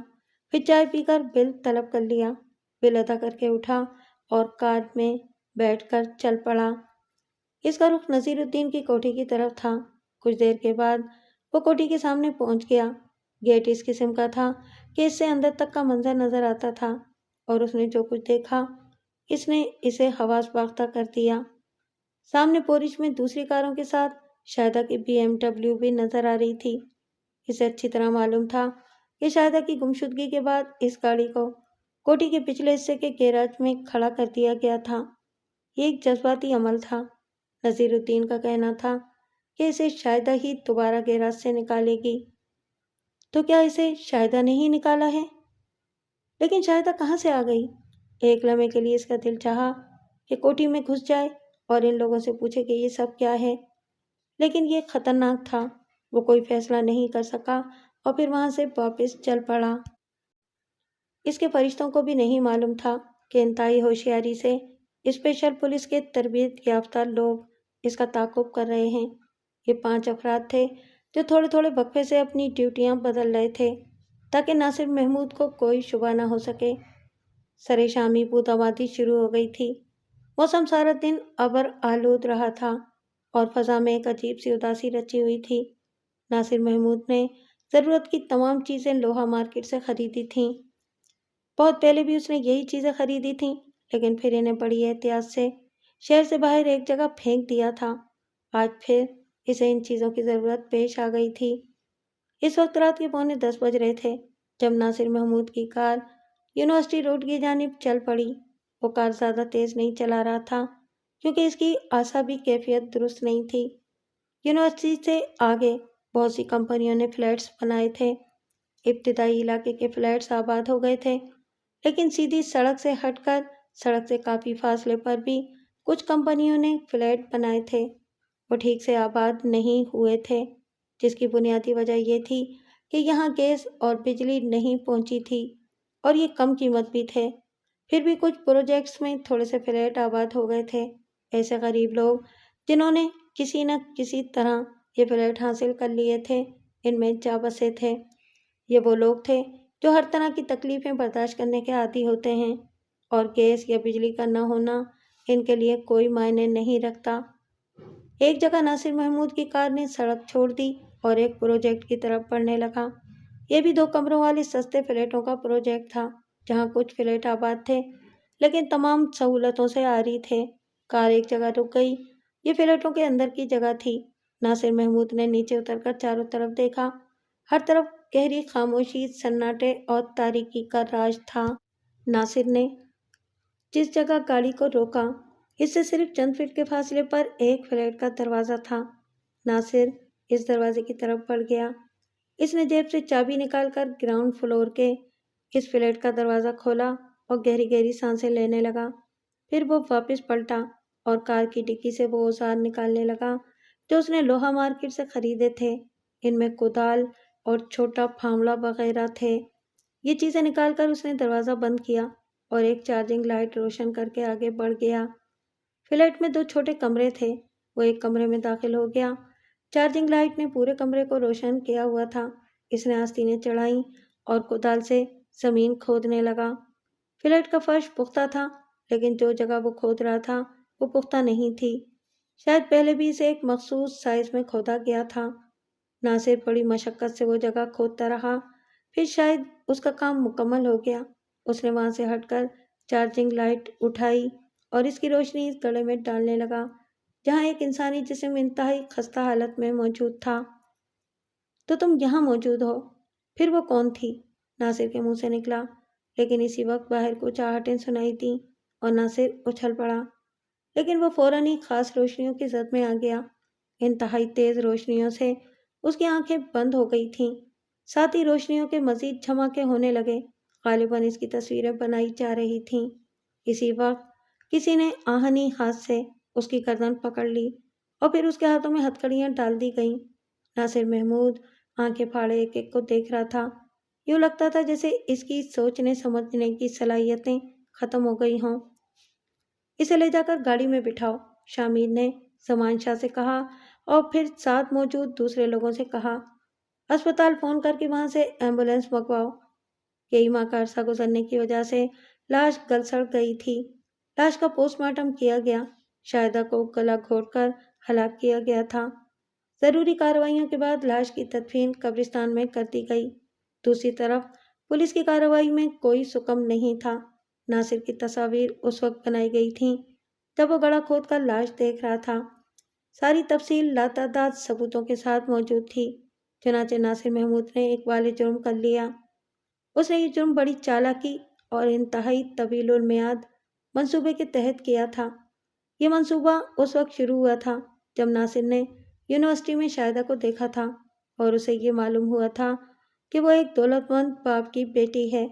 A: پھر چائے پی کر بل طلب کر لیا، بل ادا کر کے اٹھا اور کار میں بیٹھ کر چل پڑا۔ اس کا رخ نذیر الدین کی کوٹھی کی طرف تھا۔ کچھ دیر کے بعد وہ کوٹھی کے سامنے پہنچ گیا۔ گیٹ اس قسم کا تھا کہ اس سے اندر تک کا منظر نظر آتا تھا، اور اس نے جو کچھ دیکھا اس نے اسے حواس باختہ کر دیا۔ سامنے پورچ میں دوسری کاروں کے ساتھ شاہدہ کی BMW بھی نظر آ رہی تھی۔ اسے اچھی طرح معلوم تھا کہ شاہدہ کی گمشدگی کے بعد اس گاڑی کو کوٹھی کے پچھلے حصے کے گیراج میں کھڑا کر دیا گیا تھا۔ یہ ایک جذباتی عمل تھا۔ نذیر الدین کا کہنا تھا کہ اسے شاہدہ ہی دوبارہ گیراج سے نکالے گی۔ تو کیا اسے شاہدہ نے ہی نکالا ہے؟ لیکن شاہدہ کہاں سے آ گئی؟ ایک لمحے کے لیے اس کا دل چاہا کہ کوٹھی میں گھس جائے اور ان لوگوں سے پوچھے کہ یہ سب کیا ہے، لیکن یہ خطرناک تھا۔ وہ کوئی فیصلہ نہیں کر سکا اور پھر وہاں سے واپس چل پڑا۔ اس کے فرشتوں کو بھی نہیں معلوم تھا کہ انتہائی ہوشیاری سے اسپیشل پولیس کے تربیت یافتہ لوگ اس کا تعاقب کر رہے ہیں۔ یہ 5 افراد تھے جو تھوڑے تھوڑے وقفے سے اپنی ڈیوٹیاں بدل رہے تھے تاکہ ناصر محمود کو کوئی شبہ نہ ہو سکے۔ سرے شامی بود آبادی شروع ہو گئی تھی۔ موسم سارا دن ابر آلود رہا تھا اور فضا میں ایک عجیب سی اداسی رچی ہوئی تھی۔ ناصر محمود نے ضرورت کی تمام چیزیں لوہا مارکیٹ سے خریدی تھیں۔ بہت پہلے بھی اس نے یہی چیزیں خریدی تھیں، لیکن پھر انہیں بڑی احتیاط سے شہر سے باہر ایک جگہ پھینک دیا تھا۔ آج پھر اسے ان چیزوں کی ضرورت پیش آ گئی تھی۔ اس وقت رات کے 9:45 بج رہے تھے جب ناصر محمود کی کار یونیورسٹی روڈ کی جانب چل پڑی۔ وہ کار زیادہ تیز نہیں چلا رہا تھا کیونکہ اس کی اعصابی کیفیت درست نہیں تھی۔ یونیورسٹی سے آگے بہت سی کمپنیوں نے فلیٹس بنائے تھے۔ ابتدائی علاقے کے فلیٹس آباد ہو گئے تھے، لیکن سیدھی سڑک سے ہٹ کر سڑک سے کافی فاصلے پر بھی کچھ کمپنیوں نے فلیٹ بنائے تھے۔ وہ ٹھیک سے آباد نہیں ہوئے تھے، جس کی بنیادی وجہ یہ تھی کہ یہاں گیس اور بجلی نہیں پہنچی تھی اور یہ کم قیمت بھی تھے۔ پھر بھی کچھ پروجیکٹس میں تھوڑے سے فلیٹ آباد ہو گئے تھے۔ ایسے غریب لوگ جنہوں نے کسی نہ کسی طرح یہ فلیٹ حاصل کر لیے تھے، ان میں جا بسے تھے۔ یہ وہ لوگ تھے جو ہر طرح کی تکلیفیں برداشت کرنے کے عادی ہوتے ہیں، اور گیس یا بجلی کا نہ ہونا ان کے لیے کوئی معنی نہیں رکھتا۔ ایک جگہ ناصر محمود کی کار نے سڑک چھوڑ دی اور ایک پروجیکٹ کی طرف بڑھنے لگا۔ یہ بھی 2 کمروں والی سستے فلیٹوں کا پروجیکٹ تھا، جہاں کچھ فلیٹ آباد تھے لیکن تمام سہولتوں سے عاری تھے۔ کار ایک جگہ رک گئی۔ یہ فلیٹوں کے اندر کی جگہ تھی۔ ناصر محمود نے نیچے اتر کر چاروں طرف دیکھا۔ ہر طرف گہری خاموشی، سناٹے اور تاریکی کا راج تھا۔ ناصر نے جس جگہ گاڑی کو روکا، اس سے صرف چند فٹ کے فاصلے پر ایک فلیٹ کا دروازہ تھا۔ ناصر اس دروازے کی طرف بڑھ گیا۔ اس نے جیب سے چابی نکال کر گراؤنڈ فلور کے اس فلیٹ کا دروازہ کھولا اور گہری گہری سانسیں لینے لگا۔ پھر وہ واپس پلٹا اور کار کی ڈکی سے وہ اوزار نکالنے لگا جو اس نے لوہا مارکیٹ سے خریدے تھے۔ ان میں کدال اور چھوٹا پھاوڑا وغیرہ تھے۔ یہ چیزیں نکال کر اس نے دروازہ بند کیا اور ایک چارجنگ لائٹ روشن کر کے آگے بڑھ گیا۔ فلیٹ میں 2 چھوٹے کمرے تھے۔ وہ ایک کمرے میں داخل ہو گیا۔ چارجنگ لائٹ نے پورے کمرے کو روشن کیا ہوا تھا۔ اس نے آستینیں چڑھائیں اور کدال سے زمین کھودنے لگا۔ فلیٹ کا فرش پختہ تھا، لیکن جو جگہ وہ کھود رہا تھا وہ پختہ نہیں تھی۔ شاید پہلے بھی اسے ایک مخصوص سائز میں کھودا گیا تھا۔ ناصر بڑی مشقت سے وہ جگہ کھودتا رہا۔ پھر شاید اس کا کام مکمل ہو گیا۔ اس نے وہاں سے ہٹ کر چارجنگ لائٹ اٹھائی اور اس کی روشنی اس گڑھے میں ڈالنے لگا جہاں ایک انسانی جسم انتہائی خستہ حالت میں موجود تھا۔ تو تم یہاں موجود ہو؟ پھر وہ کون تھی؟ ناصر کے منہ سے نکلا، لیکن اسی وقت باہر کچھ آہٹیں سنائی دیں اور ناصر اچھل پڑا۔ لیکن وہ فوراً ہی خاص روشنیوں کی زد میں آ گیا۔ انتہائی تیز روشنیوں سے اس کی آنکھیں بند ہو گئی تھیں۔ ساتھ ہی روشنیوں کے مزید جھماکے ہونے لگے۔ غالباً اس کی تصویریں بنائی جا رہی تھیں۔ اسی وقت کسی نے آہنی ہاتھ سے اس کی گردن پکڑ لی اور پھر اس کے ہاتھوں میں ہتھکڑیاں ڈال دی گئیں۔ ناصر محمود آنکھیں پھاڑے ایک ایک کو دیکھ رہا تھا۔ یوں لگتا تھا جیسے اس کی سوچنے سمجھنے کی صلاحیتیں ختم ہو گئی ہوں۔ اسے لے جا کر گاڑی میں بٹھاؤ، شامیر نے زمان شاہ سے کہا اور پھر ساتھ موجود دوسرے لوگوں سے کہا۔ اسپتال فون کر کے وہاں سے ایمبولینس منگواؤ۔ کئی ماہ کا عرصہ گزرنے کی وجہ سے لاش گل سڑ گئی تھی۔ لاش کا پوسٹ مارٹم کیا گیا۔ شاہدہ کو گلا گھونٹ کر ہلاک کیا گیا تھا۔ ضروری کارروائیوں کے بعد لاش کی تدفین قبرستان میں کر دی گئی۔ دوسری طرف پولیس کی کارروائی میں کوئی سکم نہیں تھا۔ ناصر کی تصاویر اس وقت بنائی گئی تھیں جب وہ گڑھا کھود کر لاش دیکھ رہا تھا۔ ساری تفصیل لاتعداد ثبوتوں کے ساتھ موجود تھی۔ چنانچہ ناصر محمود نے ایک والِ جرم کر لیا۔ اس نے یہ جرم بڑی چالاکی اور انتہائی طویل المیعاد منصوبے کے تحت کیا تھا۔ یہ منصوبہ اس وقت شروع ہوا تھا جب ناصر نے یونیورسٹی میں شاہدہ کو دیکھا تھا اور اسے یہ معلوم ہوا تھا کہ وہ ایک دولت مند باپ کی بیٹی ہے۔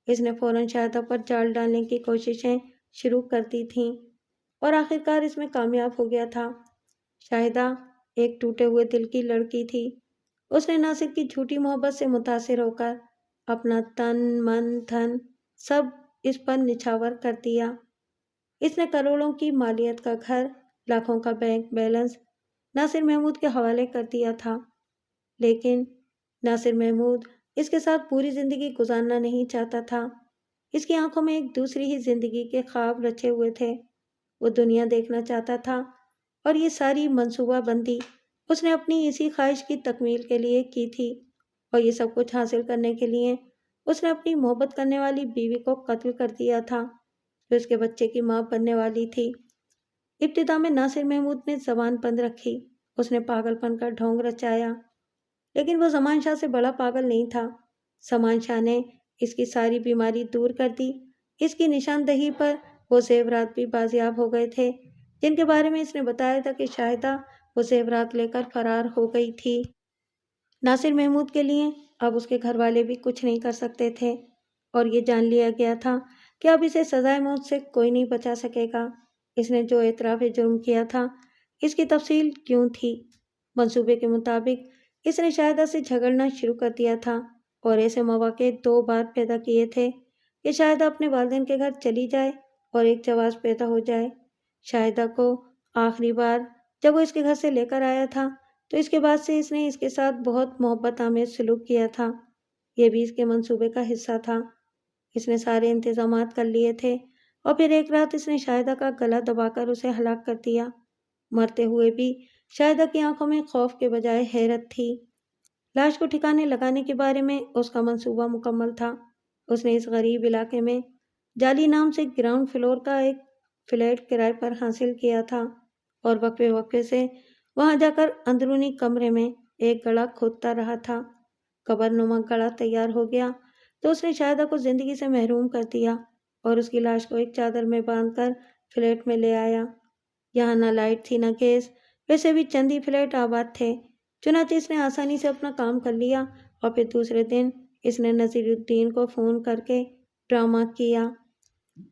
A: اس نے فوراً شاہدہ پر جال ڈالنے کی کوششیں شروع کر دی تھیں اور آخرکار اس میں کامیاب ہو گیا تھا۔ شاہدہ ایک ٹوٹے ہوئے دل کی لڑکی تھی۔ اس نے ناصر کی جھوٹی محبت سے متاثر ہو کر اپنا تن من دھن سب اس پر نچھاور کر دیا۔ اس نے کروڑوں کی مالیت کا گھر، لاکھوں کا بینک بیلنس ناصر محمود کے حوالے کر دیا تھا، لیکن ناصر محمود اس کے ساتھ پوری زندگی گزارنا نہیں چاہتا تھا۔ اس کی آنکھوں میں ایک دوسری ہی زندگی کے خواب رچے ہوئے تھے۔ وہ دنیا دیکھنا چاہتا تھا اور یہ ساری منصوبہ بندی اس نے اپنی اسی خواہش کی تکمیل کے لیے کی تھی، اور یہ سب کچھ حاصل کرنے کے لیے اس نے اپنی محبت کرنے والی بیوی کو قتل کر دیا تھا جو اس کے بچے کی ماں بننے والی تھی۔ ابتدا میں ناصر محمود نے زبان بند رکھی۔ اس نے پاگل پن کا ڈھونگ رچایا، لیکن وہ زمان شاہ سے بڑا پاگل نہیں تھا۔ زمان شاہ نے اس کی ساری بیماری دور کر دی۔ اس کی نشاندہی پر وہ زیورات بھی بازیاب ہو گئے تھے جن کے بارے میں اس نے بتایا تھا کہ شاہدہ وہ زیورات لے کر فرار ہو گئی تھی۔ ناصر محمود کے لیے اب اس کے گھر والے بھی کچھ نہیں کر سکتے تھے، اور یہ جان لیا گیا تھا کہ اب اسے سزائے موت سے کوئی نہیں بچا سکے گا۔ اس نے جو اعتراف جرم کیا تھا اس کی تفصیل کیوں تھی؟ منصوبے کے مطابق اس نے شاہدہ سے جھگڑنا شروع کر دیا تھا اور ایسے مواقع 2 بار پیدا کیے تھے کہ شاہدہ اپنے والدین کے گھر چلی جائے اور ایک جواز پیدا ہو جائے۔ شاہدہ کو آخری بار جب وہ اس کے گھر سے لے کر آیا تھا تو اس کے بعد سے اس نے اس کے ساتھ بہت محبت آمیز سلوک کیا تھا۔ یہ بھی اس کے منصوبے کا حصہ تھا۔ اس نے سارے انتظامات کر لیے تھے اور پھر ایک رات اس نے شاہدہ کا گلا دبا کر اسے ہلاک کر دیا۔ مرتے ہوئے بھی شاہدہ کی آنکھوں میں خوف کے بجائے حیرت تھی۔ لاش کو ٹھکانے لگانے کے بارے میں اس کا منصوبہ مکمل تھا۔ اس نے اس غریب علاقے میں جالی نام سے گراؤنڈ فلور کا ایک فلیٹ کرائے پر حاصل کیا تھا اور وقفے وقفے سے وہاں جا کر اندرونی کمرے میں ایک گڑھا کھودتا رہا تھا۔ قبر نما گڑھا تیار ہو گیا تو اس نے شاہدہ کو زندگی سے محروم کر دیا اور اس کی لاش کو ایک چادر میں باندھ کر فلیٹ میں لے آیا۔ یہاں نہ لائٹ تھی نہ گیس، ویسے بھی چند ہی فلیٹ آباد تھے، چنانچہ اس نے آسانی سے اپنا کام کر لیا اور پھر دوسرے دن اس نے نذیر الدین کو فون کر کے ڈرامہ کیا۔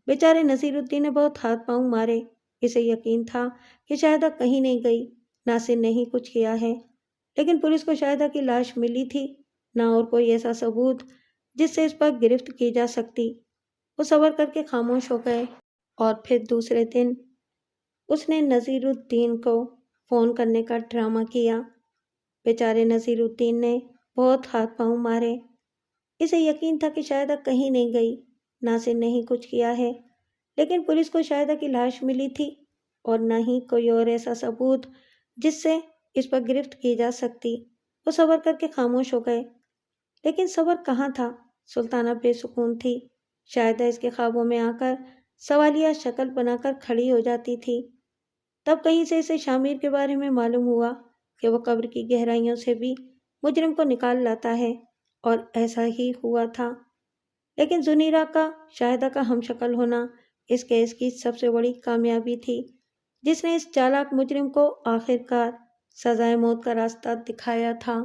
A: بیچارے نذیر الدین نے بہت ہاتھ پاؤں مارے۔ اسے یقین تھا کہ شاہدہ کہیں نہیں گئی، ناصر نے ہی کچھ کیا ہے، لیکن پولیس کو شاہدہ کی لاش ملی تھی، نہ اور کوئی ایسا ثبوت جس سے اس پر گرفت کی جا سکتی۔ وہ صبر کر کے خاموش ہو گئے اور پھر دوسرے دن اس نے نذیر الدین کو فون کرنے کا ڈرامہ کیا۔ بیچارے نذیر الدین نے بہت ہاتھ پاؤں مارے۔ اسے یقین تھا کہ شاہدہ کہیں نہیں گئی، ناصر نے ہی کچھ کیا ہے، لیکن پولیس کو شاہدہ کی لاش ملی تھی اور نہ ہی کوئی اور ایسا ثبوت جس سے اس پر گرفت کی جا سکتی۔ وہ صبر کر کے خاموش ہو گئے، لیکن صبر کہاں تھا؟ سلطانہ بے سکون تھی۔ شاہدہ اس کے خوابوں میں آ کر سوالیہ شکل بنا کر کھڑی ہو جاتی تھی۔ تب کہیں سے اسے شامیر کے بارے میں معلوم ہوا کہ وہ قبر کی گہرائیوں سے بھی مجرم کو نکال لاتا ہے، اور ایسا ہی ہوا تھا۔ لیکن زنیرہ کا شاہدہ کا ہم شکل ہونا اس کیس کی سب سے بڑی کامیابی تھی، جس نے اس چالاک مجرم کو آخر کار سزائے موت کا راستہ دکھایا تھا۔